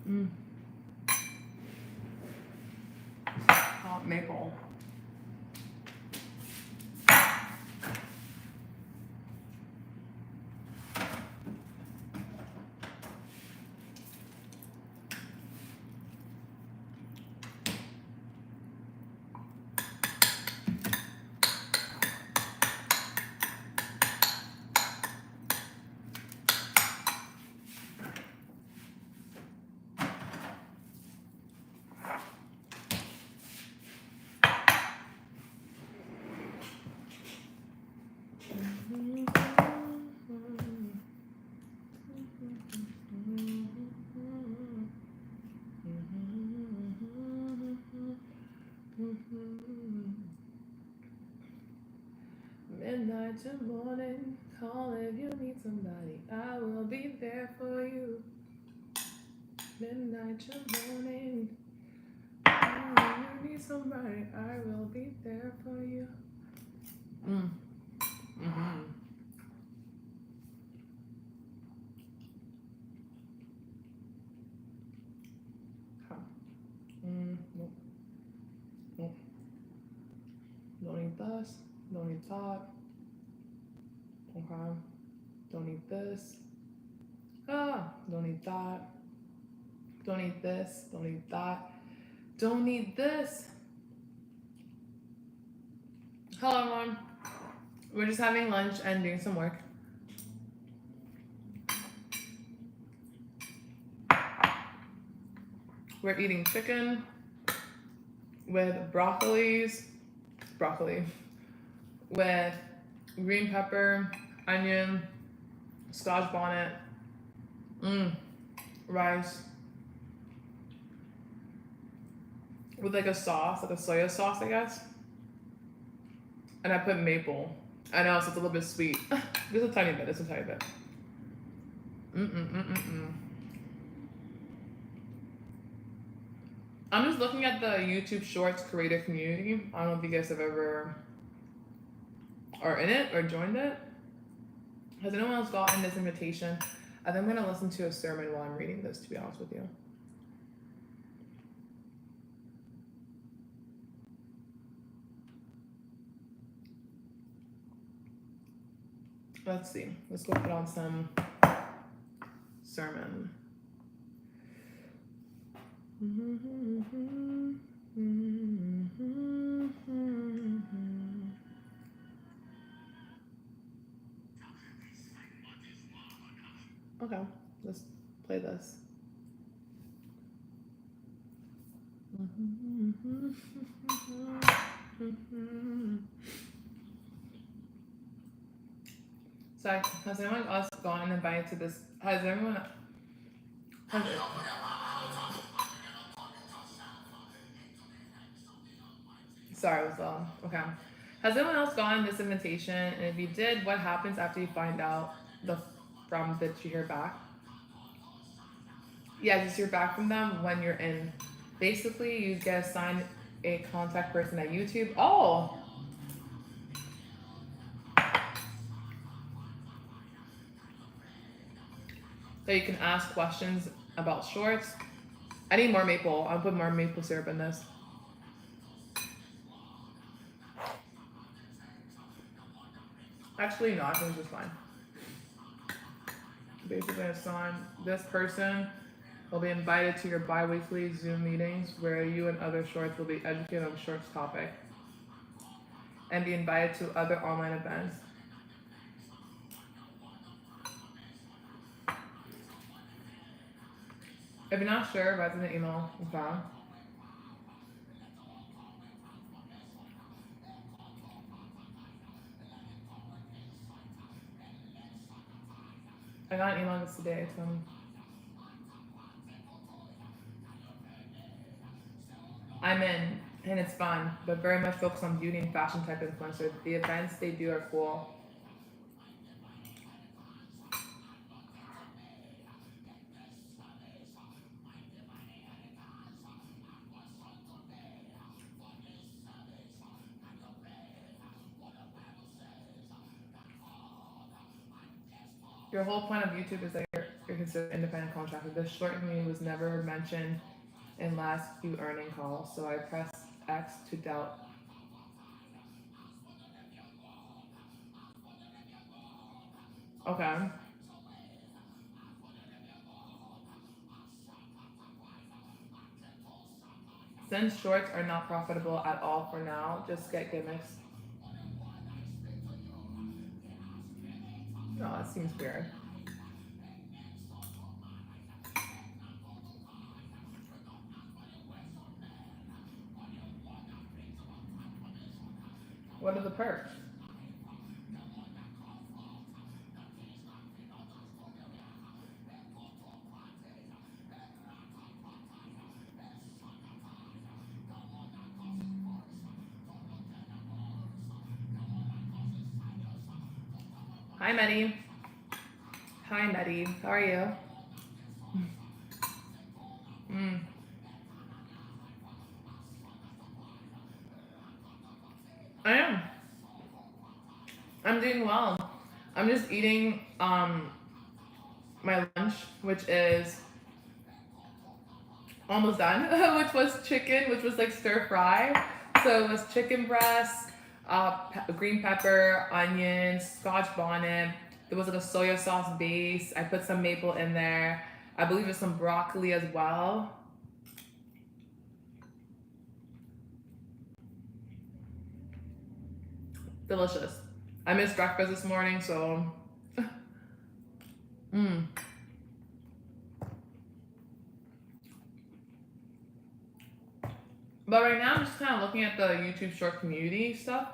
Mm. Hot maple. Midnight to morning, call if you need somebody. I will be there for you. Midnight to morning, call if you need somebody. I will be there for you. Mm. Mm-hmm. Nope. Nope. Don't need this. Don't need that. Okay. Don't need this. Don't need that. Don't need this. Don't need that. Don't need this. Hello, everyone. We're just having lunch and doing some work. We're eating chicken with broccoli, with green pepper, onion, Scotch bonnet, rice, with like a sauce, like a soya sauce, I guess. And I put maple. I know, so it's a little bit sweet. Just a tiny bit, just a tiny bit. I'm just looking at the YouTube Shorts creator community. I don't know if you guys have ever are in it or joined it. Has anyone else gotten this invitation? I think I'm gonna listen to a sermon while I'm reading this, to be honest with you. Let's see. Let's go put on some sermon. Okay, let's play this. So, has anyone else gone invited to this? Has everyone? Sorry, it was long. Okay. Has anyone else gotten this invitation? And if you did, what happens after you find out that you hear back? Yeah, just hear back from them when you're in. Basically, you get assigned a contact person at YouTube. Oh! So you can ask questions about shorts. I need more maple. I'll put more maple syrup in this. Actually, no, I think it's just fine. Basically, assign this person will be invited to your bi-weekly Zoom meetings where you and other shorts will be educated on shorts topic and be invited to other online events. If you're not sure, write in the email. Okay. I got an email this today from. I'm in, and it's fun, but very much focused on beauty and fashion type influencers. The events they do are cool. Your whole point of YouTube is that you're considered independent contractor. This short community was never mentioned in last few earning calls, so I pressed X to doubt. Okay. Since shorts are not profitable at all for now, just get gimmicks. No, that seems weird. What are the perks? Hi, Meddy. Hi, Meddy. How are you? Mm. I am. I'm doing well. I'm just eating my lunch, which is almost done, which was chicken, which was like stir fry. So it was chicken breast, green pepper, onions, scotch bonnet. There was like a soy sauce base. I put some maple in there. I believe there's some broccoli as well. Delicious. I missed breakfast this morning, so. Mm. But right now, I'm just kind of looking at the YouTube short community stuff.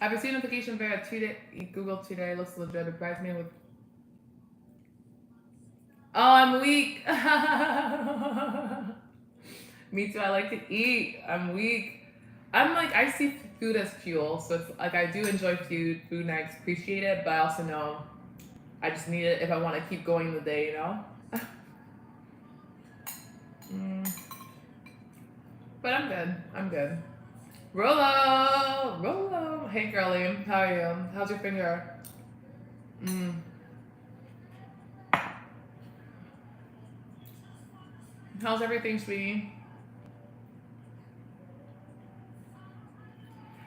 I've received notification via Google today. Looks legit. Surprised me with. Oh, I'm weak. Me too. I like to eat. I'm weak. I'm like, I see food as fuel, so it's like I do enjoy food and I appreciate it, but I also know I just need it if I want to keep going the day, you know. But I'm good. I'm good. Rolo. Hey, girlie. How are you? How's your finger? How's everything, sweetie?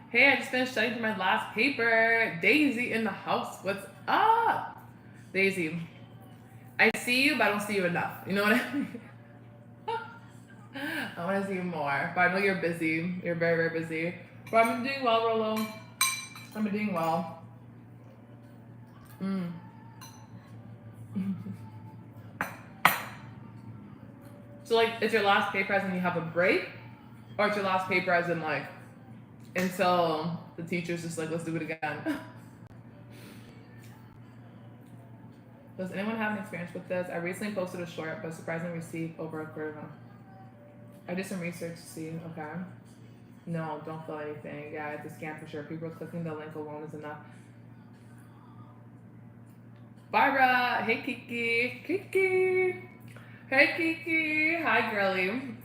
Hey, I just finished studying for my last paper. Daisy in the house. What's up? Daisy, I see you, but I don't see you enough. You know what I mean? I want to see you more. But I know you're busy. You're very, very busy. But I'm doing well, Rolo. I'm doing well. So, like, it's your last paper as in you have a break? Or it's your last paper as in, like, until the teacher's just like, let's do it again? Does anyone have an experience with this? I recently posted a short, but surprisingly received over a quarter of them. I did some research to see. Okay. No, don't feel anything. Yeah, it's a scam for sure. People clicking the link alone is enough. Barbara, hey Kiki. Kiki. Hey Kiki. Hi girlie.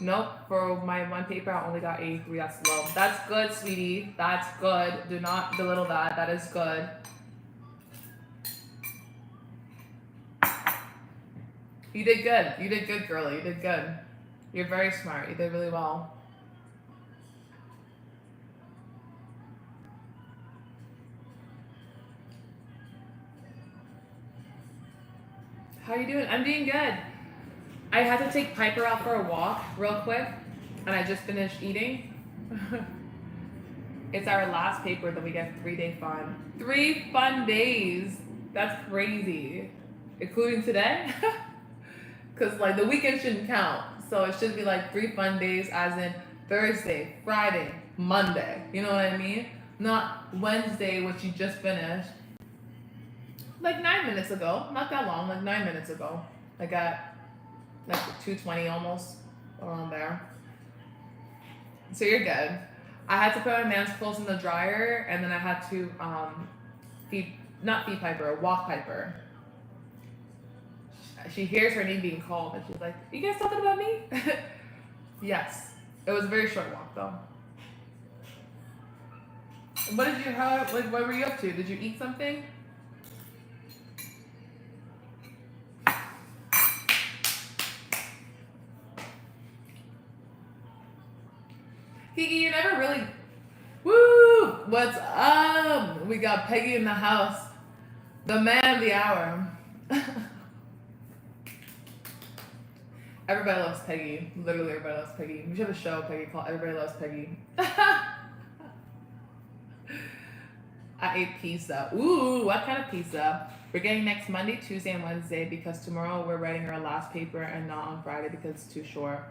Nope, for my one paper I only got 83. That's low. That's good, sweetie. That's good. Do not belittle that. That is good. You did good. You did good, girlie. You did good. You're very smart. You did really well. How you doing? I'm doing good. I had to take Piper out for a walk real quick, and I just finished eating. It's our last paper that we get 3-day fun. 3 fun days. That's crazy. Including today? Because like the weekend shouldn't count. So it should be like 3 fun days as in Thursday, Friday, Monday. You know what I mean? Not Wednesday, which you just finished. Like 9 minutes ago. Not that long, like 9 minutes ago. I got like 2:20 almost, around there. So you're good. I had to put my man's clothes in the dryer, and then I had to not feed Piper, walk Piper. She hears her name being called, and she's like, "You guys talking about me?" Yes. It was a very short walk, though. What did you have? Like, what were you up to? Did you eat something? Kiki, you never really. Woo! What's up? We got Peggy in the house. The man of the hour. Everybody loves Peggy. Literally, everybody loves Peggy. We should have a show, Peggy, called Everybody Loves Peggy. I ate pizza. Ooh, what kind of pizza? We're getting next Monday, Tuesday, and Wednesday because tomorrow we're writing our last paper and not on Friday because it's too short.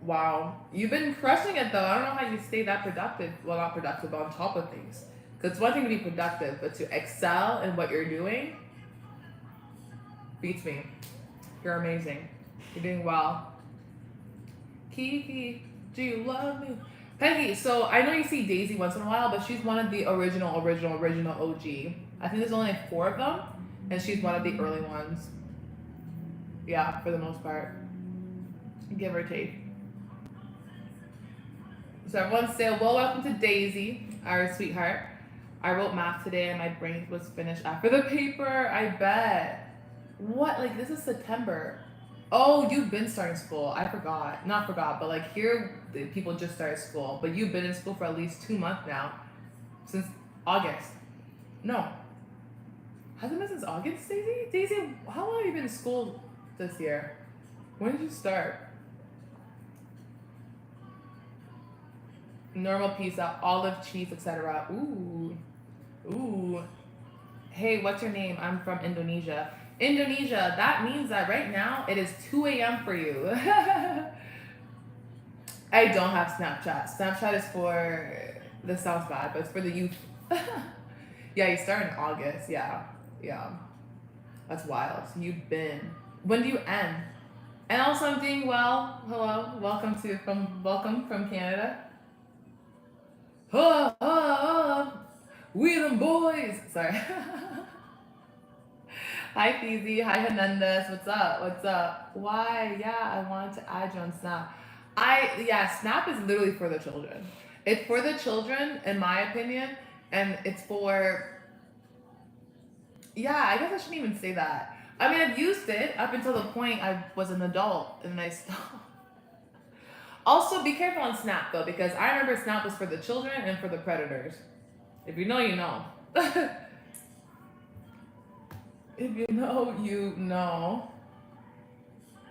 Wow. You've been crushing it though. I don't know how you stay that productive. Well, not productive, but on top of things. Because it's one thing to be productive, but to excel in what you're doing beats me. You're amazing. You're doing well. Kiki, do you love me? Peggy, so I know you see Daisy once in a while, but she's one of the original OG. I think there's only like 4 of them, and she's one of the early ones. Yeah, for the most part. Give or take. So everyone say, well, welcome to Daisy, our sweetheart. I wrote math today and my brain was finished after the paper, I bet. What? Like, this is September. Oh, you've been starting school. I forgot. Not forgot, but like here, people just started school. But you've been in school for at least 2 months now. Since August. No. Has it been since August, Daisy? Daisy, how long have you been in school this year? When did you start? Normal pizza, olive, cheese, etc. Ooh. Ooh. Hey, what's your name? I'm from Indonesia. Indonesia, that means that right now it is 2 a.m. for you. I don't have Snapchat. Snapchat is for, this sounds bad, but it's for the youth. Yeah, you start in August. Yeah. That's wild. So you've been. When do you end? And also, I'm doing well. Hello. Welcome from Canada. We them boys. Sorry. Hi, Feezy. Hi, Hernandez. What's up? Why? Yeah, I wanted to add you on Snap. Snap is literally for the children. It's for the children, in my opinion, and it's for. Yeah, I guess I shouldn't even say that. I mean, I've used it up until the point I was an adult, and then I stopped. Also, be careful on Snap though, because I remember Snap was for the children and for the predators. If you know, you know. If you know, you know.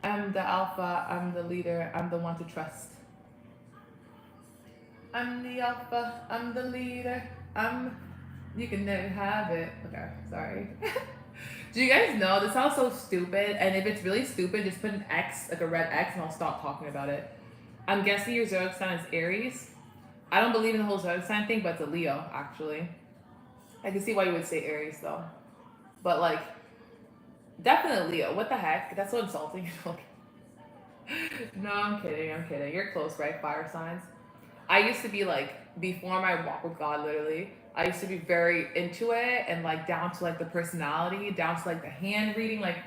I'm the alpha, I'm the leader, I'm the one to trust. I'm the alpha, I'm the leader, you can never have it. Okay, sorry. Do you guys know, this sounds so stupid, and if it's really stupid, just put an X, like a red X, and I'll stop talking about it. I'm guessing your zodiac sign is Aries. I don't believe in the whole zodiac sign thing, but it's a Leo, actually. I can see why you would say Aries, though. But, like, definitely Leo. What the heck? That's so insulting. No, I'm kidding. You're close, right? Fire signs. I used to be, like, before my walk with God, literally, I used to be very into it, and, like, down to, like, the personality, down to, like, the hand reading. Like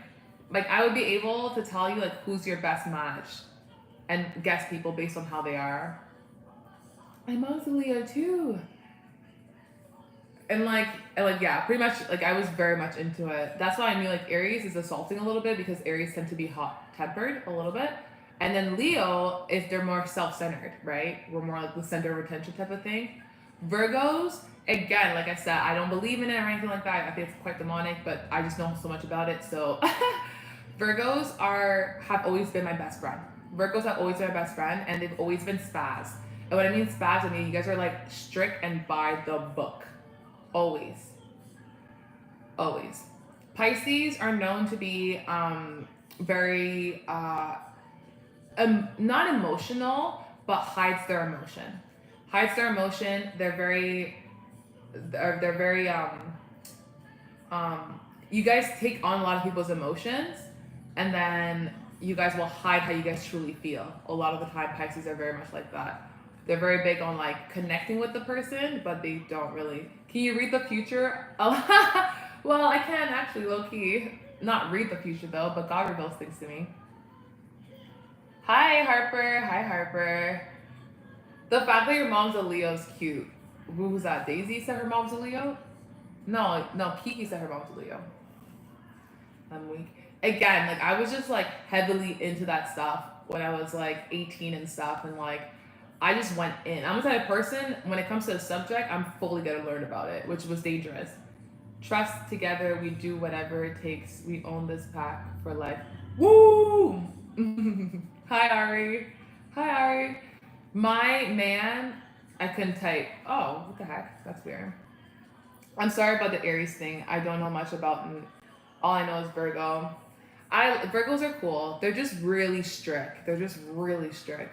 I would be able to tell you, like, who's your best match and guess people based on how they are. I'm also Leo too. And yeah, pretty much like I was very much into it. That's why I knew like Aries is assaulting a little bit because Aries tend to be hot tempered a little bit. And then Leo, if they're more self-centered, right? We're more like the center of attention type of thing. Virgos, again, like I said, I don't believe in it or anything like that. I think it's quite demonic, but I just know so much about it. So Virgos have always been my best friend. Virgos have always been my best friend, and they've always been spaz. And when I mean spaz, I mean you guys are like strict and by the book. Always. Pisces are known to be very not emotional, but hides their emotion. They're very you guys take on a lot of people's emotions, and then you guys will hide how you guys truly feel. A lot of the time, Pisces are very much like that. They're very big on like connecting with the person, but they don't really. Can you read the future? Oh, well, I can actually, low key. Not read the future though, but God reveals things to me. Hi, Harper. The fact that your mom's a Leo is cute. Who was that? Daisy said her mom's a Leo? No, Kiki said her mom's a Leo. I'm weak. Again, like I was just like heavily into that stuff when I was like 18 and stuff, and like I just went in. I'm the type of person, when it comes to a subject, I'm fully gonna learn about it, which was dangerous. Trust together, we do whatever it takes. We own this pack for life. Woo! Hi Ari. Hi Ari. My man, I couldn't type. Oh, what the heck? That's weird. I'm sorry about the Aries thing. I don't know much about. All I know is Virgo. Virgos are cool. They're just really strict.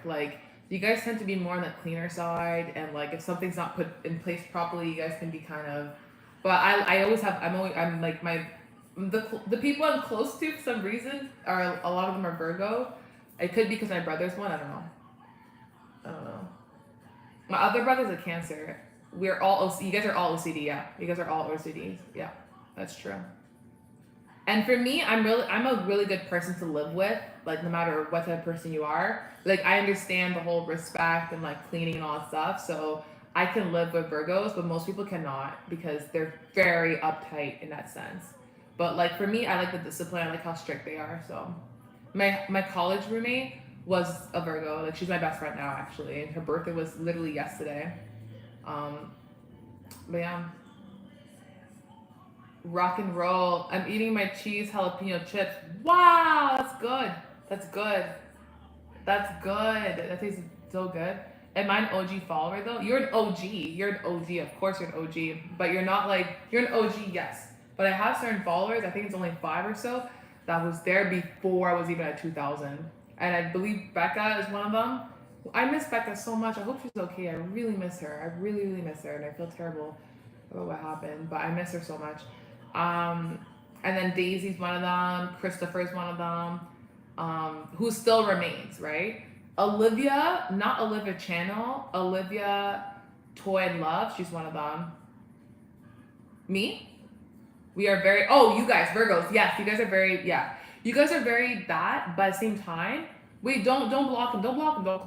Like you guys tend to be more on the cleaner side, and like if something's not put in place properly, you guys can be kind of. But I always have. I'm like the people I'm close to for some reason are a lot of them are Virgo. It could be because my brother's one. I don't know. My other brother's a Cancer. We're all OCD. You guys are all OCD. Yeah, you guys are all OCDs. Yeah, that's true. And for me, I'm a really good person to live with, like no matter what type of person you are. Like I understand the whole respect and like cleaning and all that stuff. So I can live with Virgos, but most people cannot because they're very uptight in that sense. But like for me, I like the discipline. I like how strict they are. So my college roommate was a Virgo. Like she's my best friend now actually, and her birthday was literally yesterday. But yeah. Rock and roll. I'm eating my cheese jalapeno chips. Wow, that's good. That's good. That's good. That tastes so good. Am I an OG follower though? You're an OG. You're an OG. Of course you're an OG. But you're not like you're an OG, yes. But I have certain followers, I think it's only 5 or so, that was there before I was even at 2,000. And I believe Becca is one of them. I miss Becca so much. I hope she's okay. I really miss her. I really, really miss her, and I feel terrible about what happened. But I miss her so much. And then Daisy's one of them. Christopher's one of them. Who still remains, right? Olivia, not Olivia Channel. Olivia Toy and Love. She's one of them. Me? We are very. Oh, you guys, Virgos. Yes, you guys are very. Yeah, you guys are very that. But at the same time, wait, don't block him. Don't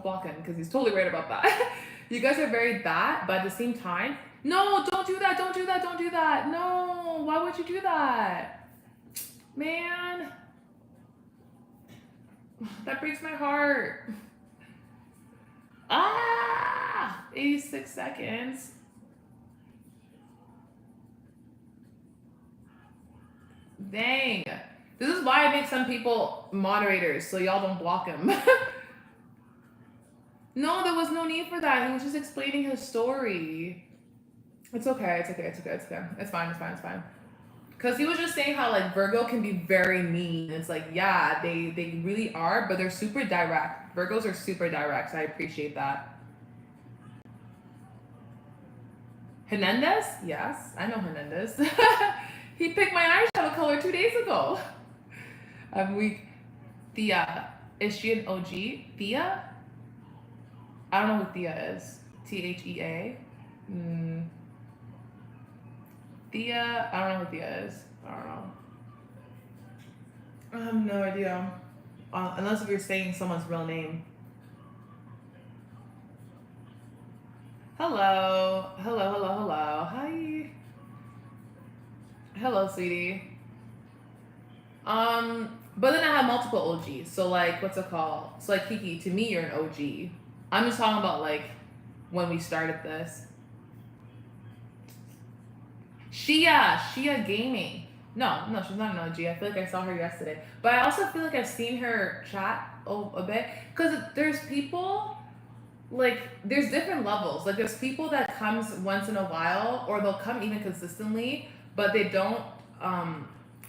block him because he's totally right about that. You guys are very that, but at the same time, no, don't do that. Don't do that. No, why would you do that, man? That breaks my heart. 86 seconds. Dang. This is why I make some people moderators, so y'all don't block him. No, there was no need for that. He was just explaining his story. It's okay. It's fine. Because he was just saying how, like, Virgo can be very mean. It's like, yeah, they really are, but they're super direct. Virgos are super direct, so I appreciate that. Hernandez? Yes, I know Hernandez. He picked my eyeshadow color 2 days ago. I'm weak. Thea. Is she an OG? Thea? I don't know who Thea is. Thea? Thea? I don't know who Thea is. I don't know. I have no idea. Unless if you're saying someone's real name. Hello. Hi. Hello, sweetie. But then I have multiple OGs. So like, what's it called? So like Kiki, to me you're an OG. I'm just talking about like when we started this. Shia Gaming. No, she's not an OG. I feel like I saw her yesterday. But I also feel like I've seen her chat a bit. Because there's people, like, there's different levels. Like, there's people that comes once in a while, or they'll come even consistently, but they don't,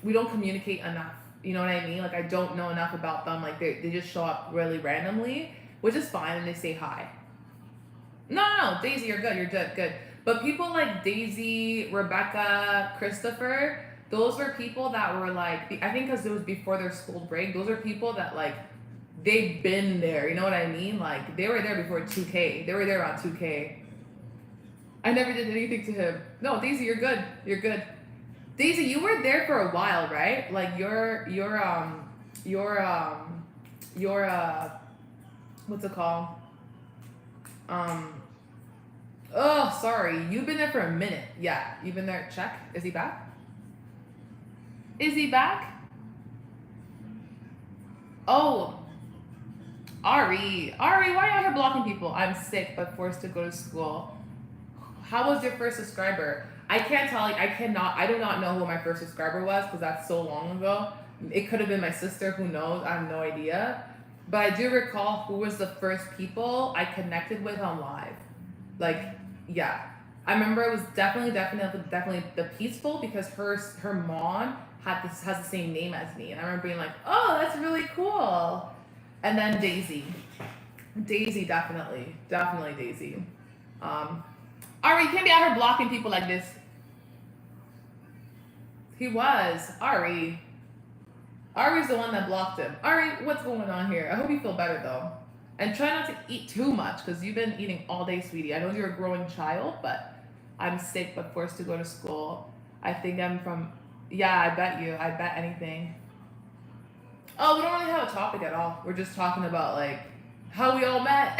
we don't communicate enough. You know what I mean? Like, I don't know enough about them. Like, they just show up really randomly, which is fine, and they say hi. No, Daisy, you're good. But people like Daisy, Rebecca, Christopher, those were people that were like, I think because it was before their school break, those are people that like, they've been there, you know what I mean? Like, they were there before 2K. They were there around 2K. I never did anything to him. No, Daisy, you're good. Daisy, you were there for a while, right? Like, your what's it called? Oh, sorry. You've been there for a minute. Yeah, you've been there. Check. Is he back? Is he back? Oh, Ari, why are you out here blocking people? I'm sick but forced to go to school. How was your first subscriber? I can't tell you. I do not know who my first subscriber was because that's so long ago. It could have been my sister. Who knows? I have no idea. But I do recall who was the first people I connected with on live. Like, yeah. I remember it was definitely the peaceful because her mom has the same name as me. And I remember being like, oh, that's really cool. And then Daisy. Daisy, definitely Daisy. Ari, you can't be out here blocking people like this. He was. Ari's the one that blocked him. Ari, what's going on here? I hope you feel better though. And try not to eat too much because you've been eating all day, sweetie. I know you're a growing child, but I'm sick but forced to go to school. I think I'm from, yeah, I bet anything. Oh, we don't really have a topic at all. We're just talking about like how we all met.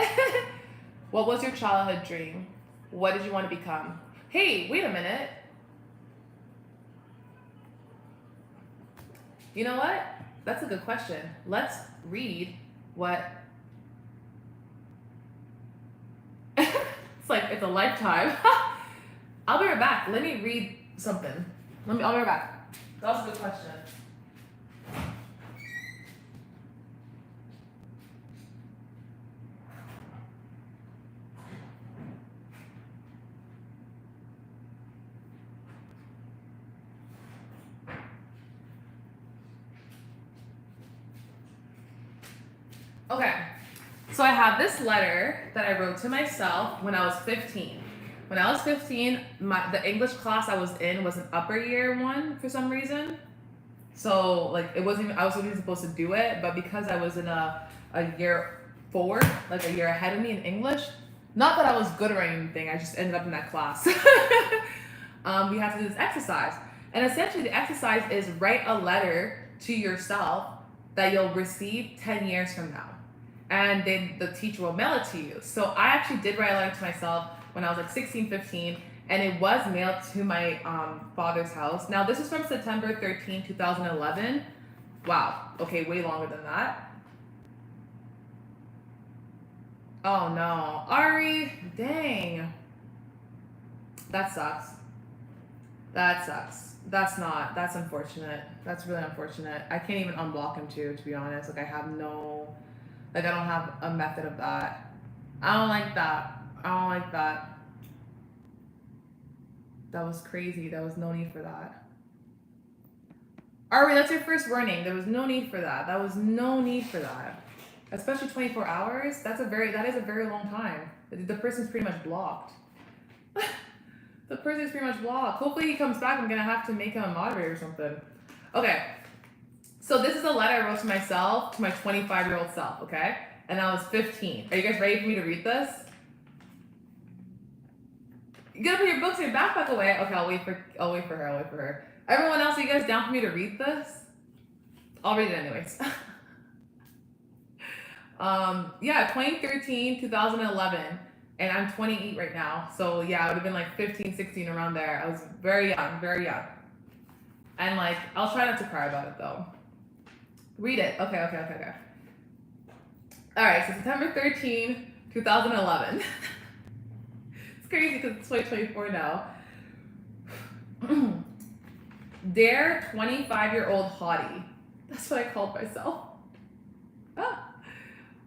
What was your childhood dream? What did you want to become? Hey, wait a minute. You know what? That's a good question. Let's read what. It's like it's a lifetime. I'll be right back. Let me read something. I'll be right back. That was a good question. Okay, so I have this letter that I wrote to myself when I was 15. When I was 15, the English class I was in was an upper year one for some reason. So like I wasn't even supposed to do it, but because I was in a year forward, like a year ahead of me in English, not that I was good or anything, I just ended up in that class. We had to do this exercise. And essentially the exercise is write a letter to yourself that you'll receive 10 years from now. And then the teacher will mail it to you. So I actually did write a letter to myself when I was like 16, 15, and it was mailed to my father's house. Now this is from September 13, 2011. Wow, okay, way longer than that. Oh no, Ari, dang. That sucks. That's unfortunate. That's really unfortunate. I can't even unblock him too, to be honest. Like I don't have a method of that. I don't like that. That was crazy. There was no need for that. Ari, that's your first warning. There was no need for that. Especially 24 hours. That is a very long time. The person's pretty much blocked. The person's pretty much blocked. Hopefully he comes back. I'm gonna have to make him a moderator or something. Okay. So this is a letter I wrote to myself, to my 25-year-old self, okay? And I was 15. Are you guys ready for me to read this? You gotta put your books in your backpack away. Okay, I'll wait for her. Everyone else, are you guys down for me to read this? I'll read it anyways. 2013, 2011, and I'm 28 right now. So yeah, I would have been like 15, 16 around there. I was very young. And like, I'll try not to cry about it though. Read it. Okay. All right, so September 13, 2011. It's crazy because it's 2024 now. Dear 25-year-old hottie. That's what I called myself.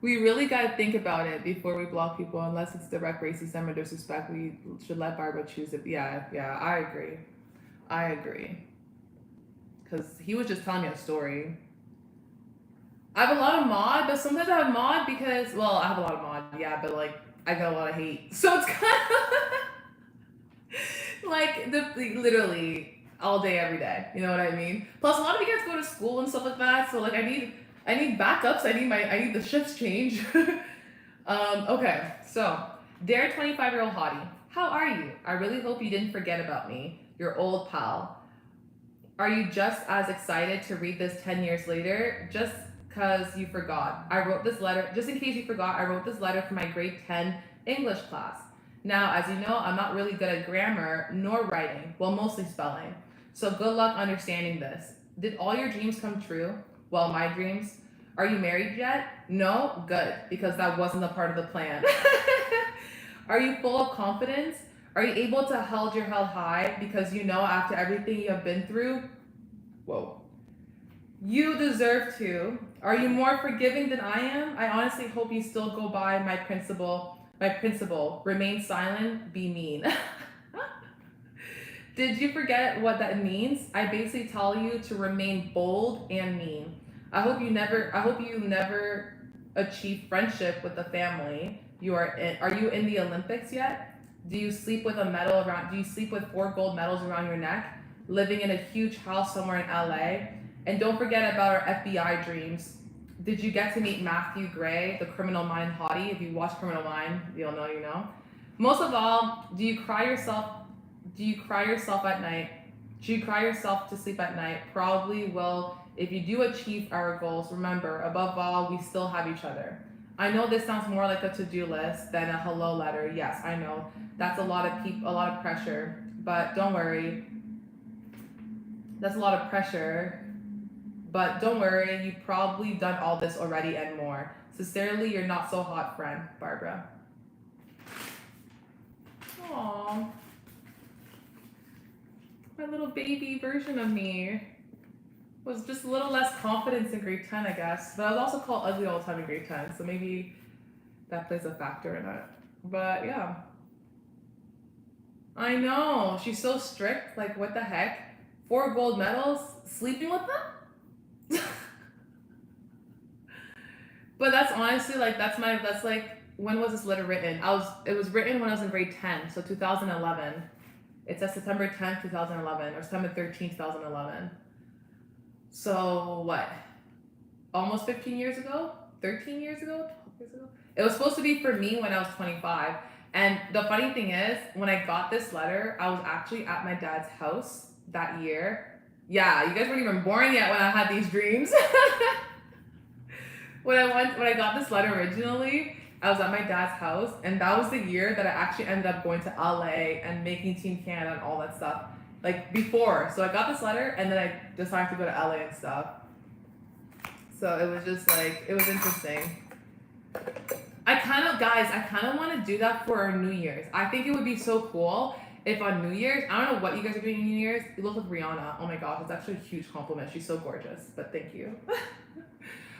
We really got to think about it before we block people, unless it's direct racism or disrespect. We should let Barbara choose it. Yeah, I agree. Because he was just telling me a story. I have a lot of mod, but sometimes I have mod because, well, I have a lot of mod, yeah, but like, I got a lot of hate. So it's kind of like, literally all day, every day. You know what I mean? Plus, a lot of you guys go to school and stuff like that, so like, I need backups. I need the shifts change. Okay, so, dear 25-year-old hottie, how are you? I really hope you didn't forget about me, your old pal. Are you just as excited to read this 10 years later? Just because you forgot. I wrote this letter, just in case you forgot, I wrote this letter for my grade 10 English class. Now, as you know, I'm not really good at grammar nor writing, well, mostly spelling. So good luck understanding this. Did all your dreams come true? Well, my dreams. Are you married yet? No? Good, because that wasn't a part of the plan. Are you full of confidence? Are you able to hold your head high because you know after everything you have been through, whoa, you deserve to. Are you more forgiving than I am? I honestly hope you still go by my principle. My principle, remain silent, be mean. Did you forget what that means? I basically tell you to remain bold and mean. I hope you never achieve friendship with the family. Are you in the Olympics yet? Do you sleep with a medal around do you sleep with 4 gold medals around your neck? Living in a huge house somewhere in LA? And don't forget about our FBI dreams. Did you get to meet Matthew Gray, the Criminal Mind hottie? If you watch Criminal Mind, you'll know you know. Most of all, do you cry yourself at night? Do you cry yourself to sleep at night? Probably will if you do achieve our goals. Remember, above all, we still have each other. I know this sounds more like a to-do list than a hello letter. Yes, I know. That's a lot of pressure. But don't worry. That's a lot of pressure. But don't worry, you've probably done all this already and more. Sincerely, your not so hot friend, Barbara. Aww. My little baby version of me was just a little less confidence in grade 10, I guess. But I was also called ugly all the time in grade 10, so maybe that plays a factor in it. But yeah. I know, she's so strict, like what the heck? 4 gold medals, sleeping with them? But that's honestly like that's like when was this letter written? It was written when I was in grade 10, so 2011. It says September 10th, 2011, or September 13th, 2011. So what? Almost 15 years ago? 13 years ago? 12 years ago? It was supposed to be for me when I was 25. And the funny thing is, when I got this letter, I was actually at my dad's house that year. Yeah, you guys weren't even born yet when I had these dreams. When I got this letter originally, I was at my dad's house, and that was the year that I actually ended up going to LA and making Team Canada and all that stuff. Like before. So I got this letter and then I decided to go to LA and stuff. So it was just like, it was interesting. I kind of want to do that for our New Year's. I think it would be so cool if on New Year's, I don't know what you guys are doing on New Year's, you look like Rihanna. Oh my gosh, it's actually a huge compliment. She's so gorgeous, but thank you.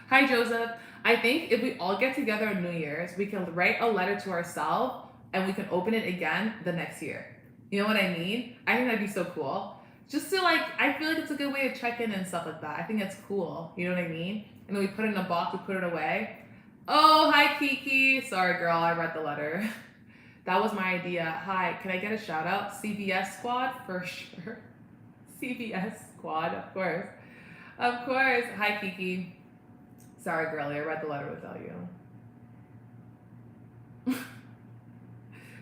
Hi, Joseph. I think if we all get together on New Year's, we can write a letter to ourselves and we can open it again the next year. You know what I mean? I think that'd be so cool. Just to like, I feel like it's a good way to check in and stuff like that. I think it's cool. You know what I mean? And then we put it in a box, we put it away. Oh, hi, Kiki. Sorry, girl, I read the letter. That was my idea. Hi, can I get a shout out? CBS Squad? For sure. CBS Squad, of course. Of course. Hi, Kiki. Sorry, girlie, I read the letter without you.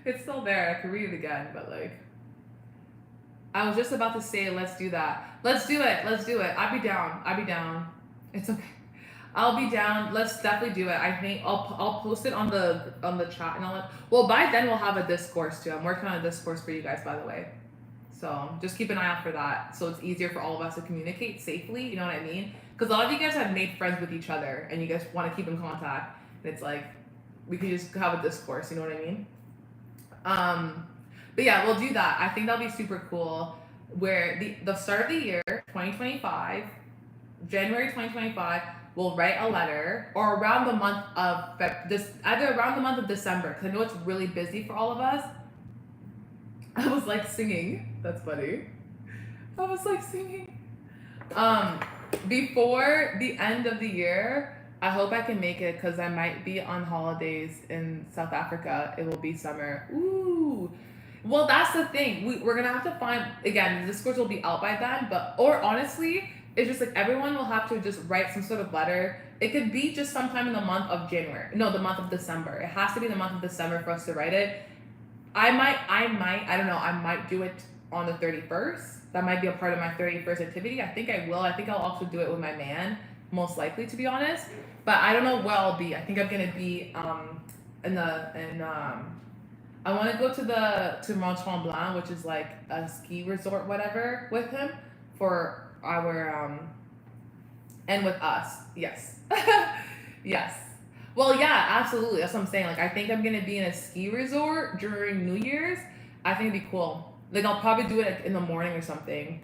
It's still there. I can read it again, but like, I was just about to say, let's do that. Let's do it. Let's do it. I'd be down. It's okay. I'll be down. Let's definitely do it. I think I'll post it on the chat and all that. Well, by then we'll have a discourse too. I'm working on a discourse for you guys, by the way. So just keep an eye out for that. So it's easier for all of us to communicate safely. You know what I mean? Because a lot of you guys have made friends with each other and you guys want to keep in contact. And it's like, we can just have a discourse. You know what I mean? But yeah, we'll do that. I think that'll be super cool. Where the start of the year, 2025, January 2025, we'll write a letter, or around the month of either around the month of December, because I know it's really busy for all of us. I was like singing. That's funny. I was like singing. Before the end of the year, I hope I can make it because I might be on holidays in South Africa. It will be summer. Ooh. Well, that's the thing. We're going to have to find, again, the discourse will be out by then, or honestly, it's just like everyone will have to just write some sort of letter. It could be just sometime in the month of January. No, the month of December. It has to be the month of December for us to write it. I don't know, I might do it on the 31st. That might be a part of my 31st activity. I think I will. I think I'll also do it with my man, most likely, to be honest. But I don't know where I'll be. I think I'm gonna be I want to go to Mont Tremblant, which is like a ski resort, whatever, with him for our and with us. Yes, yes. Well, yeah, absolutely. That's what I'm saying. Like, I think I'm gonna be in a ski resort during New Year's. I think it'd be cool. Like, I'll probably do it like, in the morning or something.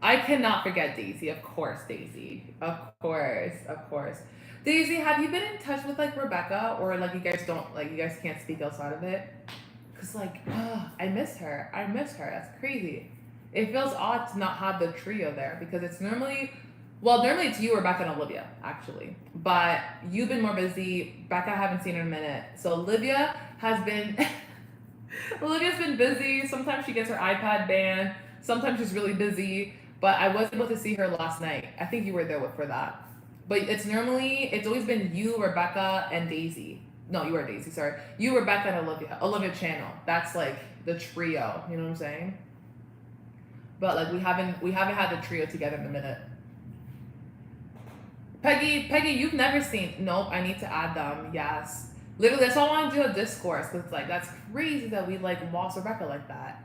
I cannot forget Daisy, of course, Daisy. Of course, of course. Daisy, have you been in touch with like Rebecca or like you guys don't like you guys can't speak outside of it? Cause like, I miss her. I miss her. That's crazy. It feels odd to not have the trio there because it's normally, well, normally it's you, Rebecca, and Olivia actually. But you've been more busy. Becca, I haven't seen her in a minute. So Olivia has been, Olivia's been busy. Sometimes she gets her iPad banned. Sometimes she's really busy. But I was able to see her last night. I think you were there for that. But it's always been you, Rebecca, and Daisy. No, you are Daisy, sorry. You, Rebecca, and Olivia. Olivia Channel. That's like the trio. You know what I'm saying? But like we haven't had the trio together in a minute. Peggy, you've never seen. Nope, I need to add them. Yes. Literally, that's all I want to do a discourse. Cause it's like that's crazy that we like lost Rebecca like that.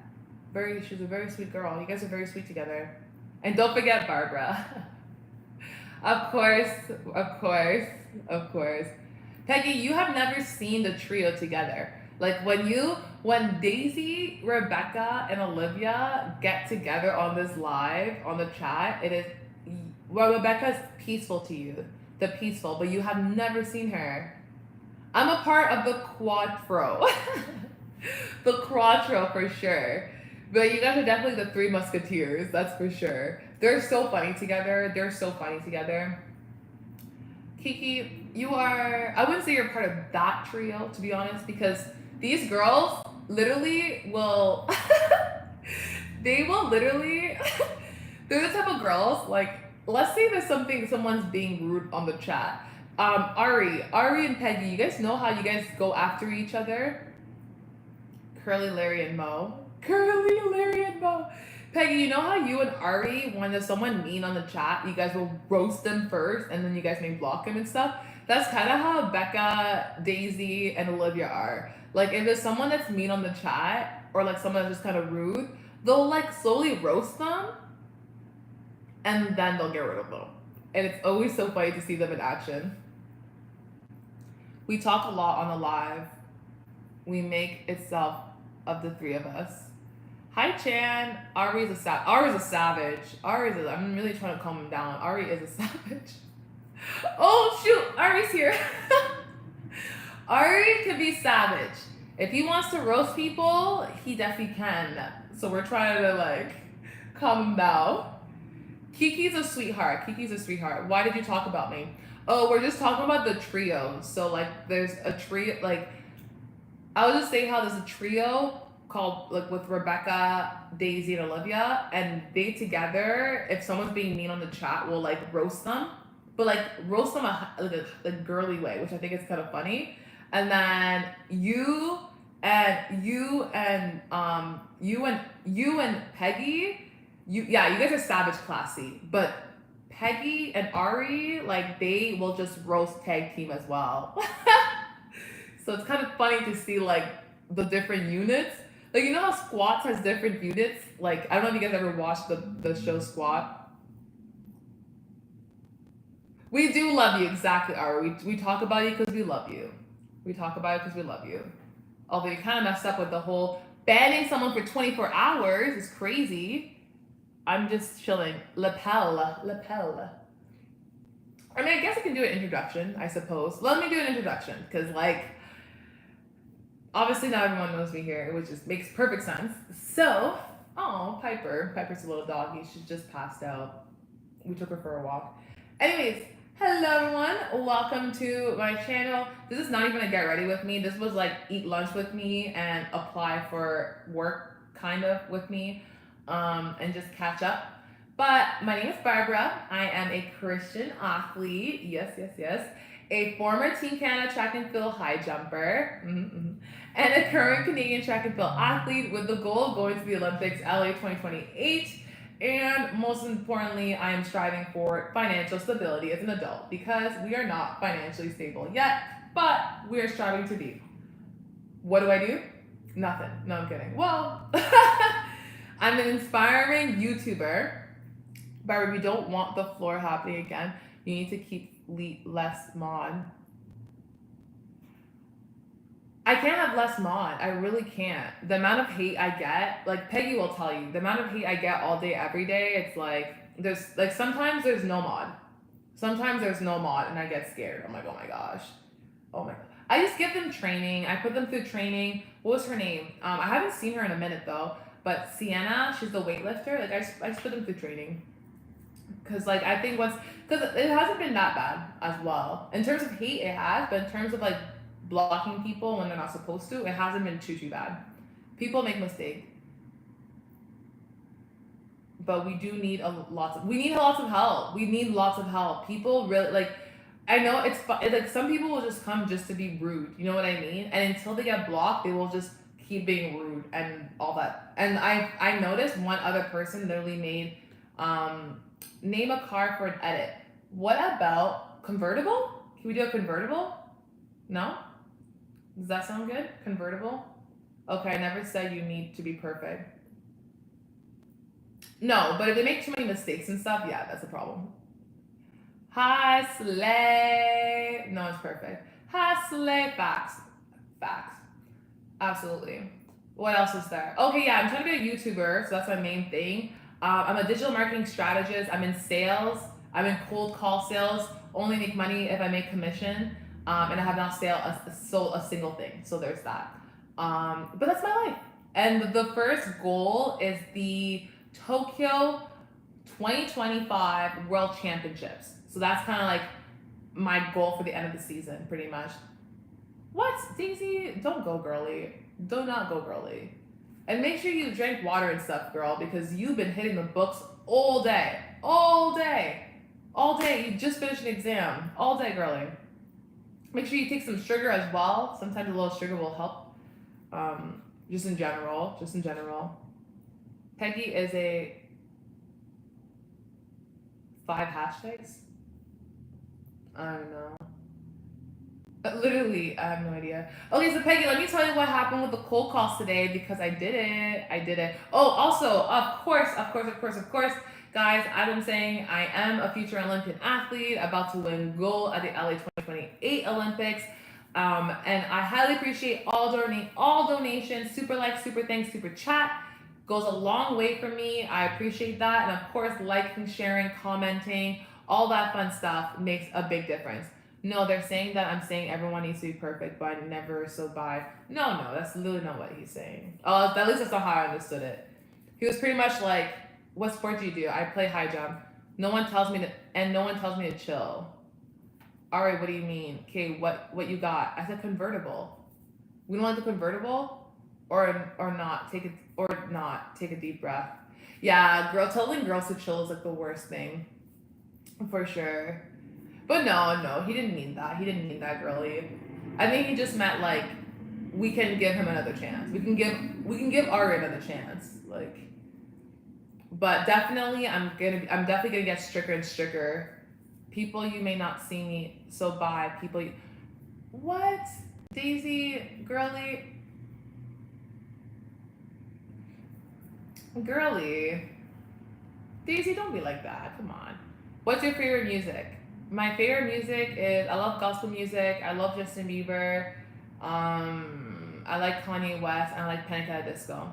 She's a very sweet girl. You guys are very sweet together. And don't forget Barbara. Of course, of course, of course. Peggy, you have never seen the trio together. Like when Daisy, Rebecca, and Olivia get together on this live, on the chat, it is, well, Rebecca's peaceful to you. The peaceful, but you have never seen her. I'm a part of the quattro. The quattro for sure. But you guys are definitely the three musketeers, that's for sure. They're so funny together. They're so funny together. Kiki, you are, I wouldn't say you're part of that trio, to be honest, because these girls literally will, they will literally, they're the type of girls, like, let's say there's someone's being rude on the chat. Ari and Peggy, you guys know how you guys go after each other? Curly, Larry, and Mo. Curly, Larry, and Mo. Peggy, you know how you and Ari, when there's someone mean on the chat, you guys will roast them first and then you guys may block them and stuff? That's kind of how Becca, Daisy, and Olivia are. Like, if there's someone that's mean on the chat or like someone that's just kind of rude, they'll like slowly roast them and then they'll get rid of them. And it's always so funny to see them in action. We talk a lot on the live. We make itself of the three of us. Hi Chan. Ari's a savage. I'm really trying to calm him down. Ari is a savage. Oh shoot, Ari's here. Ari can be savage. If he wants to roast people, he definitely can. So we're trying to like calm him down. Kiki's a sweetheart. Why did you talk about me? Oh, we're just talking about the trio. So like there's a trio, like I was just saying how there's a trio called like with Rebecca, Daisy, and Olivia, and they together, if someone's being mean on the chat, will like roast them, but like roast them a girly way, which I think is kind of funny. And then you and Peggy, you guys are savage classy, but Peggy and Ari, like they will just roast tag team as well. So it's kind of funny to see like the different units. Like, you know how Squats has different units? Like, I don't know if you guys ever watched the show Squat. We do love you, exactly, Ari. We talk about you because we love you. Although you kind of messed up with the whole banning someone for 24 hours is crazy. I'm just chilling. Lapel. I mean, I guess I can do an introduction, I suppose. Let me do an introduction, because like, obviously not everyone knows me here, which just makes perfect sense. So, oh, Piper's a little doggy. She's just passed out. We took her for a walk. Anyways, hello everyone. Welcome to my channel. This is not even a get ready with me. This was like eat lunch with me and apply for work kind of with me, and just catch up. But my name is Barbara. I am a Christian athlete. Yes. A former Team Canada track and field high jumper. And a current Canadian track and field athlete with the goal of going to the Olympics LA 2028. And most importantly, I am striving for financial stability as an adult because we are not financially stable yet, but we are striving to be. What do? Nothing. No, I'm kidding. Well, I'm an inspiring YouTuber, but if you don't want the floor happening again, you need to keep less mod. I can't have less mod. I really can't. The amount of hate I get, like Peggy will tell you, the amount of hate I get all day, every day, it's like, there's, like, sometimes there's no mod. Sometimes there's no mod and I get scared. I'm like, oh my gosh. Oh my god. I just give them training. I put them through training. What was her name? I haven't seen her in a minute though. But Sienna, she's the weightlifter. Like I just put them through training. Cause like I think cause it hasn't been that bad as well. In terms of hate, it has, but in terms of like blocking people when they're not supposed to, it hasn't been too bad. People make mistakes. But we do need lots of help. We need lots of help. People really like. I know it's like some people will just come just to be rude. You know what I mean? And until they get blocked, they will just keep being rude and all that. And I noticed one other person literally made name a car for an edit. What about convertible? Can we do a convertible? No? Does that sound good? Convertible? Okay, I never said you need to be perfect. No, but if they make too many mistakes and stuff, yeah, that's a problem. Hi, Slay. No, it's perfect. Hi, Slay. Facts. Facts. Absolutely. What else is there? Okay, yeah, I'm trying to be a YouTuber, so that's my main thing. I'm a digital marketing strategist. I'm in sales. I'm in cold call sales. Only make money if I make commission. And I have not sold a single thing. So there's that. But that's my life. And the first goal is the Tokyo 2025 World Championships. So that's kind of like my goal for the end of the season, pretty much. What? Daisy, don't go girly. Do not go girly. And make sure you drink water and stuff, girl, because you've been hitting the books all day. All day. All day. You just finished an exam. All day, girly. Make sure you take some sugar as well. Sometimes a little sugar will help. Just in general. Peggy is a 5 hashtags? I don't know. Literally, I have no idea. Okay, so Peggy, let me tell you what happened with the cold calls today because I did it. Oh, also, of course, guys, I've been saying I am a future Olympian athlete about to win gold at the LA 2028 Olympics. And I highly appreciate all donations, super likes, super thanks, super chat. Goes a long way for me. I appreciate that. And of course, liking, sharing, commenting, all that fun stuff makes a big difference. No, they're saying that I'm saying everyone needs to be perfect, but I never so by. No, that's literally not what he's saying. At least that's not how I understood it. He was pretty much like, what sport do you do? I play high jump. No one tells me to chill. All right, what do you mean? Okay, what you got? I said convertible. We don't want the convertible, or not take a deep breath. Yeah, telling girls to chill is like the worst thing, for sure. But no, he didn't mean that. He didn't mean that, girly. I think he just meant like we can give him another chance. We can give Ari another chance. Like, but definitely, I'm definitely gonna get stricter and stricter. People, you may not see me, so bye. People, what? Daisy, girly, Daisy, don't be like that. Come on. What's your favorite music? My favorite music is, I love gospel music. I love Justin Bieber. I like Kanye West. I like Panic! At the Disco.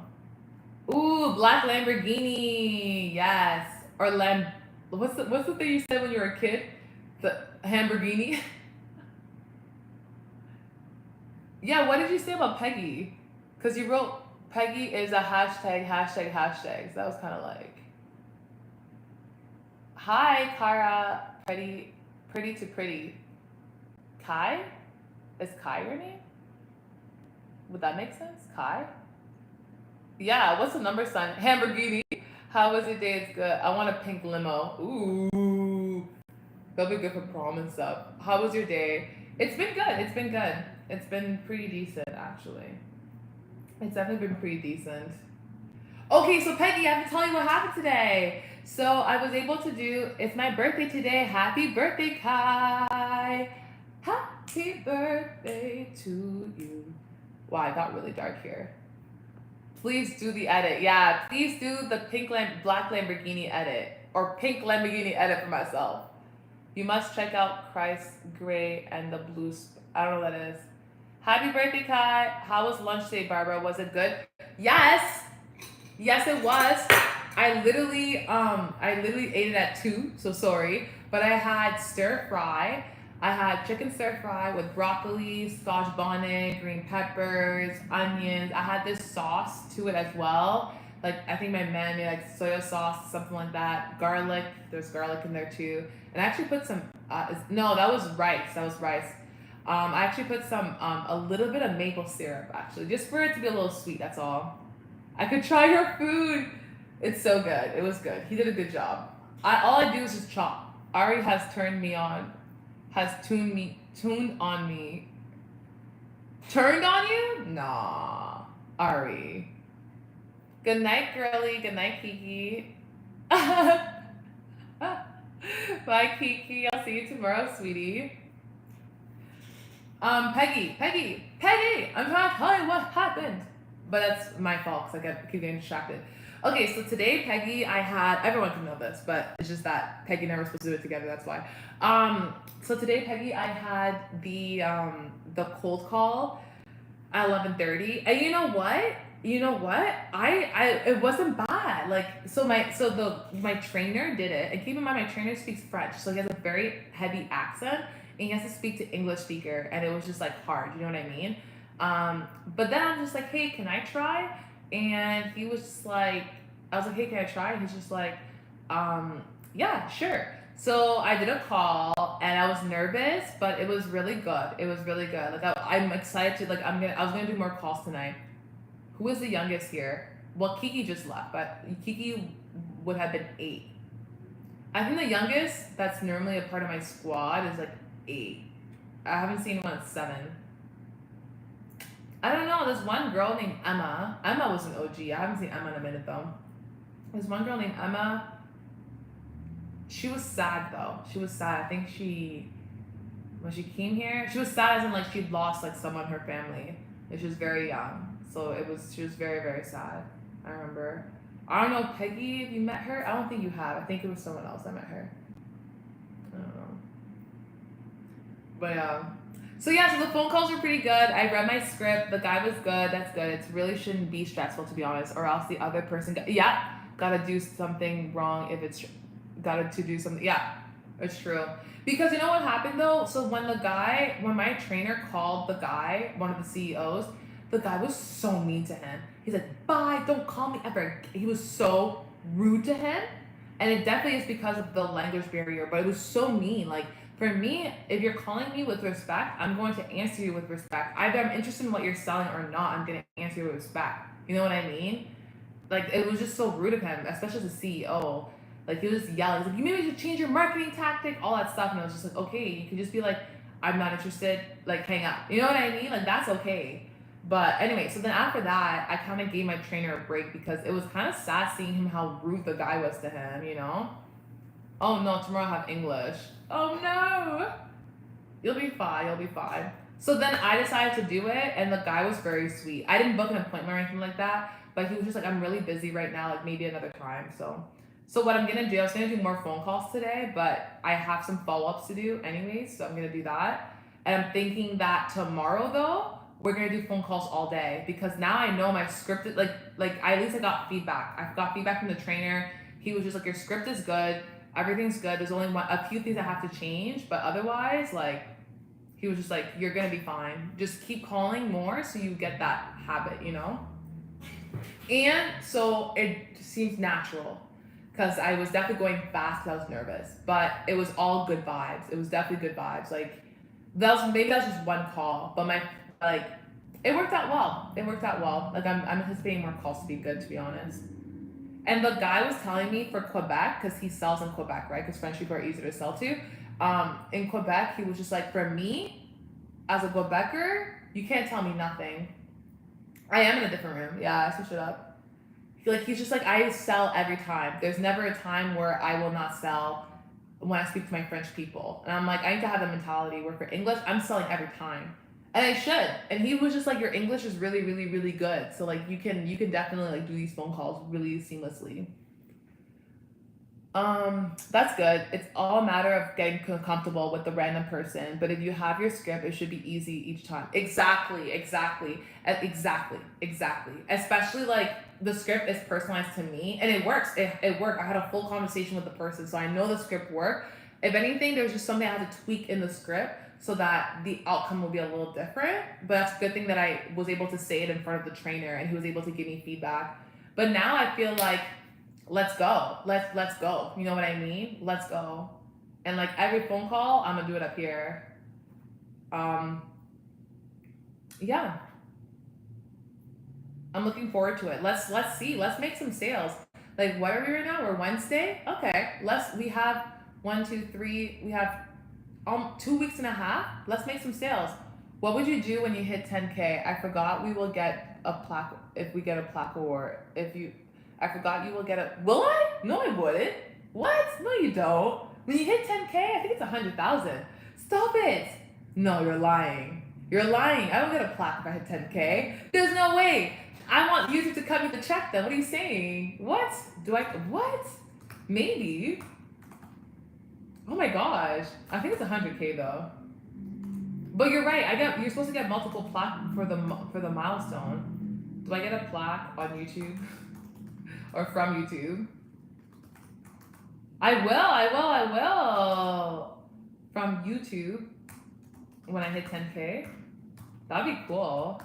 Ooh, Black Lamborghini. Yes. Or what's the thing you said when you were a kid? The Lamborghini. Yeah. What did you say about Peggy? Because you wrote Peggy is a hashtag. So that was kind of like. Hi, Kara. Pretty to pretty. Kai? Is Kai your name? Would that make sense? Kai? Yeah, what's the number sign? Lamborghini. How was your day? It's good. I want a pink limo. Ooh. That'll be good for prom and stuff. How was your day? It's been good. It's been pretty decent, actually. It's definitely been pretty decent. Okay, so Peggy, I have to tell you what happened today. So I was able to do, it's my birthday today. Happy birthday, Kai. Happy birthday to you. Wow, it got really dark here. Please do the edit. Yeah, please do the black Lamborghini edit or pink Lamborghini edit for myself. You must check out Christ Grey and the Blue. I don't know what that is. Happy birthday, Kai. How was lunch today, Barbara? Was it good? Yes. Yes, it was. I literally ate it at 2, so sorry. But I had stir fry. I had chicken stir fry with broccoli, scotch bonnet, green peppers, onions. I had this sauce to it as well. Like I think my man made like soy sauce, something like that. Garlic. There's garlic in there too. And I actually put some. No, that was rice. That was rice. I actually put some a little bit of maple syrup actually, just for it to be a little sweet. That's all. I could try your food. It's so good. It was good. He did a good job. All I do is just chop. Ari has turned me on. Has tuned on me. Turned on you? Nah. Ari. Good night, girly. Good night, Kiki. Bye, Kiki. I'll see you tomorrow, sweetie. Peggy. I'm trying to tell you what happened. But that's my fault because I keep getting distracted. Okay, so today, Peggy, everyone can know this, but it's just that Peggy never supposed to do it together, that's why. So today, Peggy, I had the cold call at 11:30, and you know what? It wasn't bad. Like, my trainer did it, and keep in mind, my trainer speaks French, so he has a very heavy accent, and he has to speak to English speaker, and it was just like hard, you know what I mean? But then I'm just like, hey, can I try? And he was just like, I was like, hey, can I try? And he's just like, yeah, sure. So I did a call and I was nervous, but it was really good. It was really good. Like I'm excited to like I was gonna do more calls tonight. Who is the youngest here? Well, Kiki just left, but Kiki would have been 8. I think the youngest that's normally a part of my squad is like 8. I haven't seen one at 7. I don't know. There's one girl named Emma. Emma was an OG. I haven't seen Emma in a minute though. There's one girl named Emma. She was sad though. She was sad. I think when she came here, she was sad as in like she'd lost like someone in her family. And she was very young. So she was very, very sad. I remember. I don't know, Peggy, if you met her? I don't think you have. I think it was someone else that met her. I don't know. But so yeah, so the phone calls were pretty good. I read my script. The guy was good. That's good. It really shouldn't be stressful, to be honest, or else the other person gotta do something wrong if it's gotta to do something. Yeah, it's true. Because you know what happened though? So when my trainer called the guy, one of the CEOs, the guy was so mean to him. He's like, bye, don't call me ever. He was so rude to him. And it definitely is because of the language barrier, but it was so mean. Like, for me, if you're calling me with respect, I'm going to answer you with respect. Either I'm interested in what you're selling or not, I'm going to answer you with respect. You know what I mean? Like, it was just so rude of him, especially as a CEO. Like, he was just yelling. He's like, you maybe should change your marketing tactic, all that stuff. And I was just like, okay, you can just be like, I'm not interested, like, hang up. You know what I mean? Like, that's okay. But anyway, so then after that, I kind of gave my trainer a break because it was kind of sad seeing him how rude the guy was to him, you know? Oh no, tomorrow I have English. Oh no! You'll be fine. So then I decided to do it, and the guy was very sweet. I didn't book an appointment or anything like that, but he was just like, I'm really busy right now, like maybe another time. So what I'm gonna do, I was gonna do more phone calls today, but I have some follow-ups to do anyways, so I'm gonna do that. And I'm thinking that tomorrow though, we're gonna do phone calls all day because now I know my script is like at least I got feedback. I got feedback from the trainer. He was just like, your script is good, everything's good. There's only a few things I have to change, but otherwise, like, he was just like, you're gonna be fine. Just keep calling more so you get that habit, you know? And so it seems natural because I was definitely going fast because I was nervous, but it was all good vibes. It was definitely good vibes. Like, maybe that was just one call, but it worked out well. Like, I'm anticipating more calls to be good, to be honest. And the guy was telling me for Quebec, because he sells in Quebec, right? Because French people are easier to sell to. In Quebec, he was just like, for me, as a Quebecer, you can't tell me nothing. I am in a different room. Yeah, I switched it up. He's just like, I sell every time. There's never a time where I will not sell when I speak to my French people. And I'm like, I need to have the mentality where for English, I'm selling every time. And I should. And he was just like, your English is really, really, really good. So like you can definitely like do these phone calls really seamlessly. That's good. It's all a matter of getting comfortable with the random person. But if you have your script, it should be easy each time. Exactly, exactly, exactly. Especially like the script is personalized to me, and it works. It worked. I had a full conversation with the person, so I know the script worked. If anything, there was just something I had to tweak in the script so that the outcome will be a little different. But that's a good thing that I was able to say it in front of the trainer, and he was able to give me feedback. But now I feel like let's go. Let's go. You know what I mean? Let's go. And like every phone call, I'm gonna do it up here. Um, yeah, I'm looking forward to it. Let's see. Let's make some sales. Like what are we right now? We're Wednesday. Okay. We have 1, 2, 3. We have 2 weeks and a half. Let's make some sales. What would you do when you hit 10K? I forgot we will get a plaque if we get a plaque award. I forgot you will get a. Will I? No, I wouldn't. What? No, you don't. When you hit 10K, I think it's 100,000. Stop it. No, you're lying. You're lying. I don't get a plaque if I hit 10K. There's no way. I want YouTube to cut me the check then. What are you saying? What? What? Maybe. Oh my gosh. I think it's 100K though. But you're right. You're supposed to get multiple plaque for the milestone. Do I get a plaque on YouTube or from YouTube? I will. From YouTube when I hit 10K. That'd be cool.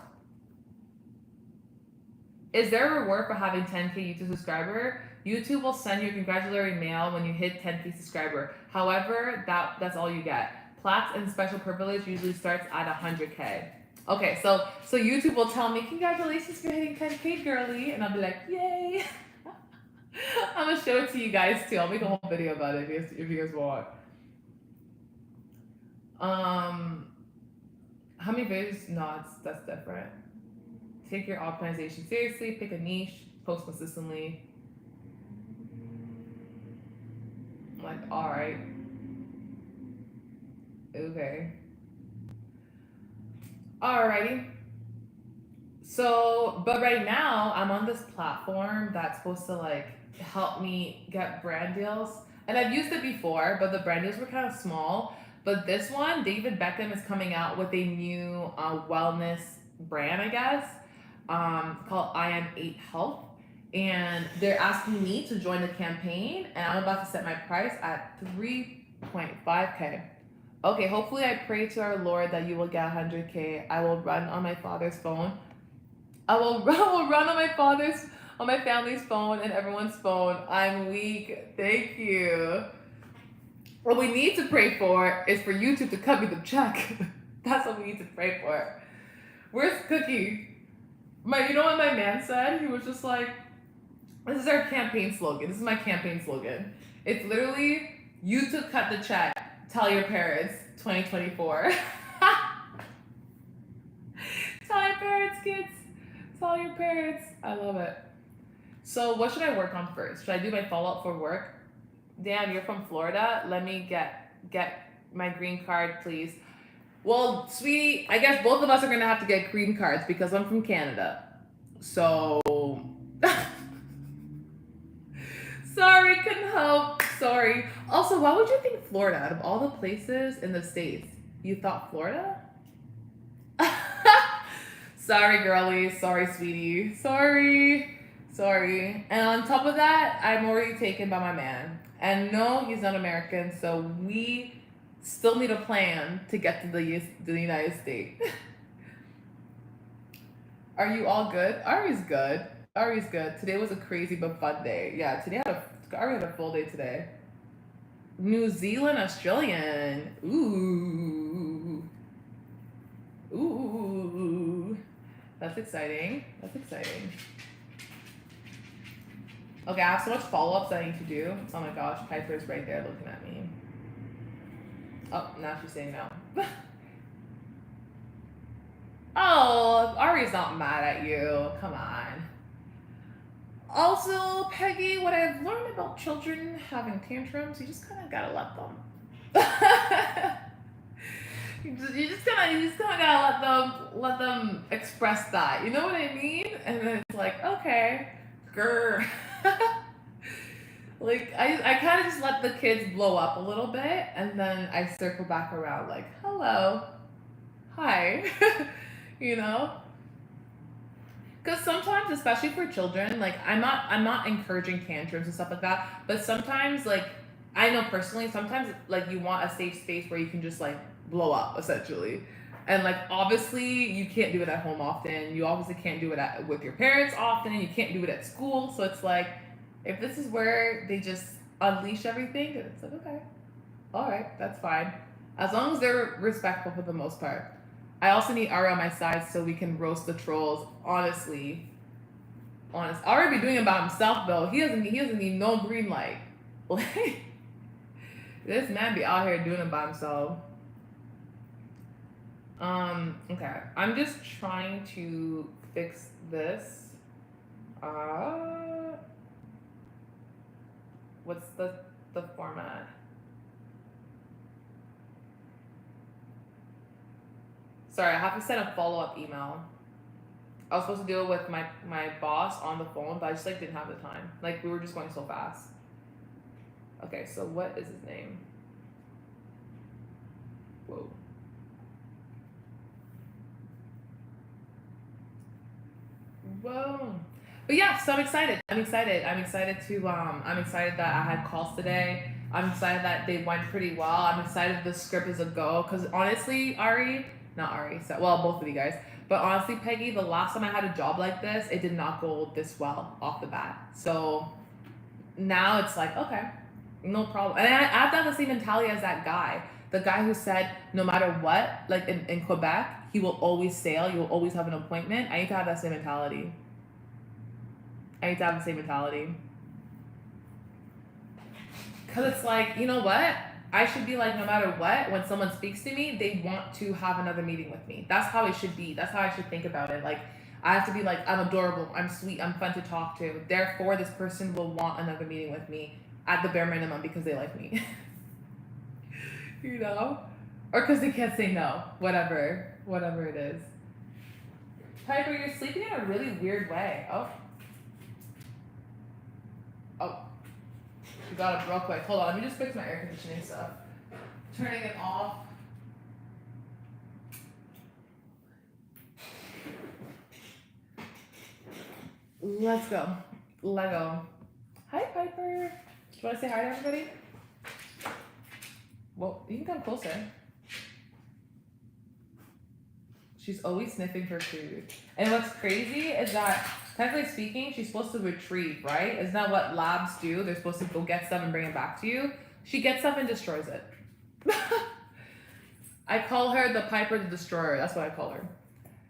Is there a reward for having 10K YouTube subscriber? YouTube will send you a congratulatory mail when you hit 10K subscriber. However, that's all you get. Plaques and special privilege usually starts at 100K. Okay, so YouTube will tell me, congratulations for hitting 10K, girly, and I'll be like, yay. I'm gonna show it to you guys too. I'll make a whole video about it if you guys want. How many videos? No, that's different. Take your optimization seriously. Pick a niche. Post consistently. I'm like, all right. Okay. Alrighty. So, but right now I'm on this platform that's supposed to like help me get brand deals. And I've used it before, but the brand deals were kind of small. But this one, David Beckham is coming out with a new wellness brand, I guess, called I Am 8 Health. And they're asking me to join the campaign, and I'm about to set my price at 3.5K. Okay, hopefully I pray to our Lord that you will get 100K. I will run on my father's phone. I will run on my family's phone and everyone's phone. I'm weak. Thank you. What we need to pray for is for YouTube to cut me the check. That's what we need to pray for. Where's Cookie? You know what my man said? He was just like, this is our campaign slogan. This is my campaign slogan. It's literally, YouTube cut the check. Tell your parents, 2024. Tell your parents, kids. Tell your parents. I love it. So what should I work on first? Should I do my follow-up for work? Dan, you're from Florida. Let me get my green card, please. Well, sweetie, I guess both of us are gonna have to get green cards because I'm from Canada. So sorry, couldn't help. Sorry. Also, why would you think Florida out of all the places in the States? You thought Florida? Sorry, girlie. Sorry, sweetie. Sorry. And on top of that, I'm already taken by my man. And no, he's not American, so we still need a plan to get to the United States. Are you all good? Ari's good. Today was a crazy but fun day. Yeah, Ari had a full day today. New Zealand, Australian. Ooh. That's exciting. Okay, I have so much follow-ups that I need to do. Oh my gosh, Piper's right there looking at me. Oh, now she's saying no. Oh, Ari's not mad at you. Come on. Also, Peggy, what I've learned about children having tantrums, you just kind of gotta let them. You just kind of gotta let them express that. You know what I mean? And then it's like, okay, grr. Like I kind of just let the kids blow up a little bit, and then I circle back around like, hello, hi, you know. Because sometimes, especially for children, like I'm not encouraging tantrums and stuff like that. But sometimes, like I know personally, sometimes like you want a safe space where you can just like blow up essentially, and like obviously you can't do it at home often. You obviously can't do it with your parents often. You can't do it at school. So it's like if this is where they just unleash everything, then it's like okay, all right, that's fine, as long as they're respectful for the most part. I also need Ari on my side so we can roast the trolls. Honestly, Ari be doing it by himself though. He doesn't need no green light. Like this man be out here doing it by himself. Okay. I'm just trying to fix this. What's the format? Sorry, I have to send a follow-up email. I was supposed to do it with my boss on the phone, but I just like didn't have the time. Like we were just going so fast. Okay, so what is his name? Whoa. Whoa. But yeah, so I'm excited. I'm excited. I'm excited that I had calls today. I'm excited that they went pretty well. I'm excited the script is a go. Cause honestly, not Ari, so well, both of you guys. But honestly, Peggy, the last time I had a job like this, it did not go this well off the bat. So now it's like, okay, no problem. And I have to have the same mentality as that guy. The guy who said no matter what, like in Quebec, he will always sail, you will always have an appointment. I need to have that same mentality. I need to have the same mentality. Because it's like, you know what? I should be like, no matter what, when someone speaks to me, they want to have another meeting with me. That's how it should be. That's how I should think about it. Like, I have to be like, I'm adorable, I'm sweet, I'm fun to talk to. Therefore, this person will want another meeting with me at the bare minimum because they like me. You know? Or because they can't say no. Whatever it is. Piper, you're sleeping in a really weird way. Oh. You got it real quick. Hold on, let me just fix my air conditioning stuff. Turning it off. Let's go. Lego. Hi, Piper. Do you want to say hi to everybody? Well, you can come closer. She's always sniffing for food. And what's crazy is that, technically speaking, she's supposed to retrieve, right? Isn't that what labs do? They're supposed to go get stuff and bring it back to you. She gets stuff and destroys it. I call her the Piper the Destroyer. That's what I call her.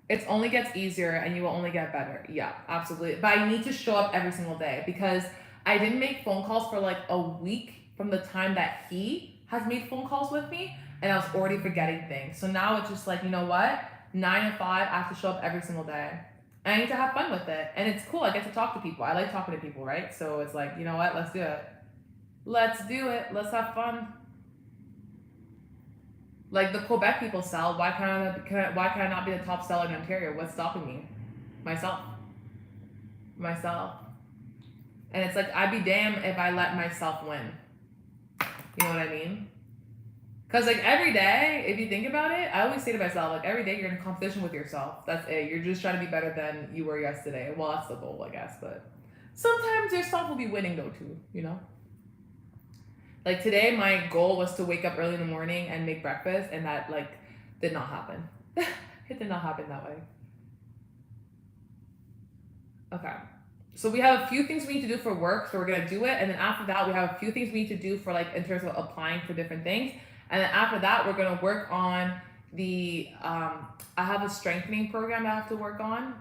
It only gets easier and you will only get better. Yeah, absolutely. But I need to show up every single day because I didn't make phone calls for like a week from the time that he has made phone calls with me, and I was already forgetting things. So now it's just like, you know what? 9 to 5, I have to show up every single day. And I need to have fun with it. And it's cool. I get to talk to people. I like talking to people, right? So it's like, you know what? Let's do it. Let's do it. Let's have fun. Like the Quebec people sell. Why can I not be the top seller in Ontario? What's stopping me? Myself. And it's like, I'd be damned if I let myself win. You know what I mean? Because like every day, if you think about it, I always say to myself, like every day you're in a competition with yourself. That's it. You're just trying to be better than you were yesterday. Well, that's the goal, I guess. But sometimes yourself will be winning though too, you know? Like today, my goal was to wake up early in the morning and make breakfast, and that like did not happen. It did not happen that way. Okay. So we have a few things we need to do for work, so we're gonna do it, and then after that, we have a few things we need to do for like in terms of applying for different things, and then after that, we're gonna work on the. I have a strengthening program I have to work on.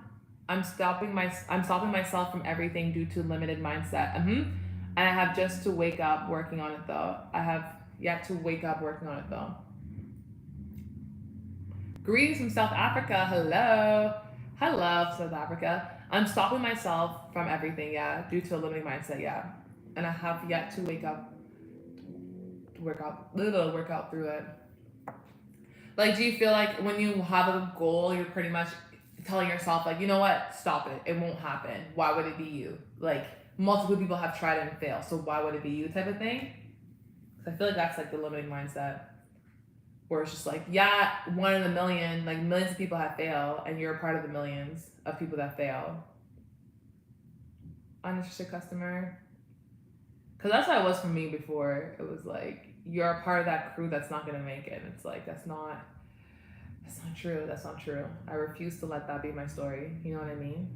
I'm stopping myself from everything due to limited mindset. And I have just to wake up working on it though. I have yet to wake up working on it though. Greetings from South Africa. Hello, South Africa. I'm stopping myself from everything, yeah, due to a limiting mindset, yeah. And I have yet to wake up, to work out through it. Like, do you feel like when you have a goal, you're pretty much telling yourself, like, you know what, stop it. It won't happen. Why would it be you? Like, multiple people have tried it and failed, so why would it be you type of thing? I feel like that's like the limiting mindset. Where it's just like, yeah, 1 in a million, like millions of people have failed, and you're a part of the millions of people that fail. Uninterested customer. Because that's how it was for me before. It was like, you're a part of that crew that's not going to make it. And it's like, that's not true. That's not true. I refuse to let that be my story. You know what I mean?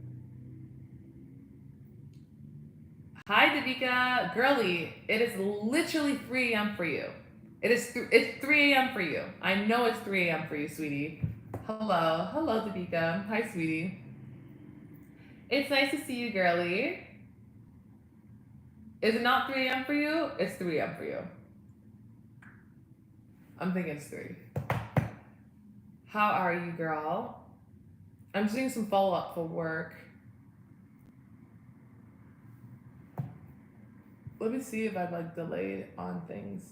Hi, Devika. Girly, it is literally 3 a.m. for you. It's 3 a.m. for you. I know it's 3 a.m. for you, sweetie. Hello. Hello, Devika. Hi, sweetie. It's nice to see you, girly. Is it not 3 a.m. for you? It's 3 a.m. for you. I'm thinking it's 3. How are you, girl? I'm just doing some follow-up for work. Let me see if I've like delayed on things.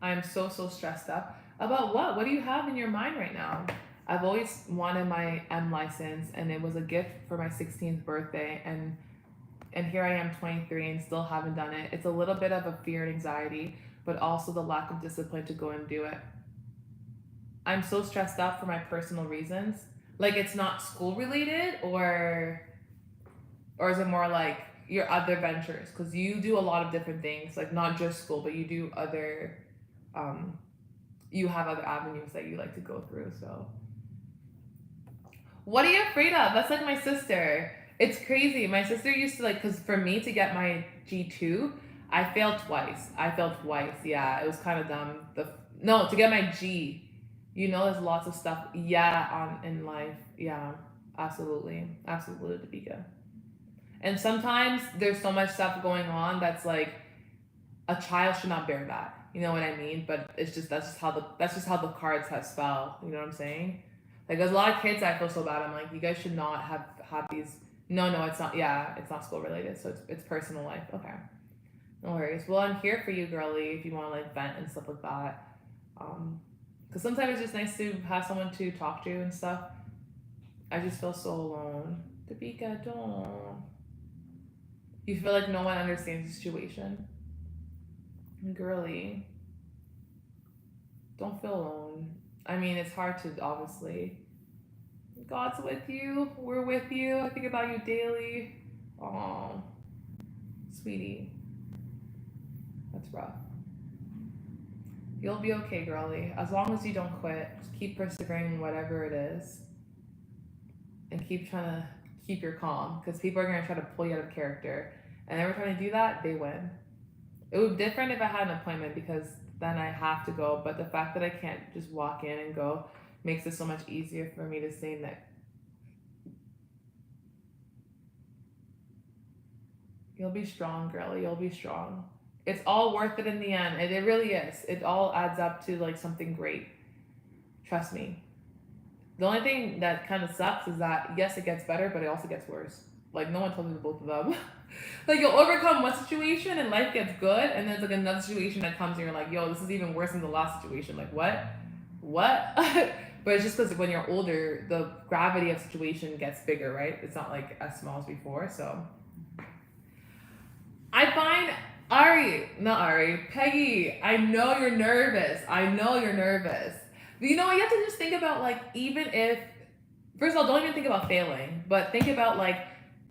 I'm so stressed up. About what? What do you have in your mind right now? I've always wanted my M license, and it was a gift for my 16th birthday, and here I am 23 and still haven't done it. It's a little bit of a fear and anxiety, but also the lack of discipline to go and do it. I'm so stressed out for my personal reasons. Like, it's not school related, or is it more like your other ventures? Because you do a lot of different things, like not just school, but you do other you have other avenues that you like to go through. So what are you afraid of? That's like my sister. It's crazy. My sister used to, like, because for me to get my G2, I failed twice. Yeah, it was kind of dumb. No, to get my G, there's lots of stuff. Yeah, in life. Yeah, absolutely, Devika. And sometimes there's so much stuff going on that's like, a child should not bear that. You know what I mean? But it's just that's just how the cards have spelled. You know what I'm saying? Like, there's a lot of kids I feel so bad. I'm like, you guys should not have these. No, it's not. Yeah, it's not school related. So it's personal life. Okay, no worries. Well, I'm here for you, girly. If you want to like vent and stuff like that. Because sometimes it's just nice to have someone to talk to and stuff. I just feel so alone. Devika, don't. You feel like no one understands the situation. Girly, don't feel alone. I mean, it's hard to, obviously. God's with you. We're with you. I think about you daily. Oh, sweetie. That's rough. You'll be okay, girly. As long as you don't quit, just keep persevering in whatever it is. And keep trying to keep your calm. Because people are going to try to pull you out of character. And every time they do that, they win. It would be different if I had an appointment, because then I have to go. But the fact that I can't just walk in and go makes it so much easier for me to say that you'll be strong, girl. You'll be strong. It's all worth it in the end. And it really is. It all adds up to like something great. Trust me. The only thing that kind of sucks is that, yes, it gets better, but it also gets worse. Like, no one told me both of them. Like, you'll overcome one situation and life gets good, and then there's like another situation that comes and you're like, yo, this is even worse than the last situation. Like, what? But it's just because when you're older, the gravity of situation gets bigger, right? It's not like as small as before. So I find Peggy, I know you're nervous. But you know what? You have to just think about, like, even if, first of all, don't even think about failing, but think about, like,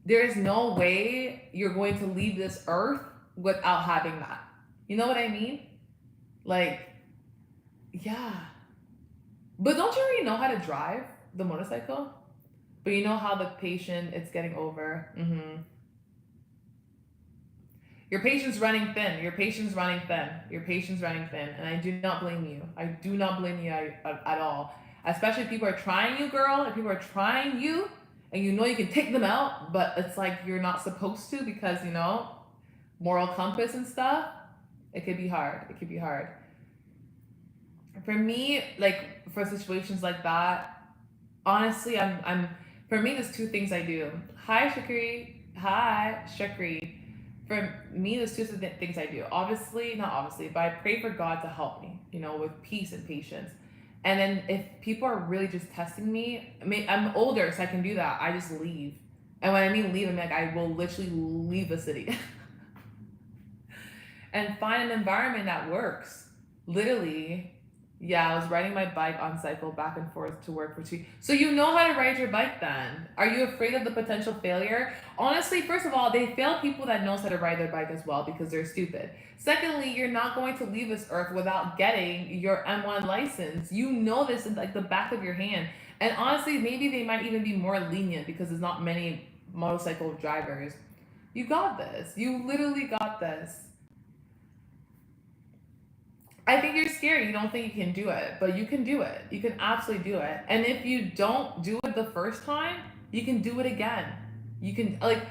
there's no way you're going to leave this earth without having that. You know what I mean? Like, yeah. But don't you already know how to drive the motorcycle? But you know how the patient, it's getting over. Your patient's running thin. And I do not blame you. At all. Especially if people are trying you, girl. If people are trying you, and you know you can take them out, but it's like you're not supposed to because, moral compass and stuff. It could be hard. For me, like, for situations like that, honestly, for me, there's 2 things I do. Hi, Shakri. For for me, there's two things I do. Not obviously, but I pray for God to help me, with peace and patience. And then if people are really just testing me, I'm older, so I can do that. I just leave. And when I mean leave, I'm like, I will literally leave the city and find an environment that works. Literally, yeah, I was riding my bike on cycle back and forth to work for 2. So you know how to ride your bike then? Are you afraid of the potential failure? Honestly, first of all, they fail people that knows how to ride their bike as well because they're stupid. Secondly, you're not going to leave this earth without getting your M1 license. You know this in like the back of your hand. And honestly, maybe they might even be more lenient because there's not many motorcycle drivers. You got this. You literally got this. I think you're scared. You don't think you can do it, but you can do it. You can absolutely do it. And if you don't do it the first time, you can do it again. You can, like,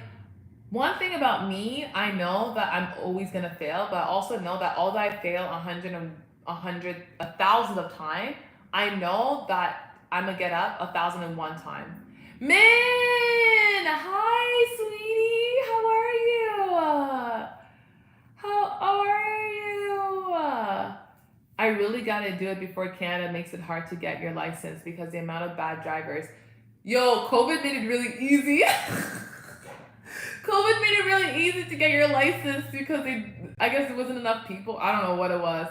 one thing about me, I know that I'm always gonna fail, but I also know that although I fail 1,000 of time, I know that I'm gonna get up 1,001 time. Min, hi, sweetie. How are you? How are you? I really gotta do it before Canada makes it hard to get your license because the amount of bad drivers. Yo, COVID made it really easy. COVID made it really easy to get your license because I guess there wasn't enough people. I don't know what it was.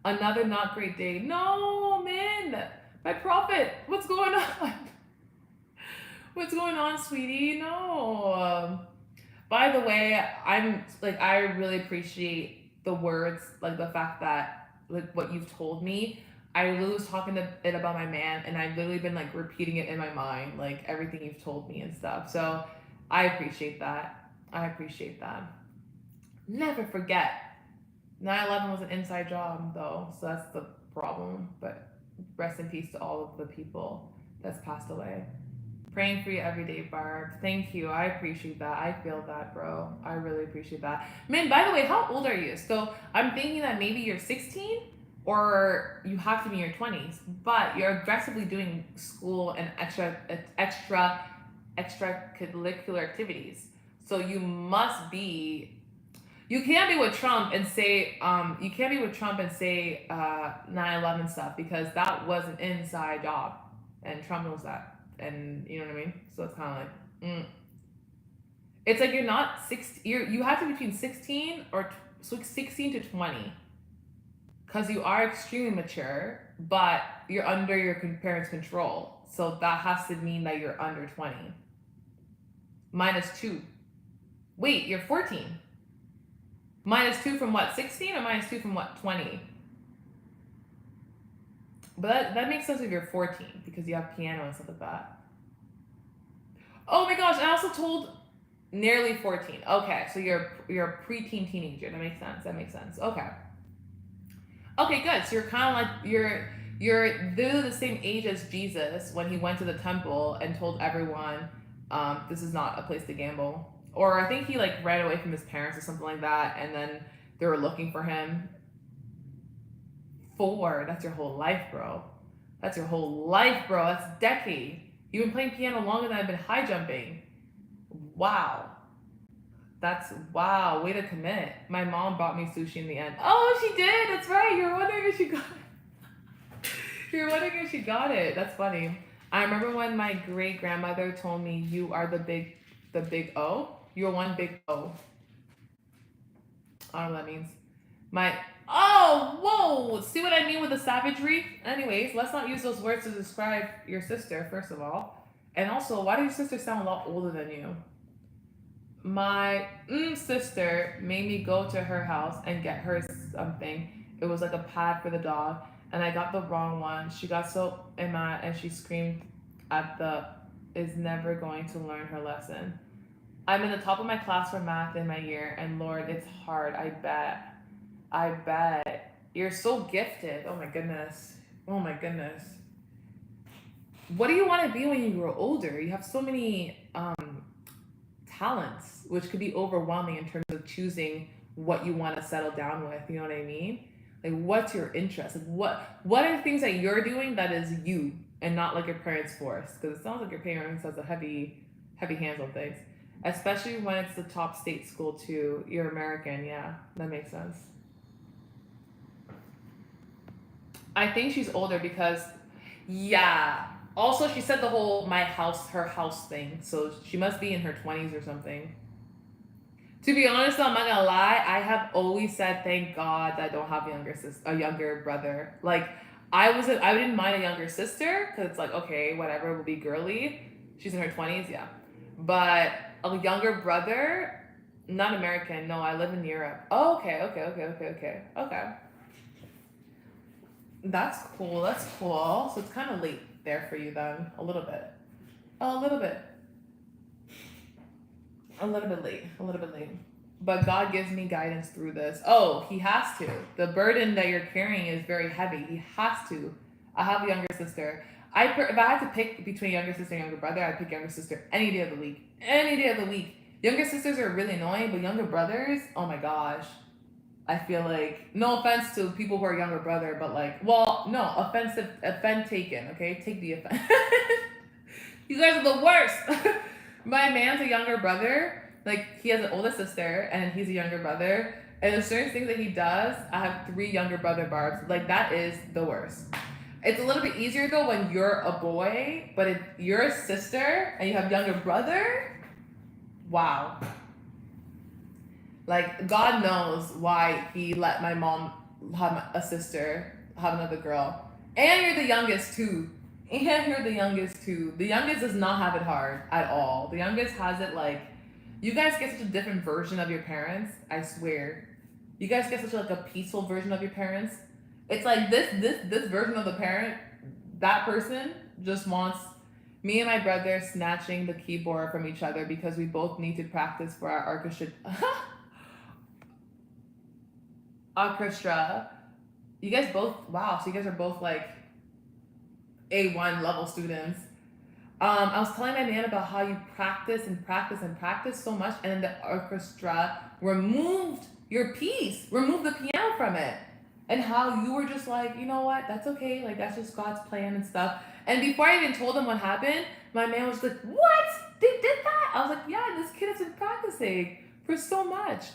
Another not great day. No, man. My prophet. What's going on? What's going on, sweetie? No. By the way, I really appreciate the words, like the fact that like what you've told me. I literally was talking to it about my man, and I've literally been like repeating it in my mind, like everything you've told me and stuff. So I appreciate that. I appreciate that. Never forget. 9/11 was an inside job, though, so that's the problem. But rest in peace to all of the people that's passed away. Praying for you every day, Barb. Thank you. I appreciate that. I feel that, bro. I really appreciate that. Man, by the way, how old are you? So I'm thinking that maybe you're 16 or you have to be in your 20s, but you're aggressively doing school and extracurricular activities. So you must be. You can't be with Trump and say 9/11 stuff because that was an inside job, and Trump knows that. And you know what I mean? So it's kind of like, it's like you're not 16. You have to be between 16 or 16 to 20, because you are extremely mature, but you're under your parents' control. So that has to mean that you're under 20. -2. Wait, you're 14. -2 from what? 16 or -2 from what? 20. But that makes sense if you're 14 because you have piano and stuff like that. Oh my gosh, I also told nearly 14. Okay, so you're a preteen teenager. That makes sense. Okay. Okay, good. So you're kind of like you're literally the same age as Jesus when he went to the temple and told everyone, this is not a place to gamble. Or I think he like ran away from his parents or something like that, and then they were looking for him. 4. That's your whole life, bro. That's a decade. You've been playing piano longer than I've been high jumping. Wow. Wow. Way to commit. My mom bought me sushi in the end. Oh, she did. That's right. You were wondering if she got it. That's funny. I remember when my great grandmother told me, "You are the big O. You're one big O." I don't know what that means. Whoa! See what I mean with the savagery? Anyways, let's not use those words to describe your sister, first of all. And also, why does your sister sound a lot older than you? My sister made me go to her house and get her something. It was like a pad for the dog, and I got the wrong one. She got so mad and she screamed is never going to learn her lesson. I'm in the top of my class for math in my year, and Lord, it's hard, I bet. You're so gifted. Oh my goodness. What do you want to be when you grow older? You have so many talents, which could be overwhelming in terms of choosing what you want to settle down with. You know what I mean? Like, what's your interest? Like, what are things that you're doing that is you and not like your parents' force? Because it sounds like your parents has a heavy hands on things. Especially when it's the top state school too. You're American, yeah. That makes sense. I think she's older because, yeah. Also, she said the whole her house thing. So she must be in her 20s or something. To be honest, though, I'm not gonna lie. I have always said, thank God that I don't have a younger brother. Like, I didn't mind a younger sister because it's like, okay, whatever, we'll be girly. She's in her 20s, yeah. But a younger brother, not American. No, I live in Europe. Oh, okay. That's cool. That's cool. So it's kind of late there for you then, a little bit. A little bit. A little bit late. A little bit late. But God gives me guidance through this. Oh, He has to. The burden that you're carrying is very heavy. He has to. I have a younger sister. If I had to pick between younger sister and younger brother, I'd pick younger sister any day of the week. Any day of the week. Younger sisters are really annoying, but younger brothers, oh my gosh. I feel like, no offense to people who are younger brother, but like, well, no, offend taken, okay? Take the offense. You guys are the worst. My man's a younger brother. Like, he has an older sister, and he's a younger brother. And there's certain things that he does. I have 3 younger brother barbs. Like, that is the worst. It's a little bit easier, though, when you're a boy. But if you're a sister, and you have younger brother, wow. Like, God knows why He let my mom have a sister, have another girl. And you're the youngest, too. The youngest does not have it hard at all. The youngest has it like, you guys get such a different version of your parents. I swear, you guys get such like a peaceful version of your parents. It's like this version of the parent, that person just wants me and my brother snatching the keyboard from each other because we both need to practice for our orchestra. You guys both, wow. So you guys are both like A1 level students. I was telling my man about how you practice so much, and then the orchestra removed your piece, removed the piano from it, and how you were just like, you know what, that's okay, like that's just God's plan and stuff. And before I even told him what happened, my man was like, what? They did that? I was like, yeah, this kid has been practicing for so much.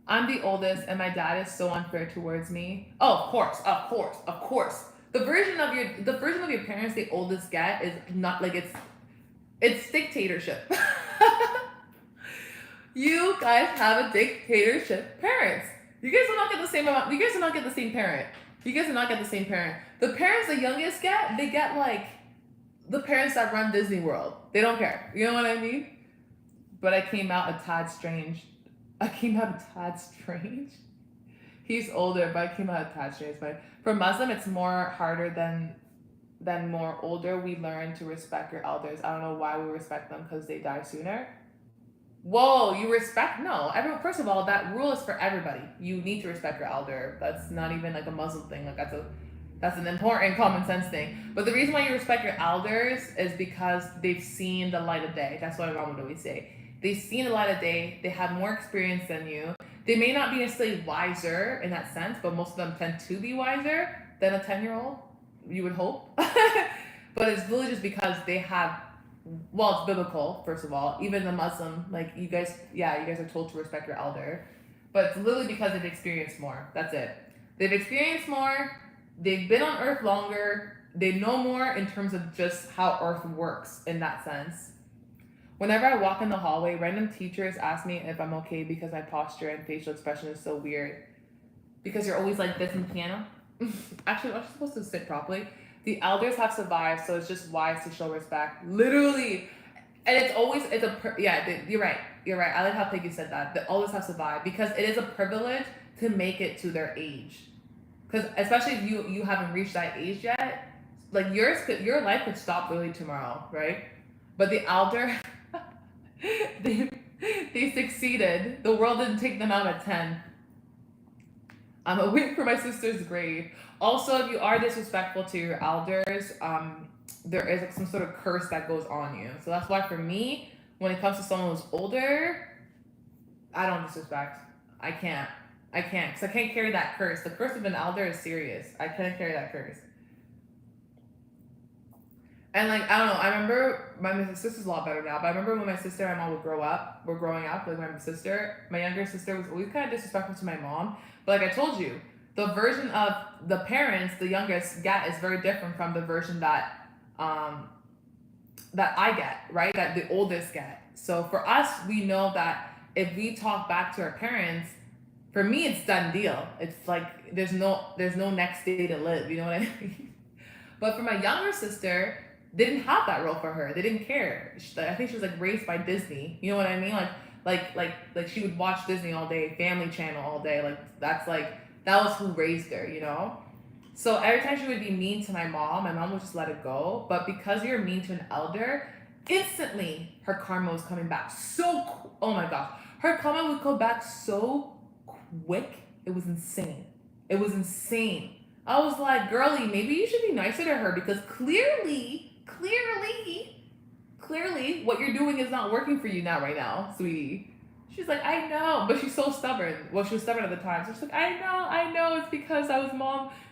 I'm the oldest, and my dad is so unfair towards me. Oh, of course. The version of your parents the oldest get is not like it's dictatorship. You guys have a dictatorship parents. You guys will not get the same amount. You guys will not get the same parent. The parents the youngest get, they get like the parents that run Disney World. They don't care. You know what I mean? But I came out a tad strange. He's older, but I came out a tad strange. But for Muslim, it's more harder than more older. We learn to respect your elders. I don't know why we respect them because they die sooner. Whoa, you respect? No, everyone. First of all, that rule is for everybody. You need to respect your elder. That's not even like a Muslim thing. Like that's an important common sense thing. But the reason why you respect your elders is because they've seen the light of day. That's what my mom would always say. They've seen the light of day. They have more experience than you. They may not be necessarily wiser in that sense, but most of them tend to be wiser than a 10-year-old. You would hope. But it's really just because they have, well, it's biblical, first of all. Even the Muslim, like you guys are told to respect your elder. But it's literally because they've experienced more. That's it. They've experienced more. They've been on Earth longer. They know more in terms of just how Earth works in that sense. Whenever I walk in the hallway, random teachers ask me if I'm okay because my posture and facial expression is so weird. Because you're always like this in the piano. Actually, I'm supposed to sit properly. The elders have survived, so it's just wise to show respect. Literally. And you're right. I like how Peggy said that. The elders have survived because it is a privilege to make it to their age. Because especially if you haven't reached that age yet, like your life could stop really tomorrow, right? But the elder, they succeeded. The world didn't take them out at 10. I'm waiting for my sister's grave. Also, if you are disrespectful to your elders, there is like some sort of curse that goes on you. So that's why for me, when it comes to someone who's older, I don't disrespect. I can't. Because I can't carry that curse. The curse of an elder is serious. I can't carry that curse. And like I don't know, I remember my sister's a lot better now, but I remember when my sister and my mom were growing up, like my younger sister was always kind of disrespectful to my mom. But like I told you, the version of the parents, the youngest get is very different from the version um that I get, right? That the oldest get. So for us, we know that if we talk back to our parents, for me it's done deal. It's like there's no next day to live, you know what I mean? But for my younger sister, they didn't have that role for her. They didn't care. I think she was like raised by Disney. You know what I mean? Like she would watch Disney all day, Family Channel all day. That was who raised her. You know. So every time she would be mean to my mom would just let it go. But because you're mean to an elder, instantly her karma was coming back oh my gosh, her karma would come back so quick. It was insane. It was insane. I was like, girlie, maybe you should be nicer to her because clearly, what you're doing is not working for you now, right now, sweetie. She's like, I know, but she's so stubborn. Well, she was stubborn at the time, so she's like, I know, it's because I was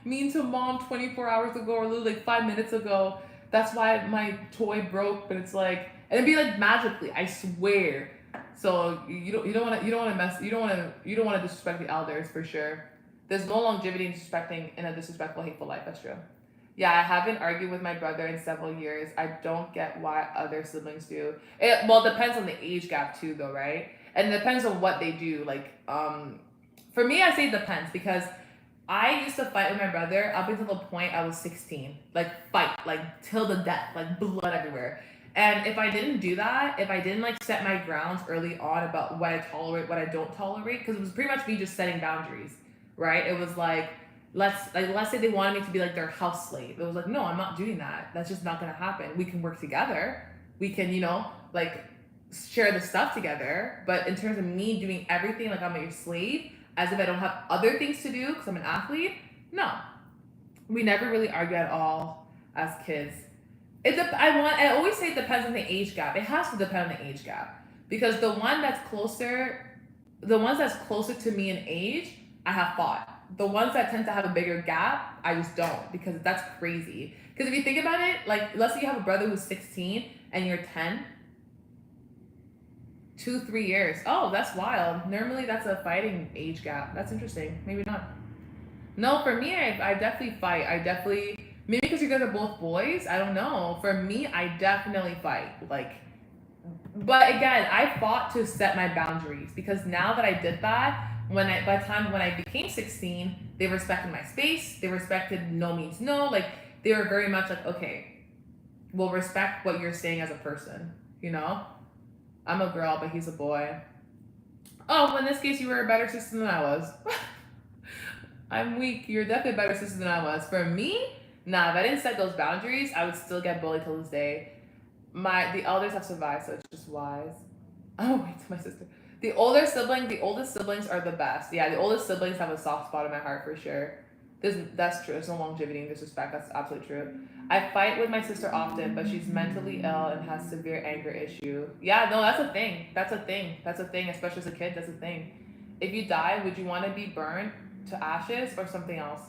mean to mom 24 hours ago or literally like 5 minutes ago. That's why my toy broke. But it's like, and it'd be like magically, I swear. So you don't want to disrespect the elders for sure. There's no longevity in disrespecting in a disrespectful, hateful life. That's true. Yeah, I haven't argued with my brother in several years. I don't get why other siblings do. Well, it depends on the age gap too, though, right? And it depends on what they do. For me, I say it depends because I used to fight with my brother up until the point I was 16. Like fight, like till the death, like blood everywhere. And if I didn't do that, if I didn't like set my grounds early on about what I tolerate, what I don't tolerate, because it was pretty much me just setting boundaries, right? It was like let's say they wanted me to be like their house slave. It was like, no, I'm not doing that. That's just not gonna happen. We can work together. We can, like share the stuff together. But in terms of me doing everything like I'm your slave, as if I don't have other things to do because I'm an athlete, no. We never really argue at all as kids. I always say it depends on the age gap. It has to depend on the age gap because the ones that's closer to me in age, I have fought. The ones that tend to have a bigger gap, I just don't because that's crazy. Because if you think about it, like let's say you have a brother who's 16 and you're 10, 2, 3 years. Oh, that's wild. Normally that's a fighting age gap. That's interesting. Maybe not. No, for me, I definitely fight. I definitely maybe because you guys are both boys. I don't know. For me, I definitely fight. But again, I fought to set my boundaries because now that I did that, by the time when I became 16, they respected my space. They respected no means no. Like they were very much like, okay, we'll respect what you're saying as a person. You know, I'm a girl, but he's a boy. Oh, well, in this case, you were a better sister than I was. I'm weak. You're definitely a better sister than I was. For me, nah, if I didn't set those boundaries, I would still get bullied till this day. The elders have survived, so it's just wise. Oh wait, to my sister. The oldest siblings are the best. Yeah, the oldest siblings have a soft spot in my heart for sure. That's true. There's no longevity and disrespect. That's absolutely true. I fight with my sister often, but she's mentally ill and has severe anger issue. Yeah, no, that's a thing. That's a thing, especially as a kid. That's a thing. If you die, would you want to be burned to ashes or something else?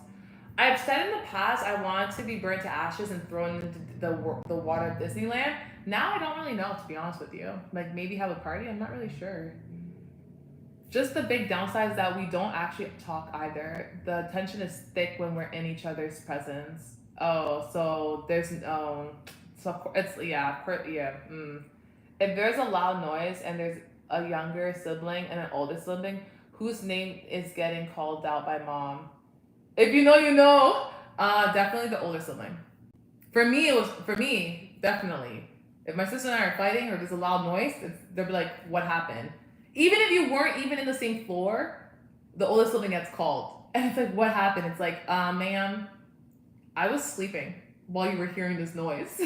I've said in the past I want to be burnt to ashes and thrown into the water of Disneyland. Now I don't really know, to be honest with you. Like maybe have a party. I'm not really sure. Just the big downside is that we don't actually talk either. The tension is thick when we're in each other's presence. Oh, so there's so it's yeah. If there's a loud noise and there's a younger sibling and an older sibling, whose name is getting called out by mom? If you know, you know. Definitely the older sibling. For me, definitely. If my sister and I are fighting or there's a loud noise, they'll be like, "What happened?" Even if you weren't even in the same floor, the oldest sibling gets called, and it's like, "What happened?" It's like, "Ma'am, I was sleeping while you were hearing this noise."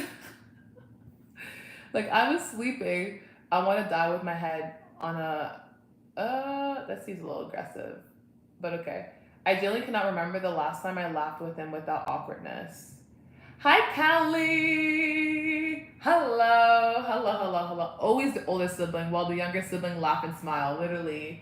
Like I was sleeping. I want to die with my head on a. That seems a little aggressive, but okay. I genuinely cannot remember the last time I laughed with him without awkwardness. Hi, Callie. Hello. Always the older sibling, while the younger sibling laugh and smile. Literally.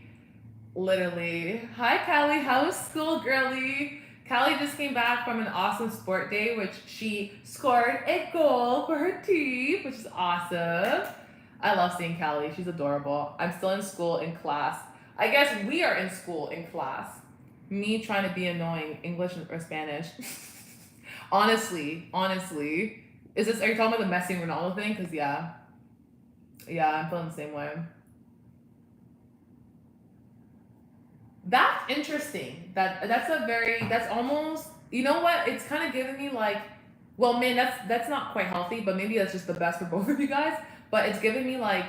Hi, Callie. How was school, girly? Callie just came back from an awesome sport day, which she scored a goal for her team, which is awesome. I love seeing Callie. She's adorable. I'm still in school in class. I guess we are in school in class. Me trying to be annoying, English or Spanish. honestly. Are you talking about the Messi and Ronaldo thing? Because yeah, I'm feeling the same way. That's interesting. That's almost, you know what? It's kind of giving me like, well, man, that's not quite healthy, but maybe that's just the best for both of you guys. But it's giving me like,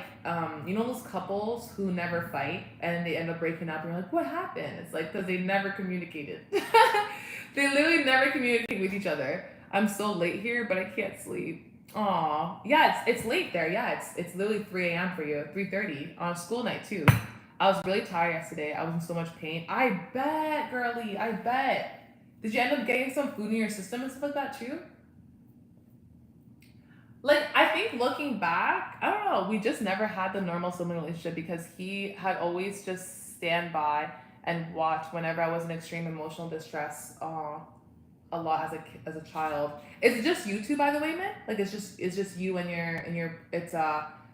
you know, those couples who never fight and they end up breaking up. And you're like, what happened? It's like because they never communicated. They literally never communicate with each other. I'm so late here, but I can't sleep. Aw, yeah, it's late there. Yeah, it's literally 3 a.m. for you, 3:30 on a school night too. I was really tired yesterday. I was in so much pain. I bet, girly. I bet. Did you end up getting some food in your system and stuff like that too? Like, I think looking back, I don't know. We just never had the normal sibling relationship because he had always just stand by and watch whenever I was in extreme emotional distress. A lot as a child. Is it just you two, by the way, man? Like, it's just you and your it's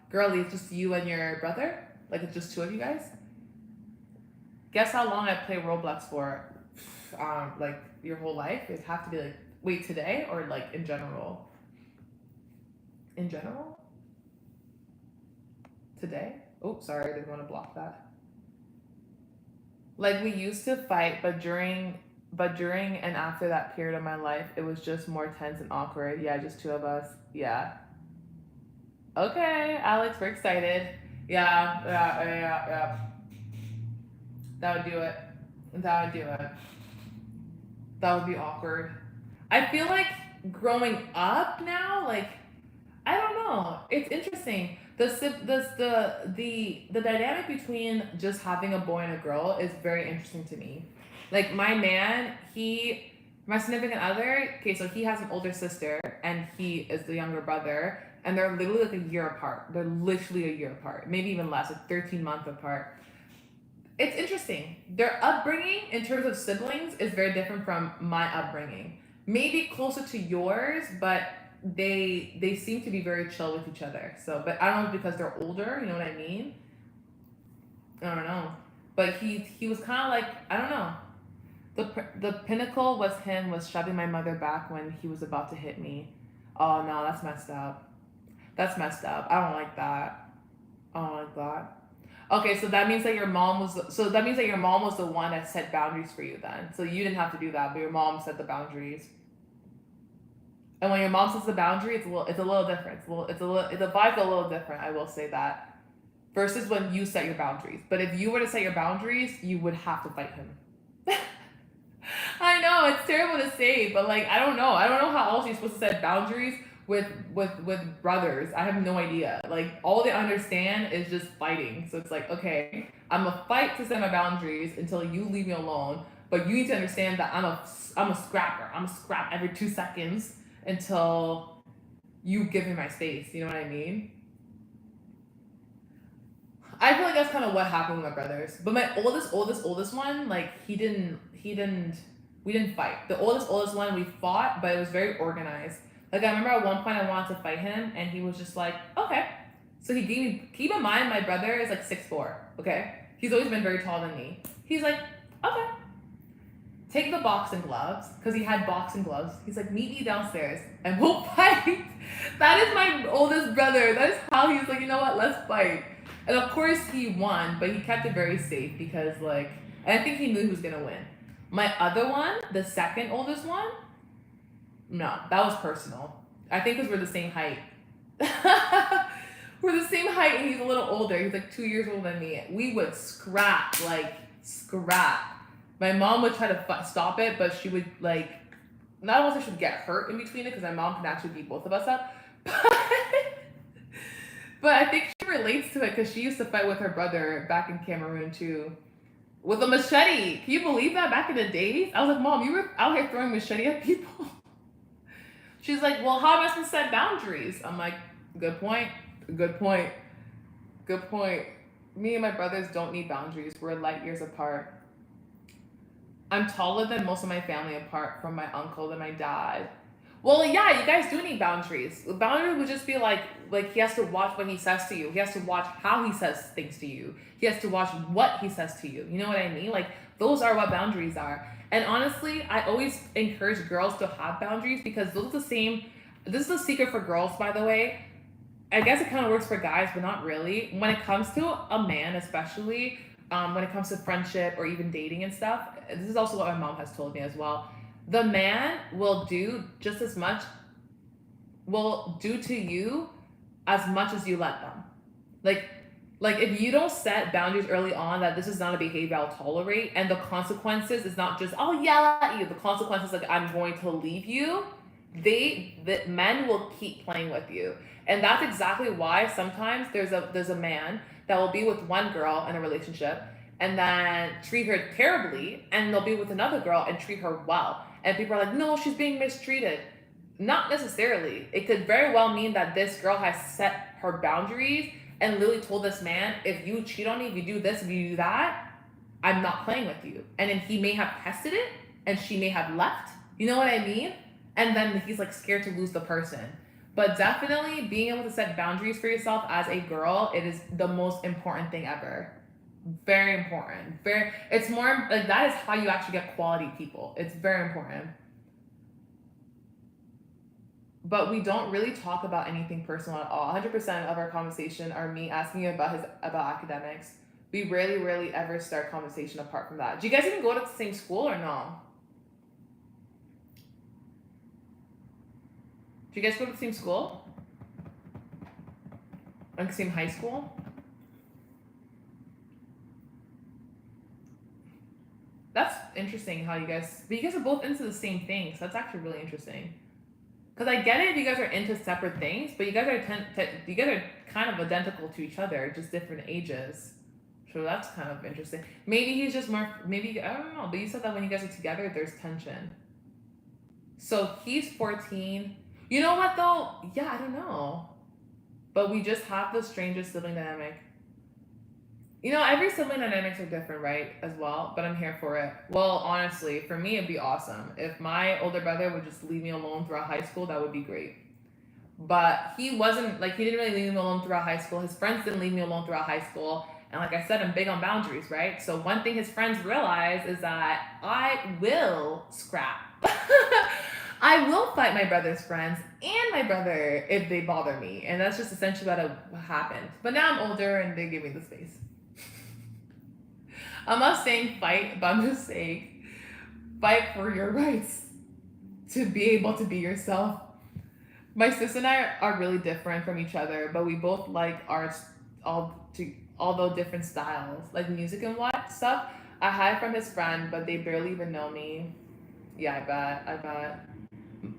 girly. It's just you and your brother. Like, it's just two of you guys. Guess how long I play Roblox for? Like your whole life? It'd have to be like, wait, today or like in general? In general? Today? Oh, sorry, I didn't want to block that. Like we used to fight, but during and after that period of my life, it was just more tense and awkward. Yeah, just two of us. Yeah. Okay, Alex, we're excited. Yeah. That would do it. That would do it. That would be awkward. I feel like growing up now, like I don't know. It's interesting. The dynamic between just having a boy and a girl is very interesting to me. Like my man, my significant other. Okay, so he has an older sister, and he is the younger brother, and they're literally like a year apart. They're literally a year apart, maybe even less, like 13 months apart. It's interesting. Their upbringing in terms of siblings is very different from my upbringing. Maybe closer to yours, but they seem to be very chill with each other. So, but I don't know if because they're older. You know what I mean? I don't know. But he was kind of like I don't know. The pinnacle was shoving my mother back when he was about to hit me. Oh no, that's messed up. That's messed up. I don't like that. I don't like that. Okay, so that means that your mom was the one that set boundaries for you then. So you didn't have to do that, but your mom set the boundaries. And when your mom sets the boundary, it's a little different. The vibe's a little different. I will say that. Versus when you set your boundaries. But if you were to set your boundaries, you would have to fight him. I know it's terrible to say, but like I don't know. I don't know how else you're supposed to set boundaries with brothers. I have no idea. Like all they understand is just fighting. So it's like, okay, I'm a fight to set my boundaries until you leave me alone. But you need to understand that I'm a scrapper. I'm a scrap every 2 seconds until you give me my space. You know what I mean? I feel like that's kind of what happened with my brothers. But my oldest one, like we didn't fight. The oldest one, we fought, but it was very organized. Like I remember at one point I wanted to fight him, and he was just like, okay. So he gave me. Keep in mind, my brother is like 6'4". Okay, he's always been very tall than me. He's like, okay. Take the boxing gloves, because he had boxing gloves. He's like, meet me downstairs and we'll fight. That is my oldest brother. That is how he's like, you know what, let's fight. And of course he won, but he kept it very safe because like, and I think he knew he was gonna win. My other one, the second oldest one, no, that was personal. I think because we're the same height. We're the same height and he's a little older. He's like 2 years older than me. We would scrap. My mom would try to stop it, but she would like, not only she would get hurt in between it because my mom can actually beat both of us up. But I think she relates to it because she used to fight with her brother back in Cameroon too. With a machete. Can you believe that back in the days? I was like, Mom, you were out here throwing machete at people? She's like, well, how am I supposed to set boundaries? I'm like, good point. Me and my brothers don't need boundaries. We're light years apart. I'm taller than most of my family apart from my uncle and my dad. Well, yeah, you guys do need boundaries. Boundaries would just be like he has to watch what he says to you. He has to watch how he says things to you. He has to watch what he says to you. You know what I mean? Like those are what boundaries are. And honestly, I always encourage girls to have boundaries because those are the same. This is the secret for girls, by the way. I guess it kind of works for guys, but not really. When it comes to a man, especially when it comes to friendship or even dating and stuff, this is also what my mom has told me as well. The man will do just as much, will do to you as much as you let them. Like, like if you don't set boundaries early on that this is not a behavior I'll tolerate, and the consequences is not just I'll yell at you. The consequences like I'm going to leave you. The men will keep playing with you, and that's exactly why sometimes there's a man that will be with one girl in a relationship and then treat her terribly, and they'll be with another girl and treat her well, and people are like, no, she's being mistreated. Not necessarily. It could very well mean that this girl has set her boundaries and literally told this man, if you cheat on me, if you do this, if you do that, I'm not playing with you. And then he may have tested it and she may have left. You know what I mean? And then he's like scared to lose the person. But definitely being able to set boundaries for yourself as a girl, it is the most important thing ever. Very important. Very, it's more like that is how you actually get quality people. It's very important. But we don't really talk about anything personal at all. 100% of our conversation are me asking you about academics. We rarely ever start conversation apart from that. Do you guys even go to the same school or no? Do you guys go to the same school? Like same high school? That's interesting how but you guys are both into the same thing, so that's actually really interesting. Because I get it if you guys are into separate things, but you guys are kind of identical to each other, just different ages. So that's kind of interesting. Maybe he's just more. Maybe I don't know. But you said that when you guys are together, there's tension. So he's 14. You know what though? Yeah, I don't know. But we just have the strangest sibling dynamic. You know, every sibling dynamics are different, right? As well, but I'm here for it. Well, honestly, for me, it'd be awesome if my older brother would just leave me alone throughout high school. That would be great. But he wasn't like he didn't really leave me alone throughout high school. His friends didn't leave me alone throughout high school. And like I said, I'm big on boundaries, right? So one thing his friends realize is that I will scrap. I will fight my brother's friends and my brother if they bother me. And that's just essentially what happened. But now I'm older and they give me the space. I'm not saying fight, but I'm just saying fight for your rights to be able to be yourself. My sister and I are really different from each other, but we both like arts, although different styles, like music and what stuff. I hide from his friend, but they barely even know me. Yeah, I bet.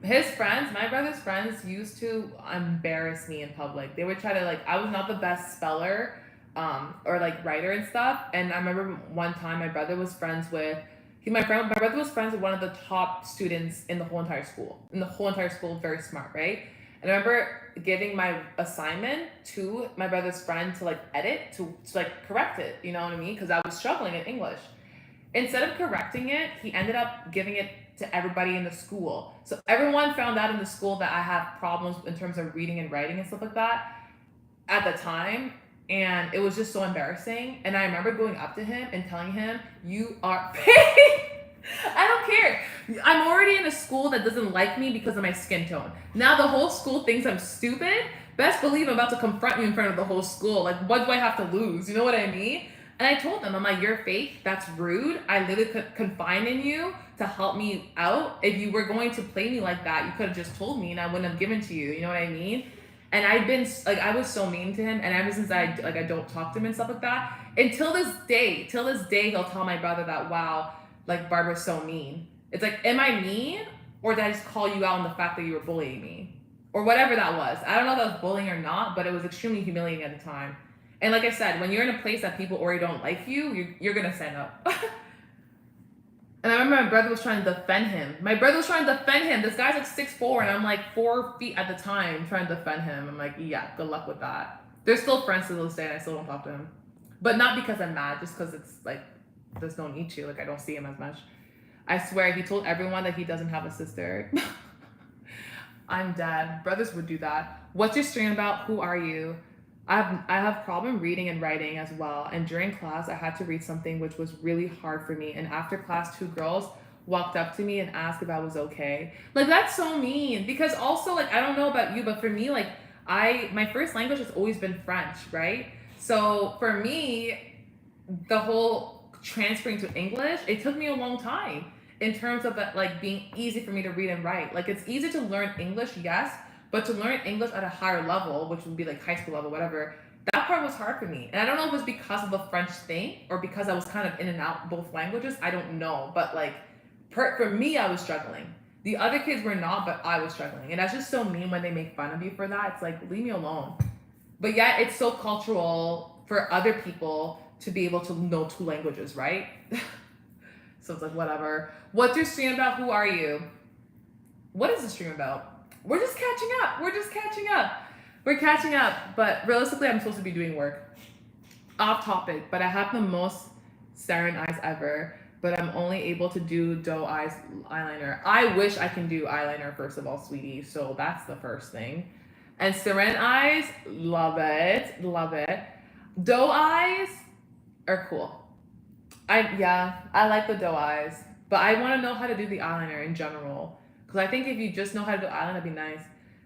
His friends, my brother's friends, used to embarrass me in public. They would try to like, I was not the best speller, or like writer and stuff. And I remember one time my brother was friends with, my brother was friends with one of the top students in the whole entire school. In the whole entire school, very smart, right? And I remember giving my assignment to my brother's friend to like edit, to like correct it. You know what I mean? Because I was struggling in English. Instead of correcting it, he ended up giving it to everybody in the school. So everyone found out in the school that I have problems in terms of reading and writing and stuff like that at the time. And it was just so embarrassing. And I remember going up to him and telling him, "You are fake." I don't care. I'm already in a school that doesn't like me because of my skin tone. Now the whole school thinks I'm stupid. Best believe I'm about to confront you in front of the whole school. Like, what do I have to lose? You know what I mean? And I told them, I'm like, you're fake. That's rude. I literally could confide in you to help me out. If you were going to play me like that, you could have just told me and I wouldn't have given to you. You know what I mean? And I've been like, I was so mean to him. And ever since I don't talk to him and stuff like that, until this day, he'll tell my brother that, wow, like Barbara's so mean. It's like, am I mean? Or did I just call you out on the fact that you were bullying me? Or whatever that was. I don't know if that was bullying or not, but it was extremely humiliating at the time. And like I said, when you're in a place that people already don't like you, you're gonna stand up. And I remember my brother was trying to defend him. This guy's like 6'4", and I'm like 4 feet at the time trying to defend him. I'm like, yeah, good luck with that. They're still friends to this day, and I still don't talk to him. But not because I'm mad, just because it's like, there's no need to. Like, I don't see him as much. I swear he told everyone that he doesn't have a sister. I'm dead. Brothers would do that. What's your stream about? Who are you? I have problem reading and writing as well. And during class, I had to read something which was really hard for me. And after class, two girls walked up to me and asked if I was okay. Like that's so mean. Because also, like I don't know about you, but for me, like my first language has always been French, right? So for me, the whole transferring to English, it took me a long time in terms of that, like being easy for me to read and write. Like it's easy to learn English, yes, but to learn English at a higher level, which would be like high school level, whatever, that part was hard for me. And I don't know if it was because of the French thing or because I was kind of in and out both languages. I don't know, but like for me, I was struggling. The other kids were not, but I was struggling, and that's just so mean when they make fun of you for that. It's like leave me alone. But yet, it's so cultural for other people to be able to know two languages, right? So it's like, whatever. What's your stream about? Who are you? What is the stream about? We're just catching up. We're just catching up. We're catching up. But realistically, I'm supposed to be doing work. Off topic, but I have the most sarin eyes ever. But I'm only able to do doe eyes eyeliner. I wish I can do eyeliner, first of all, sweetie. So that's the first thing. And Seren eyes, love it. Love it. Doe eyes are cool. I like the doe eyes, but I want to know how to do the eyeliner in general. Cause I think if you just know how to do eyeliner, it'd be nice.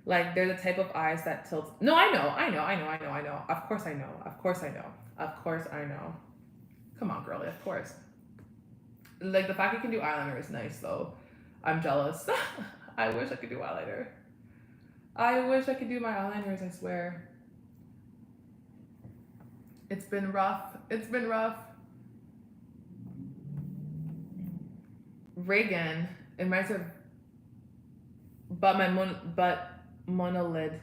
Like they're the type of eyes that tilts. No, I know. Of course I know. Of course I know. Of course I know. Come on, girlie. Of course. Like the fact you can do eyeliner is nice though. I'm jealous. I wish I could do eyeliner. I wish I could do my eyeliners. I swear. It's been rough. It's been rough. Reagan, it might have, but monolid.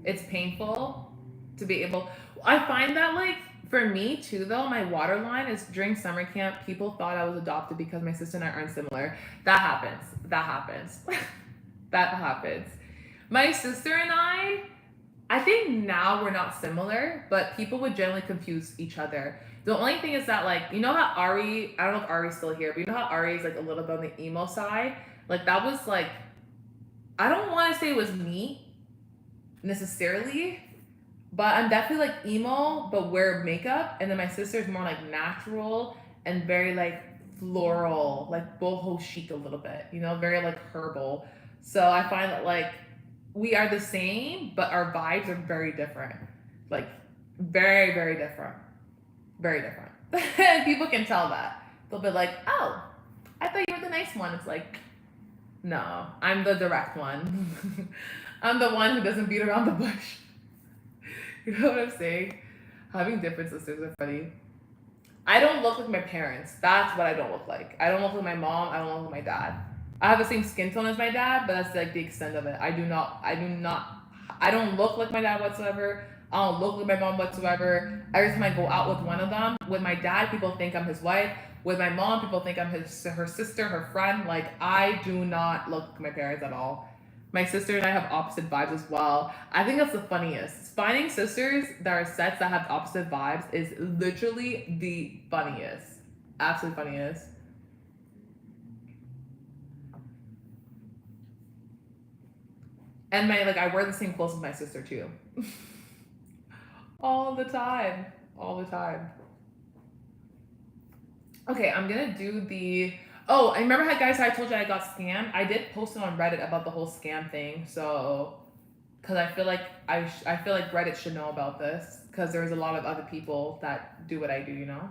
It's painful to be able. I find that like for me too though, my waterline is during summer camp. People thought I was adopted because my sister and I aren't similar. That happens. That happens. That happens. My sister and I think now we're not similar, but people would generally confuse each other. The only thing is that, like, you know how Ari, I don't know if Ari's still here, but you know how Ari's like a little bit on the emo side? Like, that was like, I don't want to say it was me necessarily, but I'm definitely like emo, but wear makeup. And then my sister's more like natural and very like floral, like boho chic a little bit, you know, very like herbal. So I find that like we are the same, but our vibes are very different. Like, very, very different. Very different. And people can tell that. They'll be like, oh, I thought you were the nice one. It's like, no, I'm the direct one. I'm the one who doesn't beat around the bush. You know what I'm saying? Having different sisters are funny. I don't look like my parents. That's what I don't look like. I don't look like my mom. I don't look like my dad. I have the same skin tone as my dad, but that's like the extent of it. I don't look like my dad whatsoever. I don't look like my mom whatsoever. Every time I go out with one of them, with my dad, people think I'm his wife. With my mom, people think I'm her sister, her friend. Like, I do not look like my parents at all. My sister and I have opposite vibes as well. I think that's the funniest. Finding sisters that are sets that have opposite vibes is literally the funniest. Absolutely funniest. And I wear the same clothes as my sister too. All the time. All the time. Okay, I'm gonna do the. Oh, I remember how guys I told you I got scammed. I did post it on Reddit about the whole scam thing. So, because I feel like I feel like Reddit should know about this because there's a lot of other people that do what I do. You know.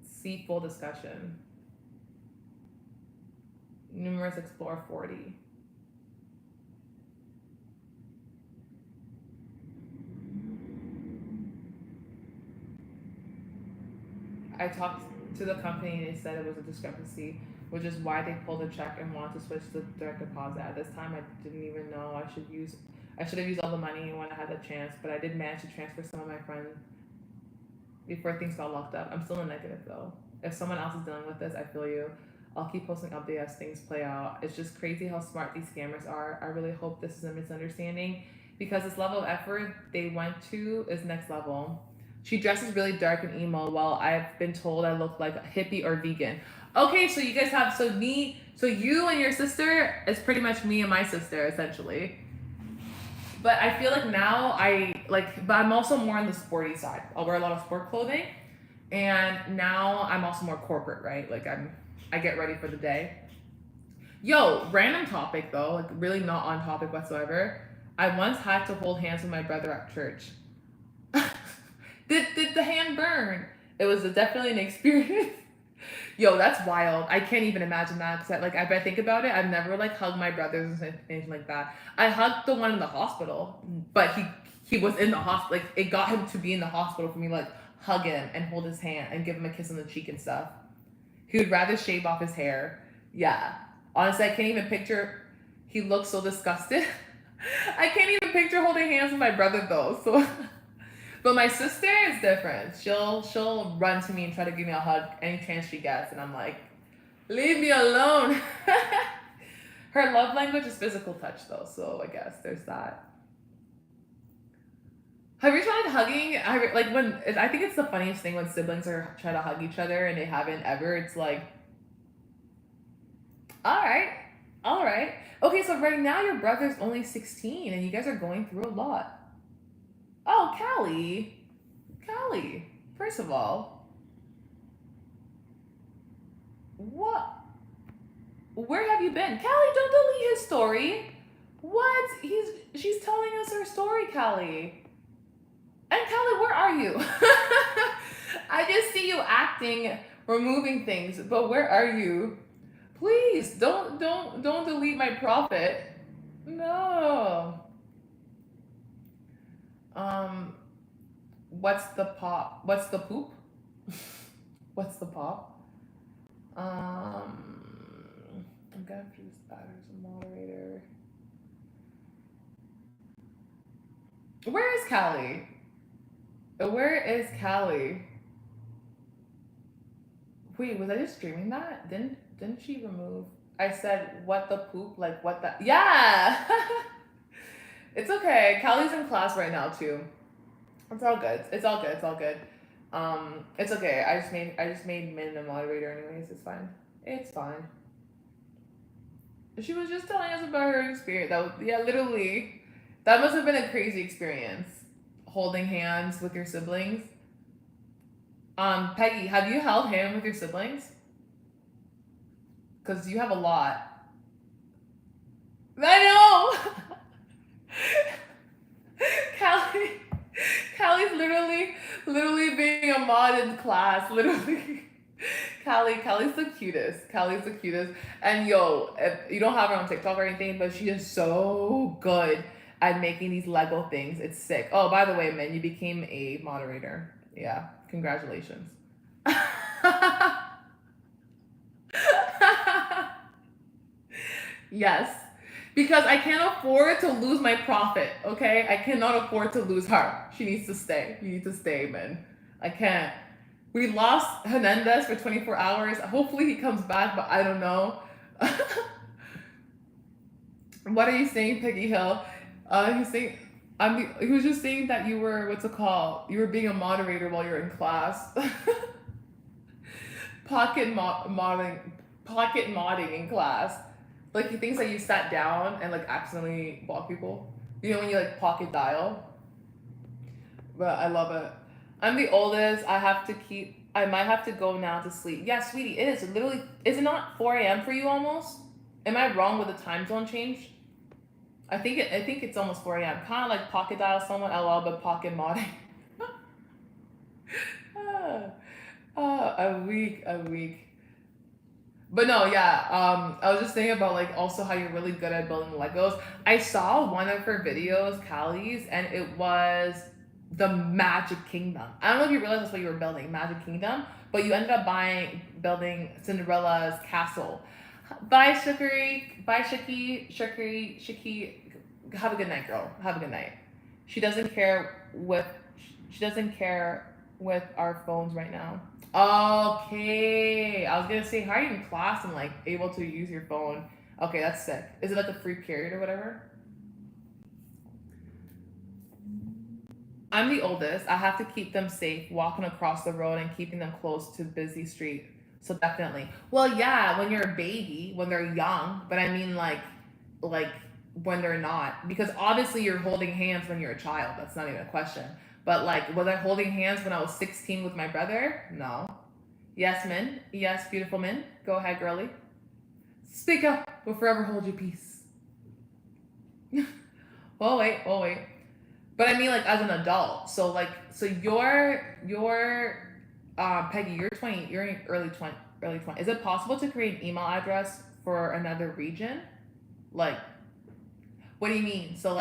See full discussion. Numerous explore 40. I talked to the company and they said it was a discrepancy, which is why they pulled the check and wanted to switch to direct deposit. At this time, I didn't even know I should have used all the money when I had the chance, but I did manage to transfer some of my friends before things got locked up. I'm still in negative though. If someone else is dealing with this, I feel you. I'll keep posting updates as things play out. It's just crazy how smart these scammers are. I really hope this is a misunderstanding because this level of effort they went to is next level. She dresses really dark and emo, while I've been told I look like a hippie or vegan. Okay, so you guys have so you and your sister is pretty much me and my sister essentially. But I feel like now but I'm also more on the sporty side. I'll wear a lot of sport clothing, and now I'm also more corporate, right? Like I get ready for the day. Yo, random topic though, like really not on topic whatsoever. I once had to hold hands with my brother at church. Did the hand burn? It was definitely an experience. Yo, that's wild. I can't even imagine that. Cause if I think about it, I've never like hugged my brothers or anything like that. I hugged the one in the hospital, but he was in the hospital. Like it got him to be in the hospital for me to, like hug him and hold his hand and give him a kiss on the cheek and stuff. He would rather shave off his hair. Yeah. Honestly, I can't even picture. He looks so disgusted. I can't even picture holding hands with my brother though. So. But my sister is different. She'll run to me and try to give me a hug any chance she gets, and I'm like, leave me alone. Her love language is physical touch though, so I guess there's that. Have you tried hugging? I think it's the funniest thing when siblings are trying to hug each other and they haven't ever. It's like, all right. Okay, so right now your brother's only 16 and you guys are going through a lot. Oh, Callie, first of all, what? Where have you been? Callie, don't delete his story. What? She's telling us her story, Callie. And Callie, where are you? I just see you acting, removing things, but where are you? Please, don't delete my profit. No. What's the pop? What's the poop? What's the pop? I'm gonna have to use that as a moderator. Where is Callie? Where is Callie? Wait, was I just streaming that? Didn't she remove? I said what the poop? Like what the? Yeah. It's okay. Callie's in class right now too. It's all good. It's all good. It's okay. I just made Min a moderator anyways. It's fine. It's fine. She was just telling us about her experience. Literally. That must have been a crazy experience. Holding hands with your siblings. Peggy, have you held hands with your siblings? Because you have a lot. I know! Callie's literally being a mod in class. Literally. Callie's the cutest. And yo, if you don't have her on TikTok or anything, but she is so good at making these Lego things. It's sick. Oh, by the way, man, you became a moderator. Yeah, congratulations. Yes. Because I can't afford to lose my profit, okay? I cannot afford to lose her. She needs to stay. You need to stay, man. I can't. We lost Hernandez for 24 hours. Hopefully he comes back, but I don't know. What are you saying, Peggy Hill? He's saying, he was just saying that you were, what's it called? You were being a moderator while you're in class. Pocket modding in class. Like he thinks that you sat down and like accidentally block people. You know when you like pocket dial? But I love it. I'm the oldest. I might have to go now to sleep. Yeah, sweetie, it is. Literally, is it not 4 a.m. for you almost? Am I wrong with the time zone change? I think it's almost 4 a.m. Kind of like pocket dial someone, LOL, but pocket modding. A week. But no, yeah, I was just thinking about like also how you're really good at building Legos. I saw one of her videos, Callie's, and it was the Magic Kingdom. I don't know if you realize that's what you were building, Magic Kingdom, but you ended up building Cinderella's castle. Bye, Shiki. Have a good night, girl. Have a good night. She doesn't care with our phones right now. Okay. I was gonna say, how are you in class and like able to use your phone? Okay, that's sick. Is it like a free period or whatever? I'm the oldest. I have to keep them safe walking across the road and keeping them close to busy street. So definitely. Well, yeah, when you're a baby, when they're young, but I mean like when they're not, because obviously you're holding hands when you're a child. That's not even a question. But like, was I holding hands when I was 16 with my brother? No. Yes, Min. Yes, beautiful Min. Go ahead, girly. Speak up. We'll forever hold your peace. Oh wait, oh wait. But I mean, like as an adult. So like, so you're Peggy. You're 20. You're in early 20. Is it possible to create an email address for another region? Like, what do you mean? So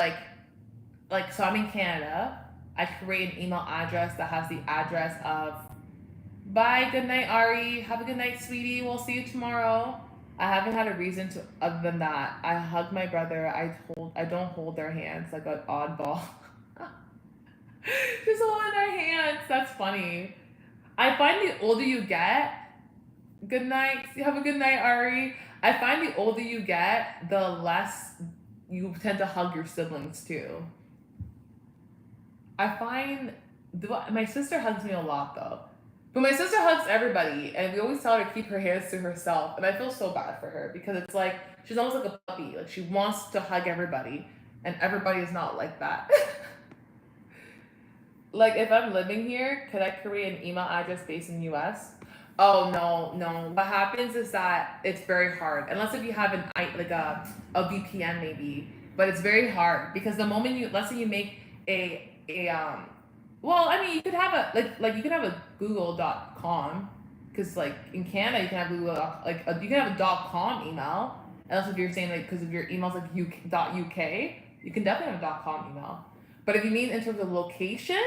so I'm in Canada. I create an email address that has the address of. Bye. Good night, Ari. Have a good night, sweetie. We'll see you tomorrow. I haven't had a reason to other than that. I hug my brother. I don't hold their hands like an oddball. Just holding their hands. That's funny. I find the older you get, good night. Have a good night, Ari. I find the older you get, the less you tend to hug your siblings too. I find my sister hugs me a lot though. But my sister hugs everybody, and we always tell her to keep her hands to herself. And I feel so bad for her because it's like she's almost like a puppy. Like she wants to hug everybody, and everybody is not like that. Like if I'm living here, could I create an email address based in US? Oh no, no. What happens is that it's very hard. Unless if you have a VPN maybe. But it's very hard because the moment let's say you make a well, I mean you could have a you could have a google.com because like in Canada you can have Google you can have a .com email. Unless if you're saying like because if your email's like .uk, you can definitely have a .com email. But if you mean in terms of location,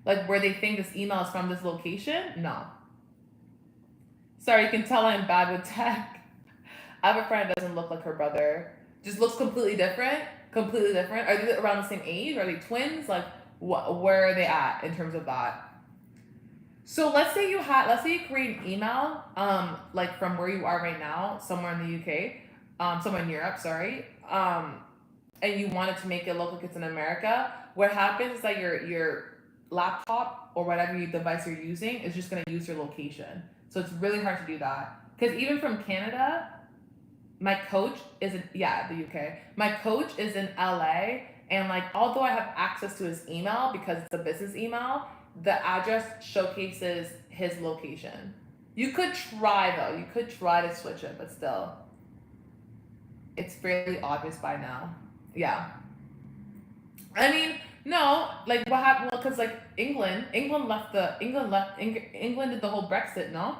like where they think this email is from this location, no. Sorry, you can tell I'm bad with tech. I have a friend that doesn't look like her brother. Just looks completely different. Completely different. Are they around the same age? Are they twins? Like, where are they at in terms of that? So let's say you create an email, like from where you are right now, somewhere in the UK, somewhere in Europe, sorry, and you wanted to make it look like it's in America. What happens is that your laptop or whatever device you're using is just gonna use your location. So it's really hard to do that. Because even from Canada, my coach is in the UK. My coach is in LA, and like although I have access to his email because it's a business email, the address showcases his location. You could try though. You could try to switch it, but still, it's fairly obvious by now. Yeah. I mean, no, like what happened? Well, because like England did the whole Brexit, no?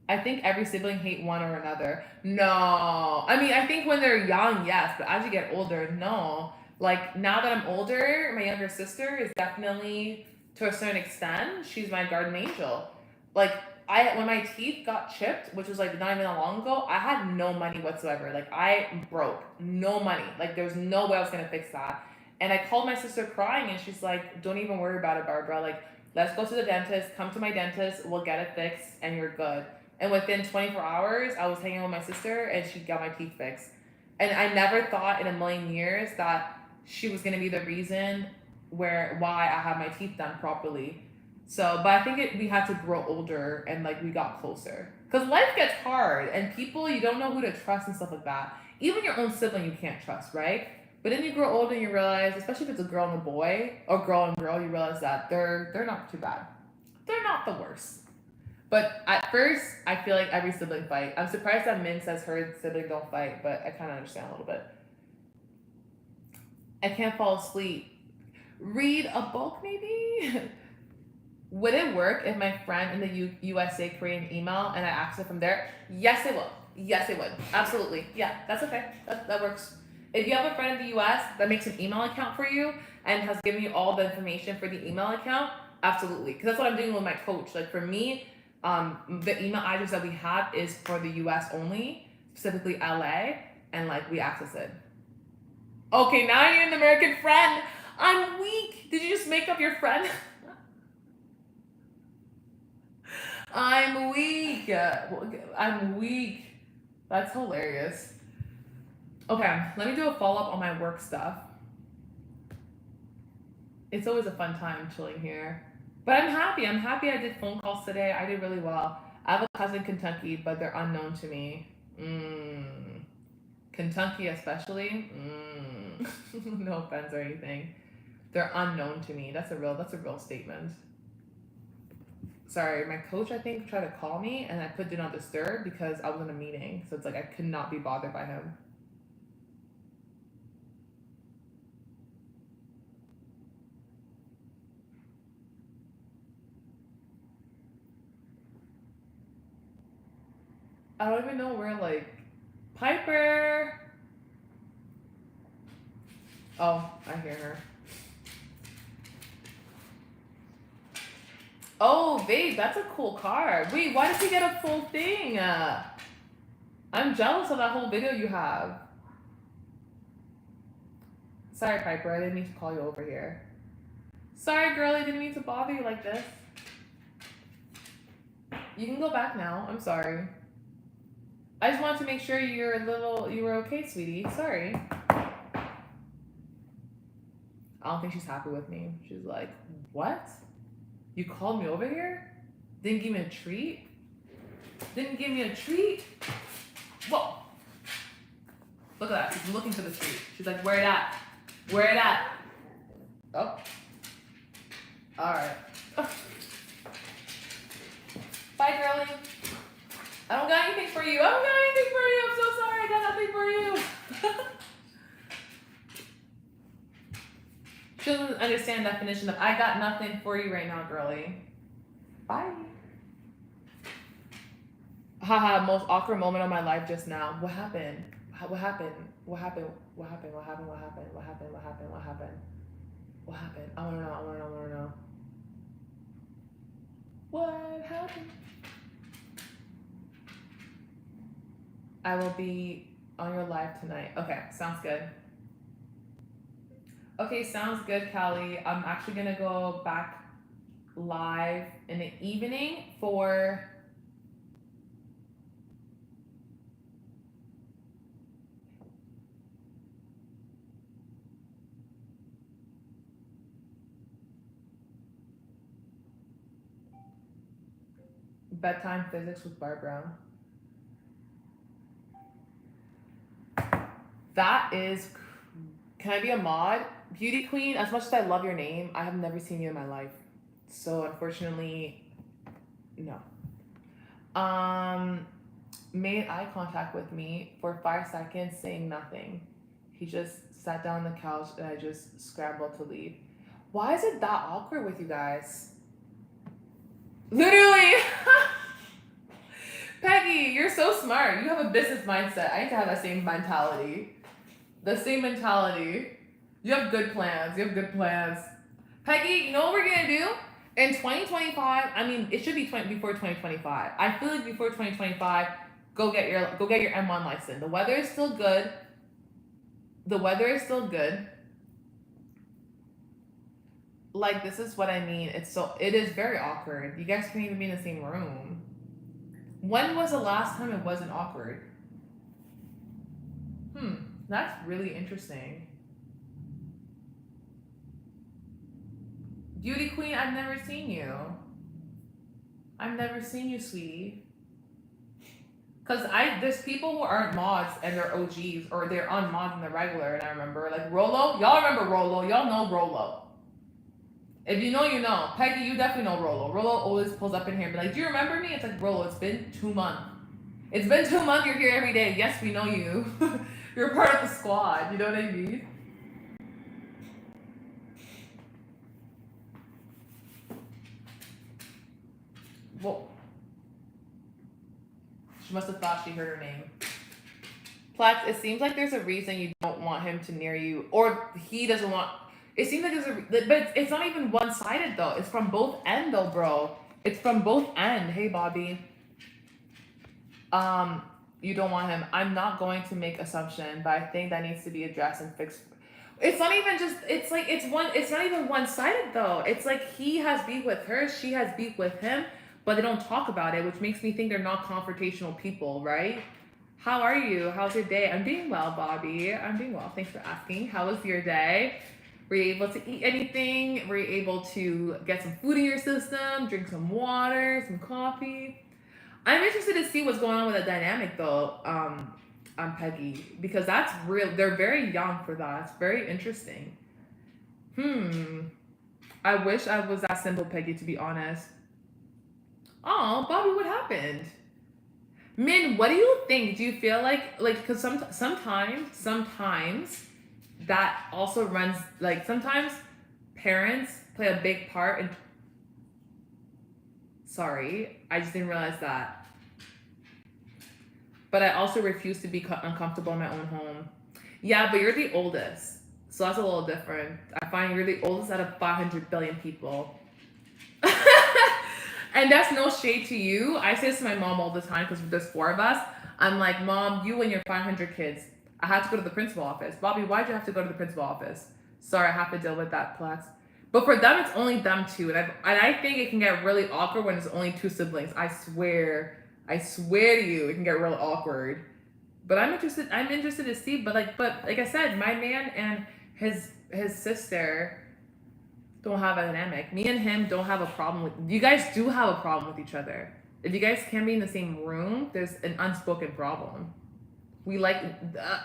I think every sibling hate one or another. No. I mean, I think when they're young, yes, but as you get older, no. Like now that I'm older, my younger sister is definitely to a certain extent, she's my guardian angel. Like when my teeth got chipped, which was like not even that long ago, I had no money whatsoever. Like I broke. No money. Like there was no way I was gonna fix that. And I called my sister crying and she's like, don't even worry about it, Barbara. Like, let's go to the dentist, come to my dentist, we'll get it fixed and you're good. And within 24 hours, I was hanging with my sister and she got my teeth fixed. And I never thought in a million years that she was gonna be the reason why I had my teeth done properly. So, but I think we had to grow older and like we got closer. Cause life gets hard and people, you don't know who to trust and stuff like that. Even your own sibling you can't trust, right? But then you grow older and you realize, especially if it's a girl and a boy, or girl and girl, you realize that they're not too bad. They're not the worst. But at first, I feel like every sibling fight. I'm surprised that Min says her sibling don't fight, but I kind of understand a little bit. I can't fall asleep. Read a book, maybe? Would it work if my friend in the USA created an email and I access it from there? Yes, it will. Yes, it would. Absolutely. Yeah, that's okay. That works. If you have a friend in the US that makes an email account for you and has given you all the information for the email account, absolutely. Because that's what I'm doing with my coach. Like for me, the email address that we have is for the US only, specifically LA, and like we access it. Okay, now I need an American friend. I'm weak. Did you just make up your friend? I'm weak. I'm weak. That's hilarious. Okay, let me do a follow-up on my work stuff. It's always a fun time chilling here. But I'm happy. I'm happy I did phone calls today. I did really well. I have a cousin in Kentucky, but they're unknown to me. Kentucky, especially. No offense or anything. They're unknown to me. That's a real statement. Sorry, my coach I think tried to call me and I put do not disturb because I was in a meeting. So it's like I could not be bothered by him. I don't even know where like Piper. Oh, I hear her. Oh, babe, that's a cool car. Wait, why did you get a full thing? I'm jealous of that whole video you have. Sorry, Piper, I didn't mean to call you over here. Sorry, girl, I didn't mean to bother you like this. You can go back now. I'm sorry. I just wanted to make sure you were okay, sweetie. Sorry. I don't think she's happy with me. She's like, what? You called me over here? Didn't give me a treat? Didn't give me a treat? Whoa. Look at that. She's looking for the treat. She's like, where it at? Where it at? Oh. Alright. Bye, girlie. I don't got anything for you. I don't got anything for you. I'm so sorry. I got nothing for you. She doesn't understand the definition of I got nothing for you right now, girlie. Bye. Haha, most awkward moment of my life just now. What happened? What happened? What happened? What happened? What happened? What happened? What happened? What happened? What happened? What happened? I wanna know. I wanna know. I wanna know. What happened? I will be on your live tonight. Okay, sounds good. Okay, sounds good, Callie. I'm actually gonna go back live in the evening for bedtime physics with Barb Brown. That is, can I be a mod? Beauty Queen, as much as I love your name, I have never seen you in my life. So unfortunately, no. Made eye contact with me for 5 seconds saying nothing. He just sat down on the couch and I just scrambled to leave. Why is it that awkward with you guys? Literally! Peggy, you're so smart. You have a business mindset. I need to have that same mentality. The same mentality. You have good plans. You have good plans. Peggy, you know what we're gonna do? In 2025, I mean, it should be before 2025. I feel like before 2025, go get your M1 license. The weather is still good. The weather is still good. Like, this is what I mean. It is very awkward. You guys can't even be in the same room. When was the last time it wasn't awkward? That's really interesting. Beauty Queen, I've never seen you. I've never seen you, sweetie. Cause there's people who aren't mods and they're OGs, or they're on mods and they're regular, and I remember like Rolo. Y'all remember Rolo? Y'all know Rolo. If you know, you know. Peggy, you definitely know Rolo. Rolo always pulls up in here and be like, do you remember me? It's like, Rolo, it's been 2 months. It's been 2 months, you're here every day. Yes, we know you. You're part of the squad, you know what I mean? Whoa. She must have thought she heard her name. Plex, it seems like there's a reason you don't want him to near you, or he doesn't want. It seems like but it's not even one-sided though. It's from both end though, bro. It's from both end. Hey, Bobby. You don't want him. I'm not going to make assumption, but I think that needs to be addressed and fixed. It's not even just. It's like it's not even one-sided though. It's like he has beef with her, she has beef with him, but they don't talk about it, which makes me think they're not confrontational people, right? How are you? How's your day? I'm doing well, Bobby. I'm doing well. Thanks for asking. How was your day? Were you able to eat anything? Were you able to get some food in your system, drink some water, some coffee? I'm interested to see what's going on with that dynamic though, on Peggy, because that's real. They're very young for that. It's very interesting. Hmm. I wish I was that simple, Peggy, to be honest. Oh, Bobby, what happened? Min, what do you think? Do you feel like because sometimes that also runs like sometimes parents play a big part in. Sorry, I just didn't realize that. But I also refuse to be uncomfortable in my own home. Yeah, but you're the oldest, so that's a little different. I find you're the oldest out of 500 billion people. And that's no shade to you. I say this to my mom all the time because there's four of us. I'm like, Mom, you and your 500 kids. I have to go to the principal office. Bobby, why'd you have to go to the principal office? Sorry, I have to deal with that plus. But for them, it's only them two. And I think it can get really awkward when it's only two siblings. I swear to you, it can get real awkward. But I'm interested to see. But like I said, my man and his sister don't have a dynamic. Me and him don't have a problem with. You guys do have a problem with each other. If you guys can't be in the same room, there's an unspoken problem. We like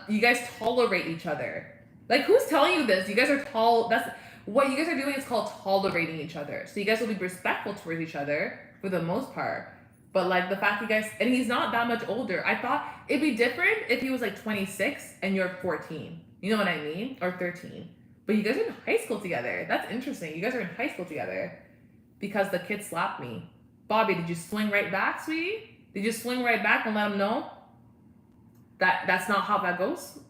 you guys tolerate each other. Like who's telling you this? You guys are that's what you guys are doing is called tolerating each other. So you guys will be respectful towards each other for the most part. But like the fact you guys and he's not that much older. I thought it'd be different if he was like 26 and you're 14. You know what I mean? Or 13. But you guys are in high school together. That's interesting. You guys are in high school together because the kid slapped me. Bobby, did you swing right back, sweetie? Did you swing right back and let him know that that's not how that goes?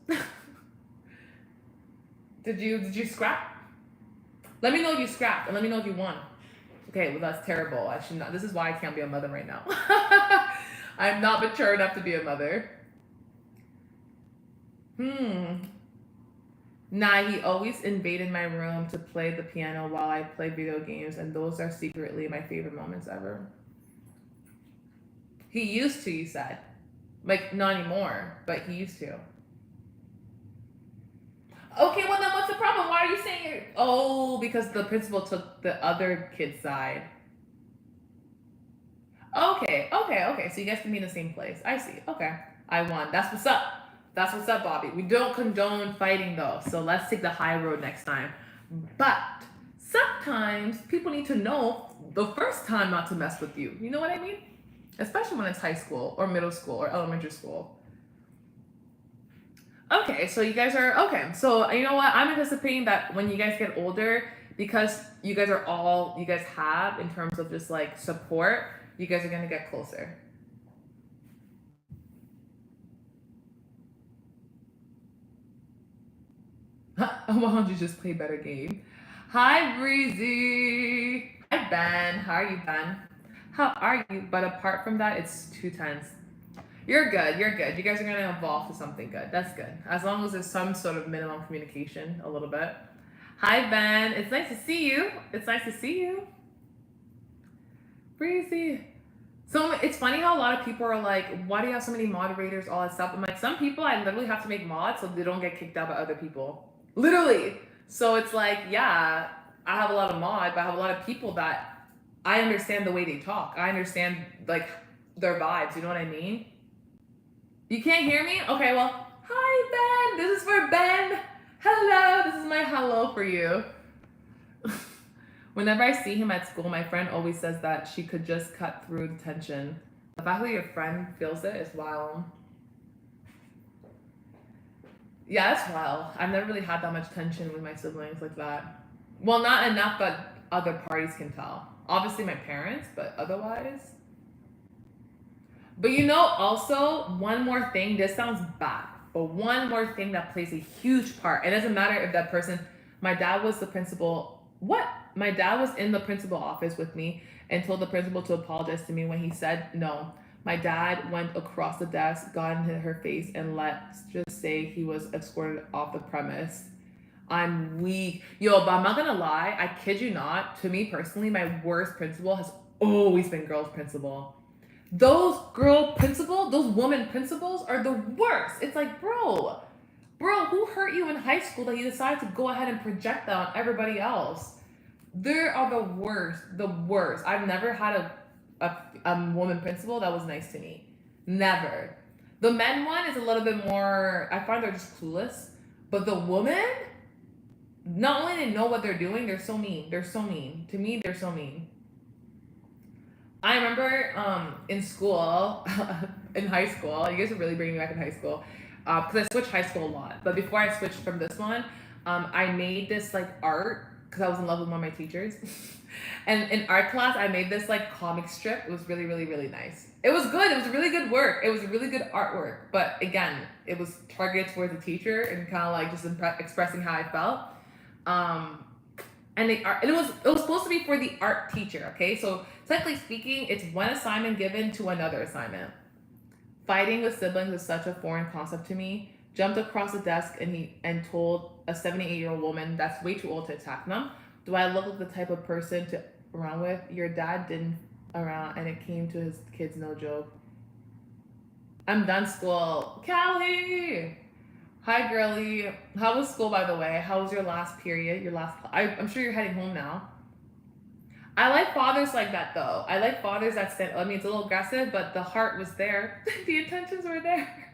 Did you scrap? Let me know if you scrapped and let me know if you won. Okay, well that's terrible. I should not. This is why I can't be a mother right now. I'm not mature enough to be a mother. Nah, he always invaded my room to play the piano while I play video games, and those are secretly my favorite moments ever. He used to, you said. Like, not anymore, but he used to. Okay, well then what's the problem? Why are you saying it? Oh, because the principal took the other kid's side. Okay. So you guys can be in the same place. I see. Okay. I won. That's what's up. That's what's up, Bobby. We don't condone fighting though, so let's take the high road next time. But sometimes people need to know the first time not to mess with you. You know what I mean? Especially when it's high school or middle school or elementary school. Okay, so you guys are okay. So you know what? I'm anticipating that when you guys get older, because you guys have in terms of just like support, you guys are gonna get closer. Why don't you just play better game? Hi, Breezy. Hi, Ben. How are you, Ben? How are you? But apart from that, it's too tense. You're good. You're good. You guys are gonna evolve to something good. That's good. As long as there's some sort of minimum communication, a little bit. Hi, Ben. It's nice to see you. It's nice to see you. Breezy. So it's funny how a lot of people are like, why do you have so many moderators, all that stuff? I'm like, some people I literally have to make mods so they don't get kicked out by other people. Literally. So it's like, yeah, I have a lot of mods, but I have a lot of people that I understand the way they talk. I understand like their vibes. You know what I mean? You can't hear me? Okay, well, hi, Ben. This is for Ben. Hello. This is my hello for you. Whenever I see him at school, my friend always says that she could just cut through the tension. The fact that your friend feels it is wild. Yeah, that's wild. I've never really had that much tension with my siblings like that. Well, not enough that other parties can tell. Obviously my parents, but otherwise. But you know, also, one more thing, this sounds bad, but one more thing that plays a huge part. It doesn't matter if that person, my dad was the principal. What? My dad was in the principal office with me and told the principal to apologize to me when he said no. My dad went across the desk, got in her face, and let's just say he was escorted off the premise. I'm weak. Yo, but I'm not gonna lie, I kid you not, to me personally, my worst principal has always been girls principal. Those girl principal, those woman principals are the worst. It's like, bro, Bro, who hurt you in high school that you decided to go ahead and project that on everybody else? They are the worst. The worst. I've never had a woman principal that was nice to me. Never. The men one is a little bit more, I find they're just clueless. But the woman, not only they know what they're doing, they're so mean. They're so mean. To me, they're so mean. I remember in school, in high school, you guys are really bringing me back in high school, because I switched high school a lot. But before I switched from this one, I made this like art because I was in love with one of my teachers. And in art class, I made this like comic strip. It was really, really, really nice. It was good. It was really good work. It was really good artwork. But again, it was targeted towards the teacher and kind of like just expressing how I felt. And it was supposed to be for the art teacher. Okay, so technically speaking, it's one assignment given to another assignment. Fighting with siblings is such a foreign concept to me. Jumped across the desk and told a 78-year-old woman that's way too old to attack them. Do I look like the type of person to around with? Your dad didn't around and it came to his kids, no joke. I'm done school. Callie! Hi, girly. How was school, by the way? How was your last period? I'm sure you're heading home now. I like fathers like that, though. I like fathers that stand. I mean, it's a little aggressive, but the heart was there. The intentions were there.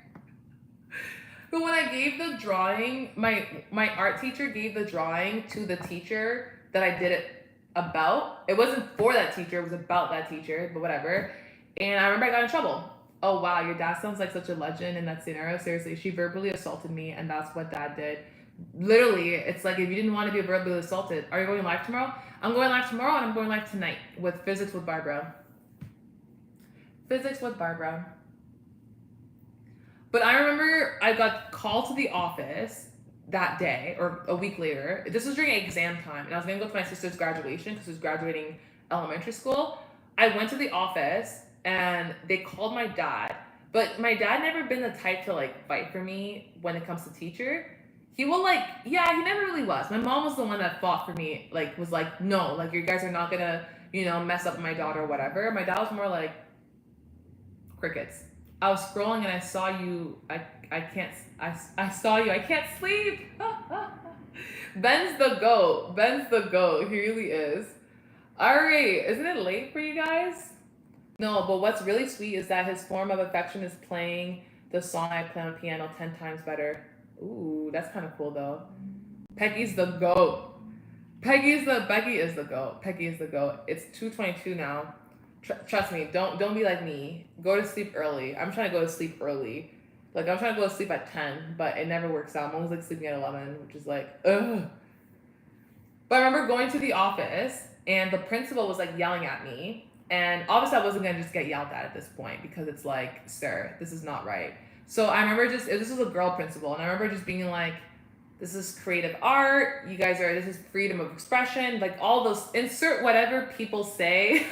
But when I gave the drawing, my art teacher gave the drawing to the teacher that I did it about. It wasn't for that teacher. It was about that teacher, but whatever. And I remember I got in trouble. Oh, wow, your dad sounds like such a legend in that scenario. Seriously, she verbally assaulted me, and that's what dad did. Literally, it's like if you didn't want to be verbally assaulted, are you going live tomorrow? I'm going live tomorrow, and I'm going live tonight with Physics with Barbara. Physics with Barbara. But I remember I got called to the office that day, or a week later. This was during exam time, and I was going to go to my sister's graduation because she was graduating elementary school. I went to the office, and they called my dad. But my dad never been the type to like fight for me when it comes to teacher. He will he never really was. My mom was the one that fought for me, was like, no, like you guys are not gonna, mess up my daughter or whatever. My dad was more like, crickets. I was scrolling and I saw you, I saw you, I can't sleep. Ben's the goat, he really is. Alright, isn't it late for you guys? No, but what's really sweet is that his form of affection is playing the song I play on piano 10 times better. Ooh, that's kind of cool though. Peggy's the goat. Becky is the goat. Peggy is the goat. It's 2:22 now. Trust me, don't be like me. Go to sleep early. I'm trying to go to sleep early. Like I'm trying to go to sleep at 10, but it never works out. I'm always sleeping at 11, which is ugh. But I remember going to the office and the principal was yelling at me. And obviously I wasn't gonna just get yelled at this point because it's sir, this is not right. So I remember this was a girl principal, and I remember just being like, this is creative art, this is freedom of expression, all those, insert whatever people say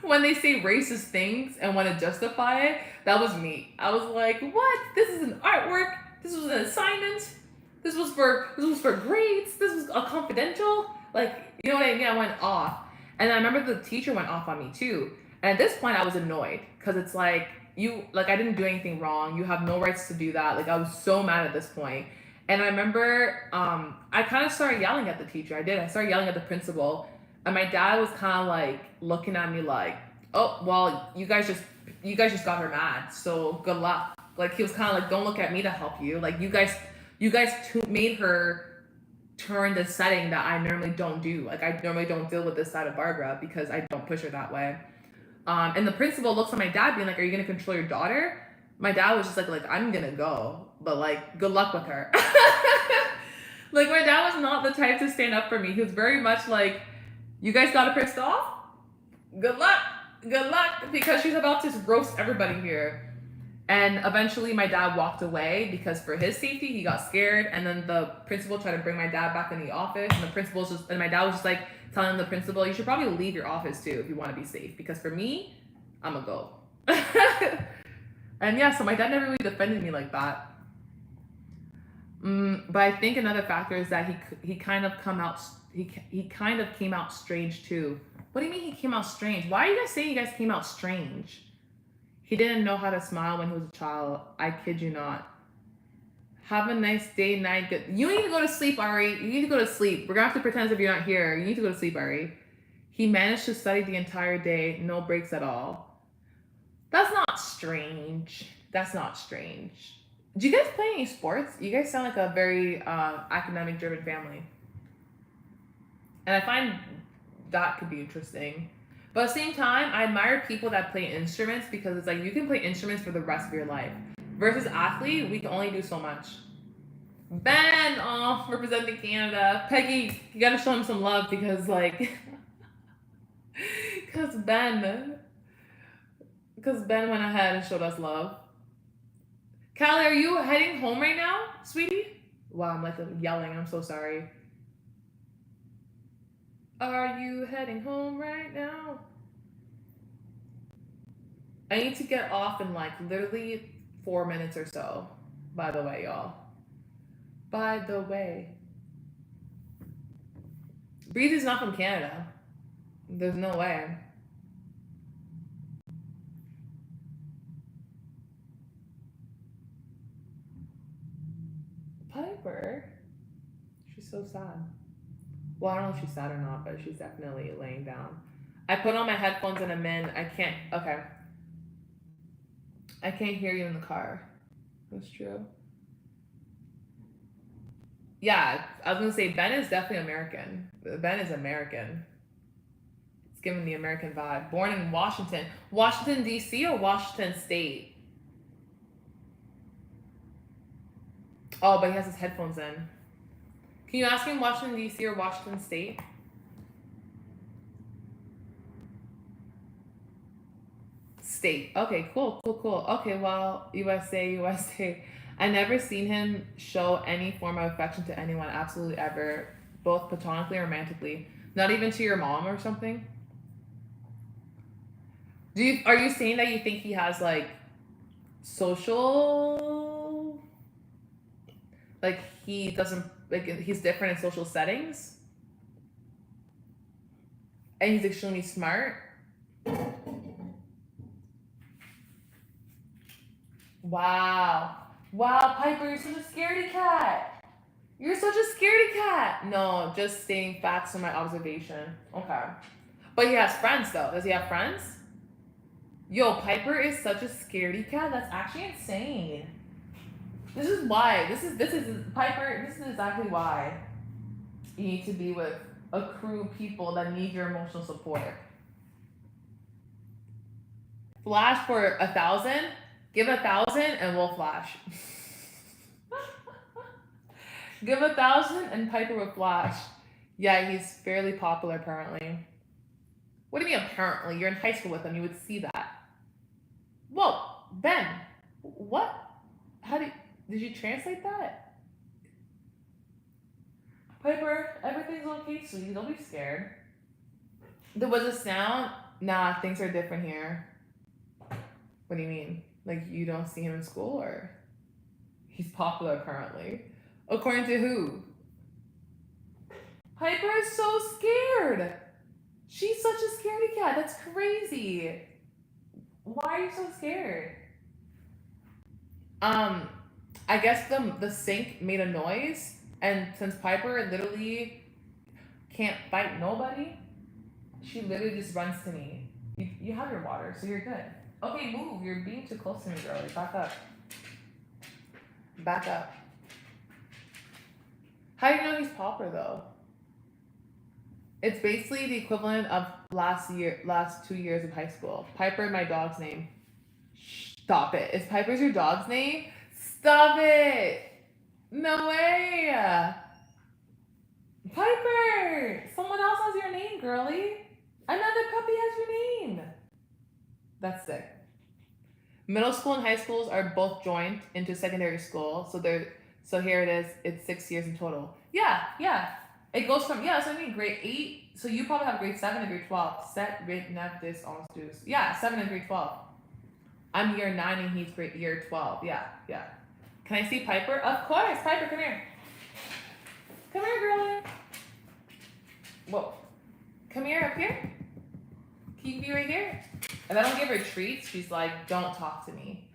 when they say racist things and want to justify it. That was me. I was like, what? This is an artwork, this was an assignment, this was for grades, this was a confidential, you know what I mean? I went off. And I remember the teacher went off on me too. And at this point I was annoyed because it's I didn't do anything wrong. You have no rights to do that. I was so mad at this point. And I remember I kind of started yelling at the teacher. I started yelling at the principal. And my dad was kind of looking at me oh, well, you guys just got her mad. So good luck. He was kind of don't look at me to help you. You guys made her turn the setting that I normally don't do. I normally don't deal with this side of Barbara because I don't push her that way. And the principal looks at my dad being are you going to control your daughter? My dad was just I'm going to go, but good luck with her. My dad was not the type to stand up for me. He was very much you guys got her pissed off? Good luck, because she's about to roast everybody here. And eventually my dad walked away because for his safety, he got scared. And then the principal tried to bring my dad back in the office. And my dad was just telling the principal, you should probably leave your office too if you want to be safe. Because for me, I'm a go. And yeah, so my dad never really defended me like that. But I think another factor is that he kind of came out strange too. What do you mean he came out strange? Why are you guys saying you guys came out strange? He didn't know how to smile when he was a child. I kid you not. Have a nice day, night. Good. You need to go to sleep, Ari. You need to go to sleep. We're gonna have to pretend as if you're not here. You need to go to sleep, Ari. He managed to study the entire day, no breaks at all. That's not strange. That's not strange. Do you guys play any sports? You guys sound like a very academic driven family. And I find that could be interesting. But at the same time, I admire people that play instruments because it's like you can play instruments for the rest of your life. Versus athlete, we can only do so much. Ben, oh, representing Canada. Peggy, you gotta show him some love because like, because Ben went ahead and showed us love. Callie, are you heading home right now, sweetie? Wow, I'm like yelling. I'm so sorry. Are you heading home right now? I need to get off in like literally 4 minutes or so. By the way, y'all. By the way. Breezy's not from Canada. There's no way. Piper? She's so sad. Well, I don't know if she's sad or not, but she's definitely laying down. I put on my headphones and I'm in. I can't. Okay. I can't hear you in the car. That's true. Yeah, I was gonna say Ben is definitely American. Ben is American. It's giving the American vibe. Born in Washington. Washington, D.C. or Washington State? Oh, but he has his headphones in. Can you ask him Washington, D.C. or Washington State? State. Okay, cool. Okay, well, USA. I never seen him show any form of affection to anyone, absolutely ever, both platonically or romantically. Not even to your mom or something? Are you saying that you think he has like social, like he doesn't, like he's different in social settings? And he's extremely smart? Wow. Wow, Piper, you're such a scaredy cat. You're such a scaredy cat. No, just stating facts from my observation. Okay. But he has friends though. Does he have friends? Yo, Piper is such a scaredy cat. That's actually insane. This is why. This is Piper, this is exactly why you need to be with a crew of people that need your emotional support. Flash for 1,000? Give 1,000 and we'll flash. Give 1,000 and Piper will flash. Yeah, he's fairly popular apparently. What do you mean apparently? You're in high school with him. You would see that. Whoa, Ben. What? Did you translate that? Piper, everything's okay, sweetie. Don't be scared. There was a sound. Nah, things are different here. What do you mean? Like you don't see him in school, or he's popular apparently? According to who? Piper is so scared. She's such a scaredy cat. That's crazy. Why are you so scared? I guess the sink made a noise, and since Piper literally can't fight nobody, she literally just runs to me. You have your water, so you're good. Okay, move. You're being too close to me, girlie. Back up. Back up. How do you know he's popular though? It's basically the equivalent of last 2 years of high school. Piper, my dog's name. Stop it. Is Piper's your dog's name? Stop it. No way. Piper, someone else has your name, girlie. Another puppy has your name. That's sick. Middle school and high schools are both joined into secondary school, so here it is. It's 6 years in total. Yeah. It goes from so I mean grade 8. So you probably have grade 7 and grade 12. Set, rate, nav, this, on students. Yeah, 7 and grade 12. I'm year 9 and he's year 12. Yeah. Can I see Piper? Of course, Piper, come here. Come here, girlie. Whoa. Come here, up here. Can you be right here? If I don't give her treats, she's like, don't talk to me.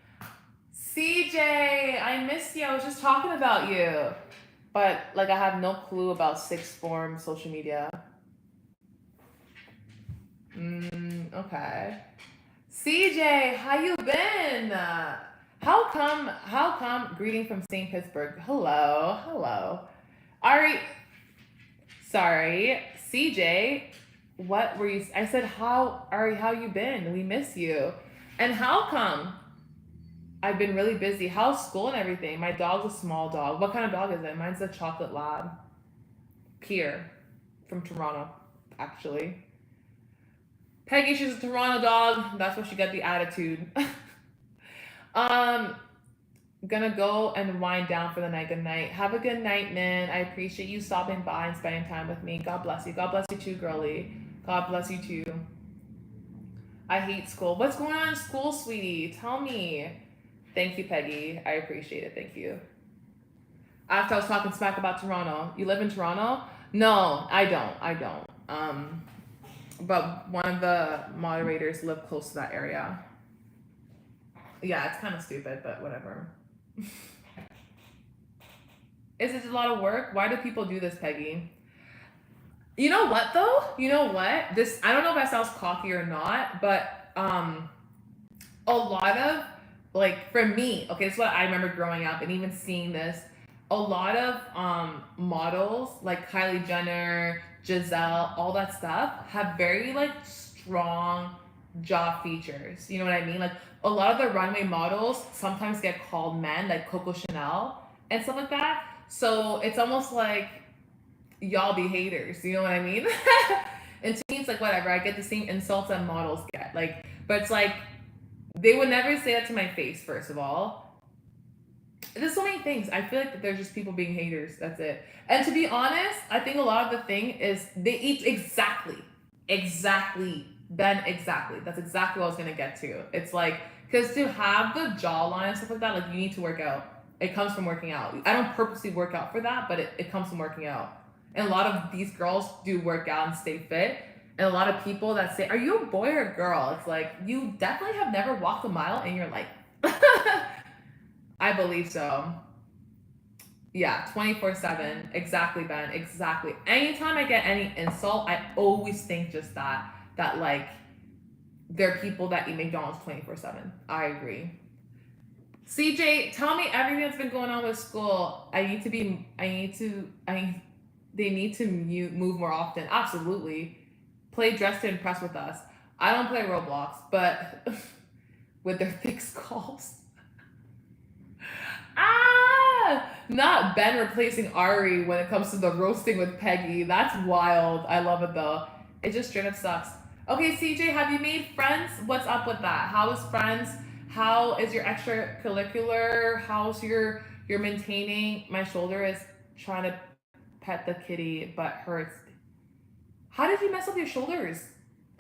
CJ, I missed you. I was just talking about you. But like I have no clue about sixth form social media. Okay. CJ, how you been? How come greeting from St. Pittsburgh. Hello. Ari, sorry. CJ, what were you I said how you been? We miss you. And how come? I've been really busy. How's school and everything? My dog's a small dog. What kind of dog is it? Mine's a chocolate lab. Pierre from Toronto, actually. Peggy, she's a Toronto dog. That's why she got the attitude. um, gonna go and wind down for the night. Good night. Have a good night, man. I appreciate you stopping by and spending time with me. God bless you. God bless you too, girly. God bless you too. I hate school. What's going on in school, sweetie? Tell me. Thank you, Peggy. I appreciate it. Thank you. After I was talking smack about Toronto. You live in Toronto? No, I don't. But one of the moderators live close to that area. Yeah, it's kind of stupid, but whatever. Is it a lot of work? Why do people do this, Peggy? You know what though? You know what? This I don't know if that sounds cocky or not, but a lot of like for me, okay, this is what I remember growing up and even seeing this. A lot of models like Kylie Jenner, Giselle, all that stuff have very like strong jaw features. You know what I mean? Like a lot of the runway models sometimes get called men, like Coco Chanel and stuff like that. So it's almost like y'all be haters. You know what I mean? And to me, it's like whatever. I get the same insults that models get. Like, but it's like they would never say that to my face. First of all, there's so many things. I feel like there's just people being haters. That's it. And to be honest, I think a lot of the thing is they eat exactly. Then exactly. That's exactly what I was gonna get to. It's like because to have the jawline and stuff like that, like you need to work out. It comes from working out. I don't purposely work out for that, but it comes from working out. And a lot of these girls do work out and stay fit. And a lot of people that say, "Are you a boy or a girl?" It's like you definitely have never walked a mile in your life. I believe so. Yeah, 24/7. Exactly, Ben. Exactly. Anytime I get any insult, I always think just that like there are people that eat McDonald's 24/7. I agree. CJ, tell me everything that's been going on with school. They need to move more often. Absolutely. Play Dress to Impress with us. I don't play Roblox, but with their thick skulls. Not Ben replacing Ari when it comes to the roasting with Peggy. That's wild. I love it though. It just straight up sucks. Okay, CJ, have you made friends? What's up with that? How is friends? How is your extracurricular? How's your maintaining? My shoulder is trying to pet the kitty, but hurts. How did you mess up your shoulders?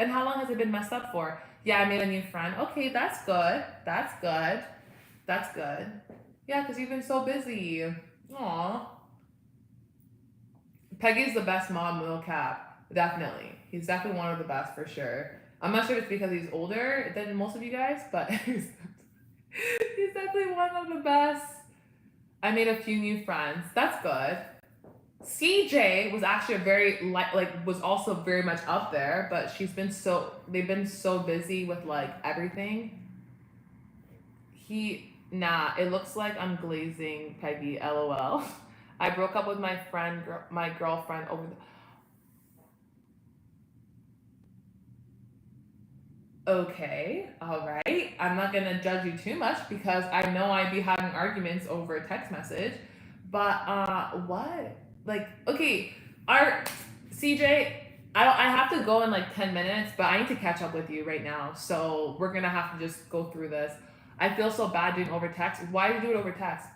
And how long has it been messed up for? Yeah, I made a new friend. Okay, that's good. That's good. Yeah, because you've been so busy. Aw. Peggy's the best mom, no cap. Definitely. He's definitely one of the best for sure. I'm not sure if it's because he's older than most of you guys, but he's definitely one of the best. I made a few new friends. That's good. CJ was actually a very was also very much up there, but they've been so busy with like everything. It looks like I'm glazing Peggy, LOL. I broke up with my girlfriend over Okay, all right. I'm not gonna judge you too much because I know I'd be having arguments over a text message. But what? Like, okay, our CJ, I have to go in like 10 minutes, but I need to catch up with you right now. So we're gonna have to just go through this. I feel so bad doing over text. Why do you do it over text?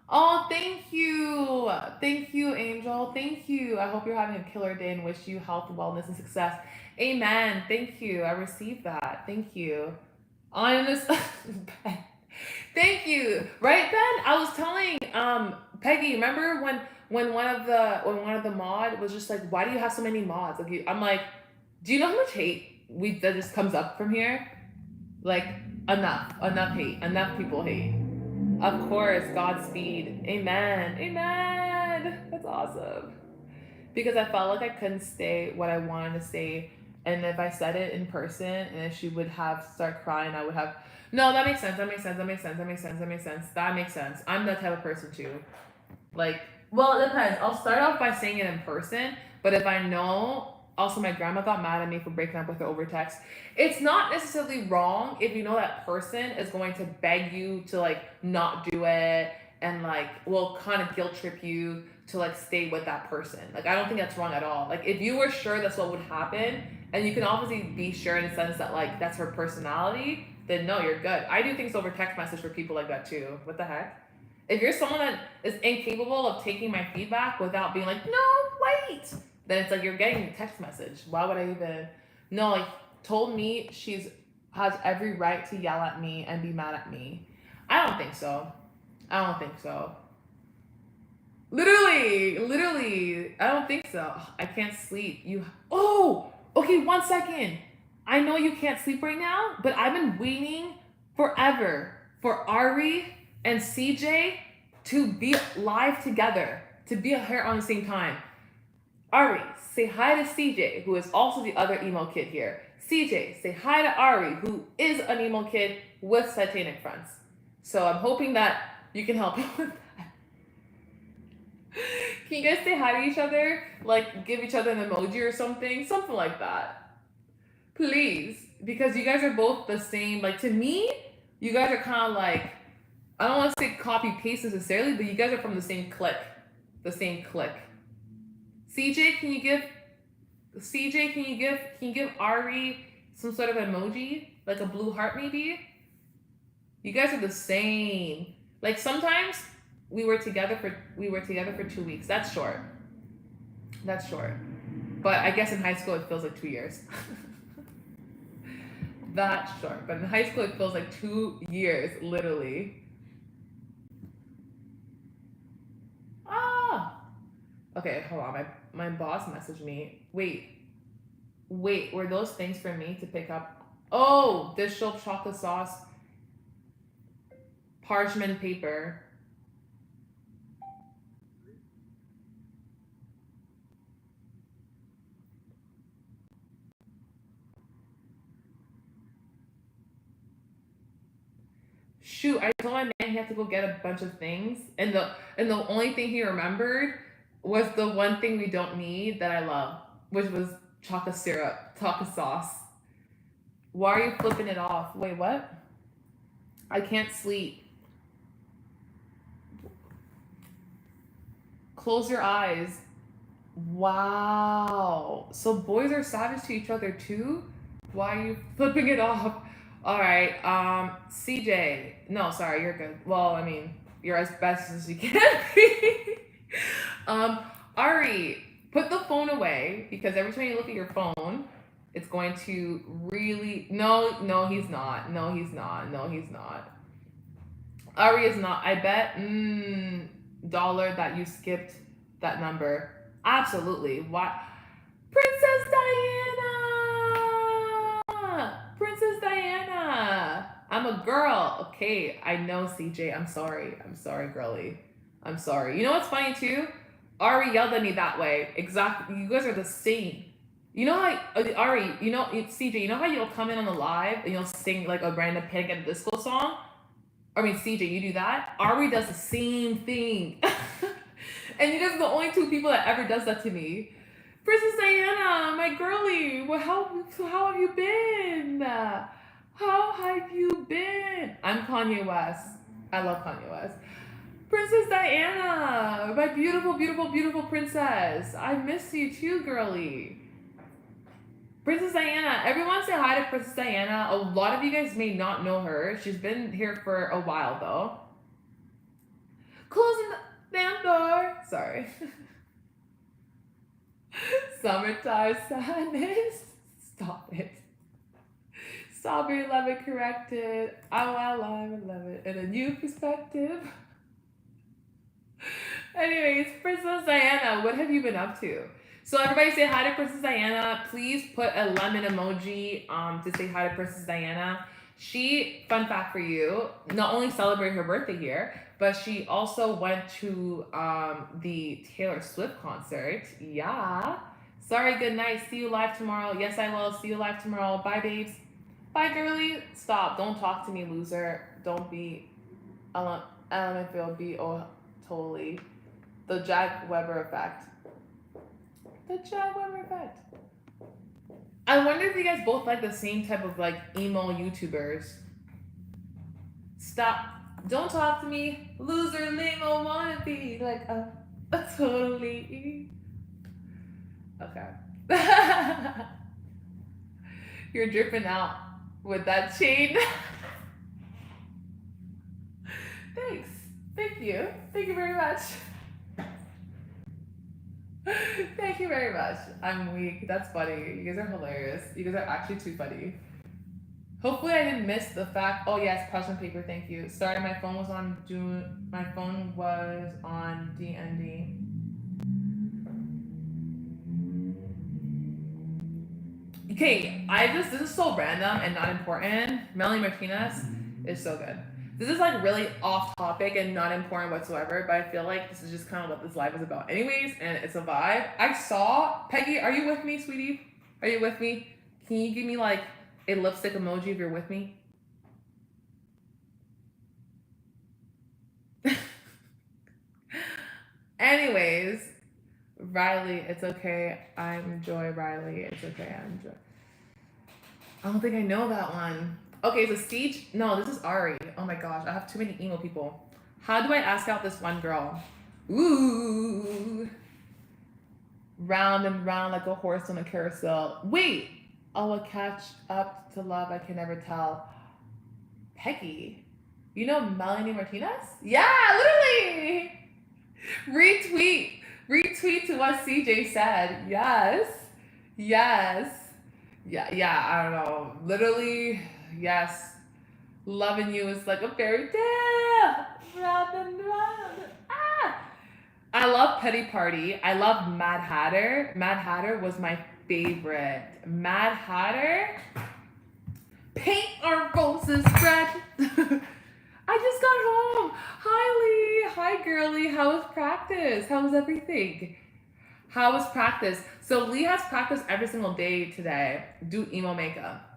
Oh, thank you. Thank you, Angel. Thank you. I hope you're having a killer day and wish you health, wellness, and success. Amen. Thank you. I received that. Thank you. Honest. Thank you. Right, Ben? I was telling Peggy, remember when one of the mod was just like, why do you have so many mods? Like I'm like, do you know how much hate that just comes up from here? Like Enough hate. Enough people hate. Of course, Godspeed. Amen. Amen. That's awesome. Because I felt like I couldn't say what I wanted to say, and if I said it in person, and if she would have start crying, I would have. No, that makes sense. That makes sense. That makes sense. That makes sense. That makes sense. That makes sense. I'm that type of person too. Like, well, it depends. I'll start off by saying it in person, but if I know, also my grandma got mad at me for breaking up with her over text. It's not necessarily wrong if you know that person is going to beg you to like not do it and like will kind of guilt trip you to like stay with that person. Like I don't think that's wrong at all. Like if you were sure that's what would happen and you can obviously be sure in the sense that like that's her personality, then no, you're good. I do things over text message for people like that too. What the heck? If you're someone that is incapable of taking my feedback without being like, no, wait, then it's like you're getting a text message. Why would I even? No, like told me she's has every right to yell at me and be mad at me. I don't think so. I don't think so. Literally, I don't think so. I can't sleep. Okay, 1 second. I know you can't sleep right now, but I've been waiting forever for Ari and CJ to be live together, to be here on the same time. Ari, say hi to CJ, who is also the other emo kid here. CJ, say hi to Ari, who is an emo kid with satanic friends. So I'm hoping that you can help with that. Can you guys say hi to each other? Like, give each other an emoji or something? Something like that. Please. Because you guys are both the same. Like, to me, you guys are kind of like, I don't want to say copy-paste necessarily, but you guys are from the same clique. The same clique. CJ, can you give Ari some sort of emoji? Like a blue heart maybe? You guys are the same. Like sometimes we were together for 2 weeks. That's short. That's short. But I guess in high school it feels like 2 years. That's short. But in high school it feels like 2 years, literally. Okay, hold on. My boss messaged me. Wait, were those things for me to pick up? Oh, dish soap, chocolate sauce, parchment paper. Shoot, I told my man he had to go get a bunch of things, and the only thing he remembered was the one thing we don't need that I love, which was chocolate syrup, chocolate sauce. Why are you flipping it off? Wait, what? I can't sleep. Close your eyes. Wow. So boys are savage to each other too? Why are you flipping it off? All right. CJ. No, sorry, you're good. Well, I mean, you're as best as you can be. Ari, put the phone away because every time you look at your phone, it's going to really. No, he's not. No, he's not. No, he's not. Ari is not. I bet dollar that you skipped that number. Absolutely. What? Princess Diana! Princess Diana! I'm a girl. Okay, I know, CJ. I'm sorry. I'm sorry, girly. I'm sorry. You know what's funny too? Ari yelled at me that way. Exactly. You guys are the same. You know how Ari, CJ, you know how you'll come in on the live and you'll sing like a random Panic at the Disco song? I mean, CJ, you do that. Ari does the same thing. And you guys are the only two people that ever does that to me. Princess Diana, my girlie, how have you been? How have you been? I'm Kanye West. I love Kanye West. Princess Diana, my beautiful, beautiful, beautiful princess. I miss you too, girlie. Princess Diana, everyone say hi to Princess Diana. A lot of you guys may not know her. She's been here for a while though. Closing the damn door. Sorry. Summertime sadness. Stop it. Strawberry lemon corrected. I love it. In a new perspective. Anyways, Princess Diana, what have you been up to? So everybody say hi to Princess Diana. Please put a lemon emoji to say hi to Princess Diana. Fun fact for you, not only celebrated her birthday here, but she also went to the Taylor Swift concert. Yeah. Sorry, good night. See you live tomorrow. Yes, I will. See you live tomorrow. Bye, babes. Bye, girly. Stop. Don't talk to me, loser. Don't be LMFAO. Be totally. The Jack Weber effect. The Jack Weber effect. I wonder if you guys both like the same type of like emo YouTubers. Stop. Don't talk to me. Loser, lame, wannabe. Like, totally. Okay. You're dripping out with that chain. Thanks. Thank you. Thank you very much. Thank you very much. I'm weak. That's funny. You guys are hilarious. You guys are actually too funny. Hopefully I didn't miss the fact. Oh yes, parchment paper. Thank you. Sorry, my phone was on DND. Okay, this is so random and not important. Melanie Martinez is so good. This is like really off topic and not important whatsoever, but I feel like this is just kind of what this live is about anyways, and it's a vibe. I saw, Peggy, are you with me, sweetie? Are you with me? Can you give me like a lipstick emoji if you're with me? Anyways, Riley, it's okay. I enjoy Riley. It's okay. I enjoy. I don't think I know that one. Okay, so Siege. No, this is Ari. Oh my gosh, I have too many emo people. How do I ask out this one girl? Ooh. Round and round like a horse on a carousel. Wait. I will catch up to love I can never tell. Peggy. You know Melanie Martinez? Yeah, literally. Retweet to what CJ said. Yes. Yeah, I don't know. Literally, yes. Loving you is like a fairy tale. Round and round. Ah! I love Petty Party. I love Mad Hatter. Mad Hatter was my favorite. Mad Hatter. Paint our roses red. I just got home. Hi, Lee. Hi, girly. How was practice? How was everything? How was practice? So Lee has practice every single day today. Do emo makeup.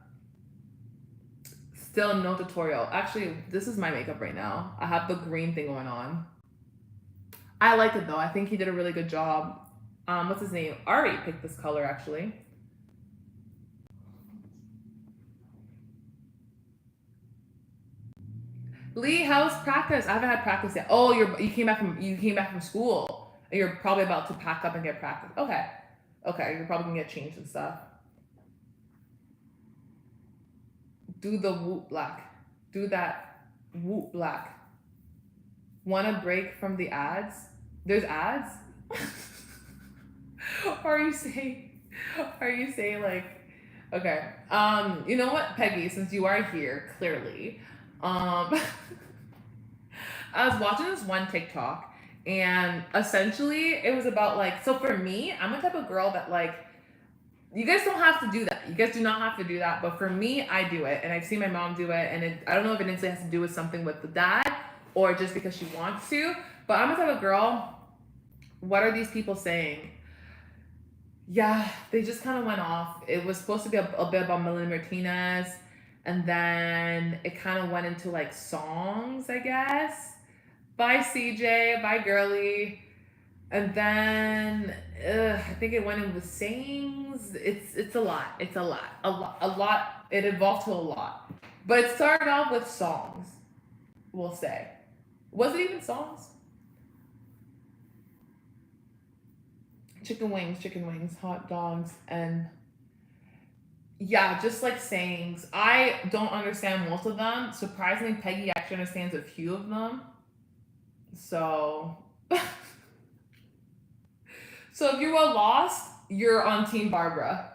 Still no tutorial. Actually, this is my makeup right now. I have the green thing going on. I like it though. I think he did a really good job. What's his name? Ari picked this color actually. Lee, how's practice? I haven't had practice yet. Oh, you came back from school. You're probably about to pack up and get practice. Okay, you're probably gonna get changed and stuff. Do the whoop black. Do that whoop black. Want a break from the ads? There's ads? Or are you saying like, okay. You know what, Peggy, since you are here, clearly, I was watching this one TikTok and essentially it was about like, so for me, I'm the type of girl that like, you guys don't have to do that. You guys do not have to do that. But for me, I do it. And I've seen my mom do it. And I don't know if it necessarily has to do with something with the dad or just because she wants to. But I'm the type of girl, what are these people saying? Yeah, they just kind of went off. It was supposed to be a bit about Melanie Martinez. And then it kind of went into like songs, I guess. Bye, CJ. Bye, girly. And then I think it went in with sayings. It's a lot. It's a lot. It evolved to a lot. But it started off with songs, we'll say. Was it even songs? Chicken wings, hot dogs, and yeah, just like sayings. I don't understand most of them. Surprisingly, Peggy actually understands a few of them. So So if you were lost, you're on Team Barbara.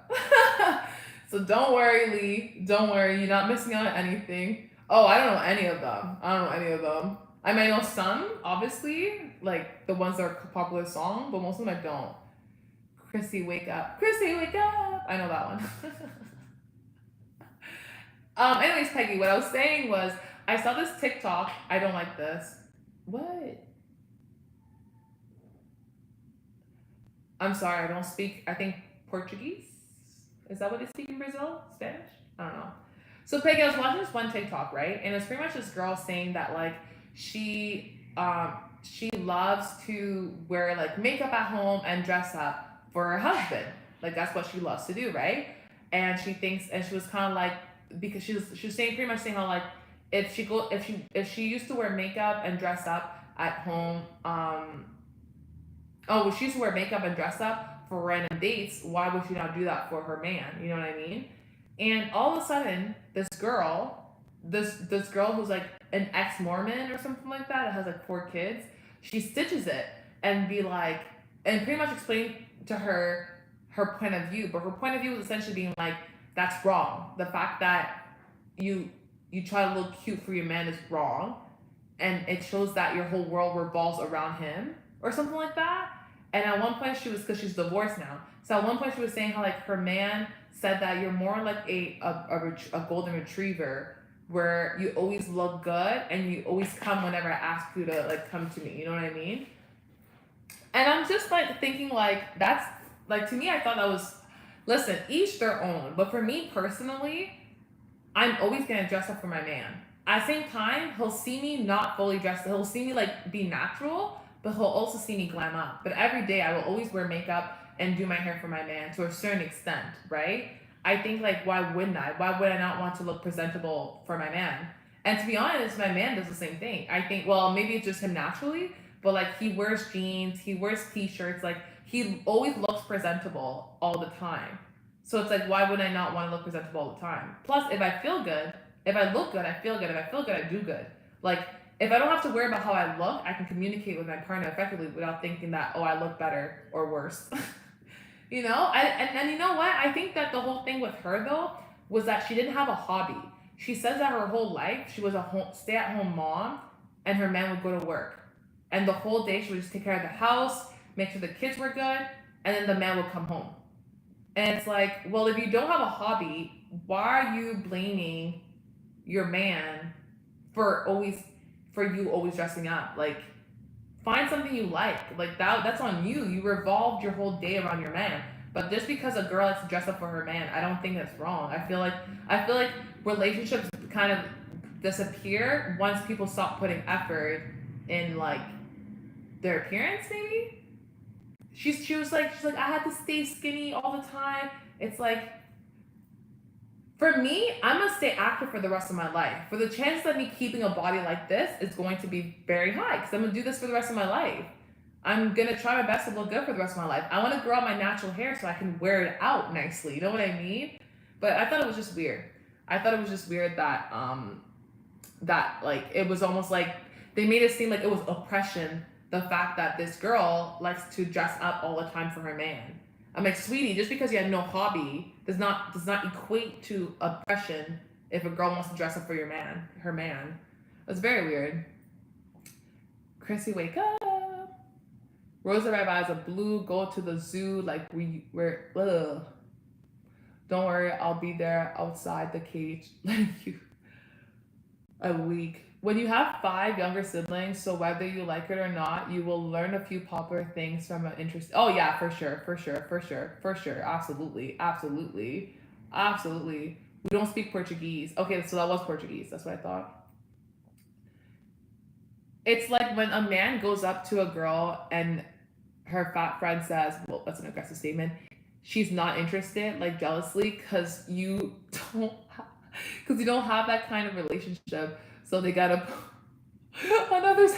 So don't worry, Lee. Don't worry. You're not missing out on anything. Oh, I don't know any of them. I might know some, obviously, like the ones that are popular song, but most of them I don't. Chrissy, wake up. Chrissy, wake up. I know that one. Anyways, Peggy, what I was saying was I saw this TikTok. I don't like this. What? I'm sorry, I don't speak, I think, Portuguese? Is that what they speak in Brazil? Spanish? I don't know. So Peggy, I was watching this one TikTok, right? And it's pretty much this girl saying that like she loves to wear like makeup at home and dress up for her husband. Like that's what she loves to do, right? And she thinks, and she was kind of like, because she was saying, pretty much saying how like if she used to wear makeup and dress up at home, oh, well, she used to wear makeup and dress up for random dates. Why would she not do that for her man? You know what I mean? And all of a sudden, this girl who's like an ex-Mormon or something like that, that has like 4 kids, she stitches it and be like, and pretty much explain to her point of view. But her point of view was essentially being like, that's wrong. The fact that you you try to look cute for your man is wrong, and it shows that your whole world revolves around him or something like that. And at one point she was, because she's divorced now, so at one point she was saying how like her man said that you're more like a golden retriever where you always look good and you always come whenever I ask you to like come to me, you know what I mean? And I'm just like thinking like that's like, to me I thought that was, listen, each their own, but for me personally, I'm always gonna dress up for my man. At the same time, he'll see me not fully dressed. He'll see me like be natural, but he'll also see me glam up. But every day, I will always wear makeup and do my hair for my man to a certain extent, right? I think like, why wouldn't I? Why would I not want to look presentable for my man? And to be honest, my man does the same thing. I think, well, maybe it's just him naturally, but like he wears jeans, he wears t-shirts, like he always looks presentable all the time. So it's like, why would I not want to look presentable all the time? Plus, if I feel good, if I look good, I feel good. If I feel good, I do good. Like, if I don't have to worry about how I look, I can communicate with my partner effectively without thinking that, oh, I look better or worse. You know? And you know what? I think that the whole thing with her, though, was that she didn't have a hobby. She says that her whole life, she was a stay at home mom, and her man would go to work. And the whole day, she would just take care of the house, make sure the kids were good, and then the man would come home. And it's like, well, if you don't have a hobby, why are you blaming your man for always for you always dressing up? Like, find something you like. Like that's on you. You revolved your whole day around your man. But just because a girl likes to dress up for her man, I don't think that's wrong. I feel like relationships kind of disappear once people stop putting effort in like their appearance, maybe. She was like I had to stay skinny all the time. It's like, for me, I'm gonna stay active for the rest of my life. For the chances of me keeping a body like this is going to be very high because I'm gonna do this for the rest of my life. I'm gonna try my best to look good for the rest of my life. I want to grow out my natural hair so I can wear it out nicely. You know what I mean? But I thought it was just weird. I thought it was just weird that that like it was almost like they made it seem like it was oppression, the fact that this girl likes to dress up all the time for her man. I'm like, sweetie, just because you have no hobby does not equate to oppression if a girl wants to dress up for her man. It's very weird. Chrissy, wake up. Rosa Red Eyes of Blue, go to the zoo like we're ugh. Don't worry, I'll be there outside the cage letting you a week. When you have 5 younger siblings, so whether you like it or not, you will learn a few popular things from an interest. Oh yeah, for sure, for sure, for sure, for sure, absolutely, absolutely, absolutely. We don't speak Portuguese. Okay, so that was Portuguese. That's what I thought. It's like when a man goes up to a girl and her fat friend says, well, that's an aggressive statement. She's not interested, like jealously, don't, because you don't have that kind of relationship. So they gotta on others.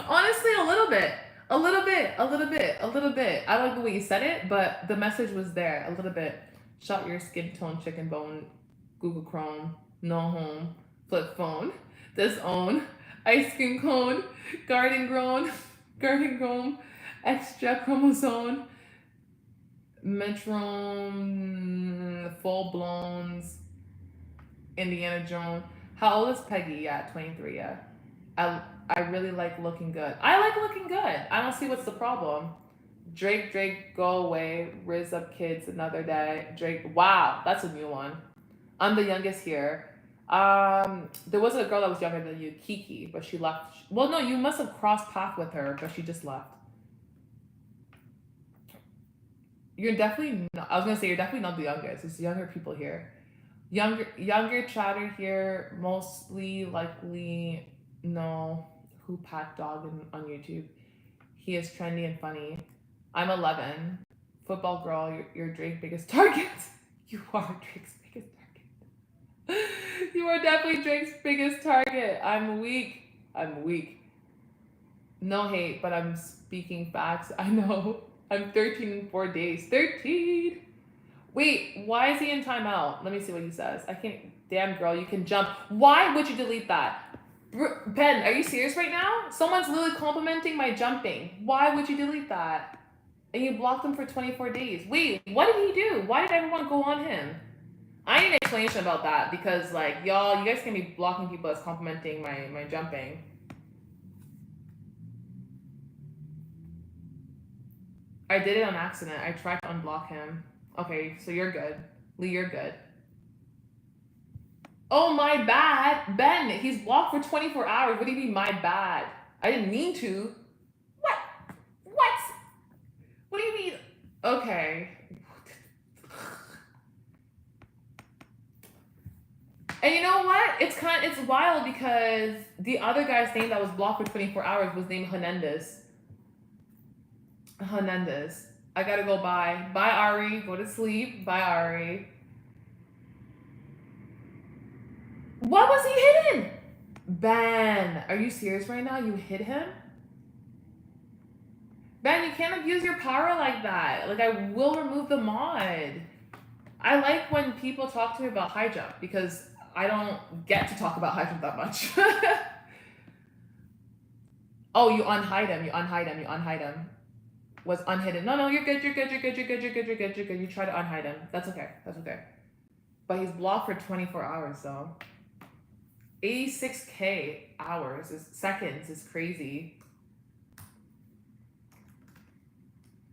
Honestly, a little bit, a little bit, a little bit, a little bit. I don't like the way you said it, but the message was there a little bit. Shot your skin tone, chicken bone, Google Chrome, no home, flip phone, this own, ice cream cone, garden grown, extra chromosome, Metron, full blowns, Indiana Jones. How old is Peggy? Yeah, 23. Yeah. I really like looking good. I like looking good. I don't see what's the problem. Drake, go away. Riz up kids another day. Drake, wow, that's a new one. I'm the youngest here. There was a girl that was younger than you, Kiki, but she left. Well, no, you must have crossed path with her, but she just left. You're definitely not, I was gonna say you're definitely not the youngest. It's younger people here. Younger chatter here, mostly likely know who Pat Dog on YouTube. He is trendy and funny. I'm 11. Football girl, you're Drake's biggest target. You are Drake's biggest target. You are definitely Drake's biggest target. I'm weak. No hate, but I'm speaking facts. I know. I'm 13 in 4 days. 13! Wait, why is he in timeout? Let me see what he says. I can't. Damn, girl, you can jump. Why would you delete that? Ben, are you serious right now? Someone's literally complimenting my jumping. Why would you delete that? And you blocked him for 24 days. Wait, what did he do? Why did everyone go on him? I need an explanation about that because, like, y'all, you guys can be blocking people as complimenting my jumping. I did it on accident. I tried to unblock him. Okay, so you're good. Lee, you're good. Oh, my bad. Ben, he's blocked for 24 hours. What do you mean, my bad? I didn't mean to. What? What do you mean? Okay. And you know what? It's wild because the other guy's name that was blocked for 24 hours was named Hernandez. I gotta go bye. Bye, Ari. Go to sleep. Bye, Ari. What was he hitting? Ben, are you serious right now? You hit him? Ben, you can't abuse your power like that. Like, I will remove the mod. I like when people talk to me about high jump because I don't get to talk about high jump that much. Oh, you unhide him. Was unhidden. No, you're good. You try to unhide him. That's okay. But he's blocked for 24 hours though. 86K hours seconds is crazy.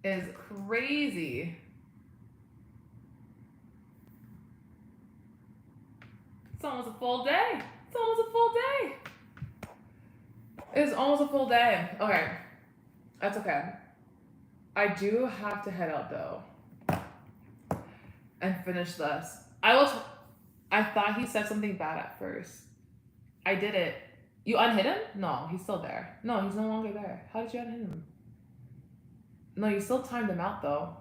It's almost a full day. It's almost a full day. Okay. That's okay. I do have to head out though and finish this. I thought he said something bad at first. I did it. You unhid him? No, he's still there. No, he's no longer there. How did you unhid him? No, you still timed him out though.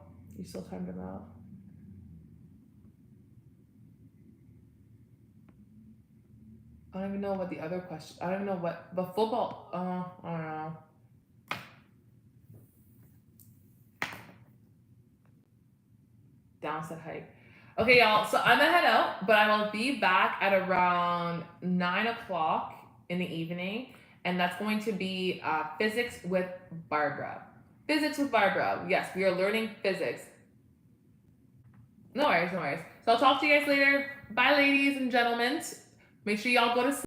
I don't even know what the other question. I don't even know what the football. I don't know. Downset hike. Okay, y'all. So I'm gonna head out, but I will be back at around 9 o'clock in the evening, and that's going to be physics with Barbara. Yes, we are learning physics. No worries. So I'll talk to you guys later. Bye, ladies and gentlemen. Make sure y'all go to sleep.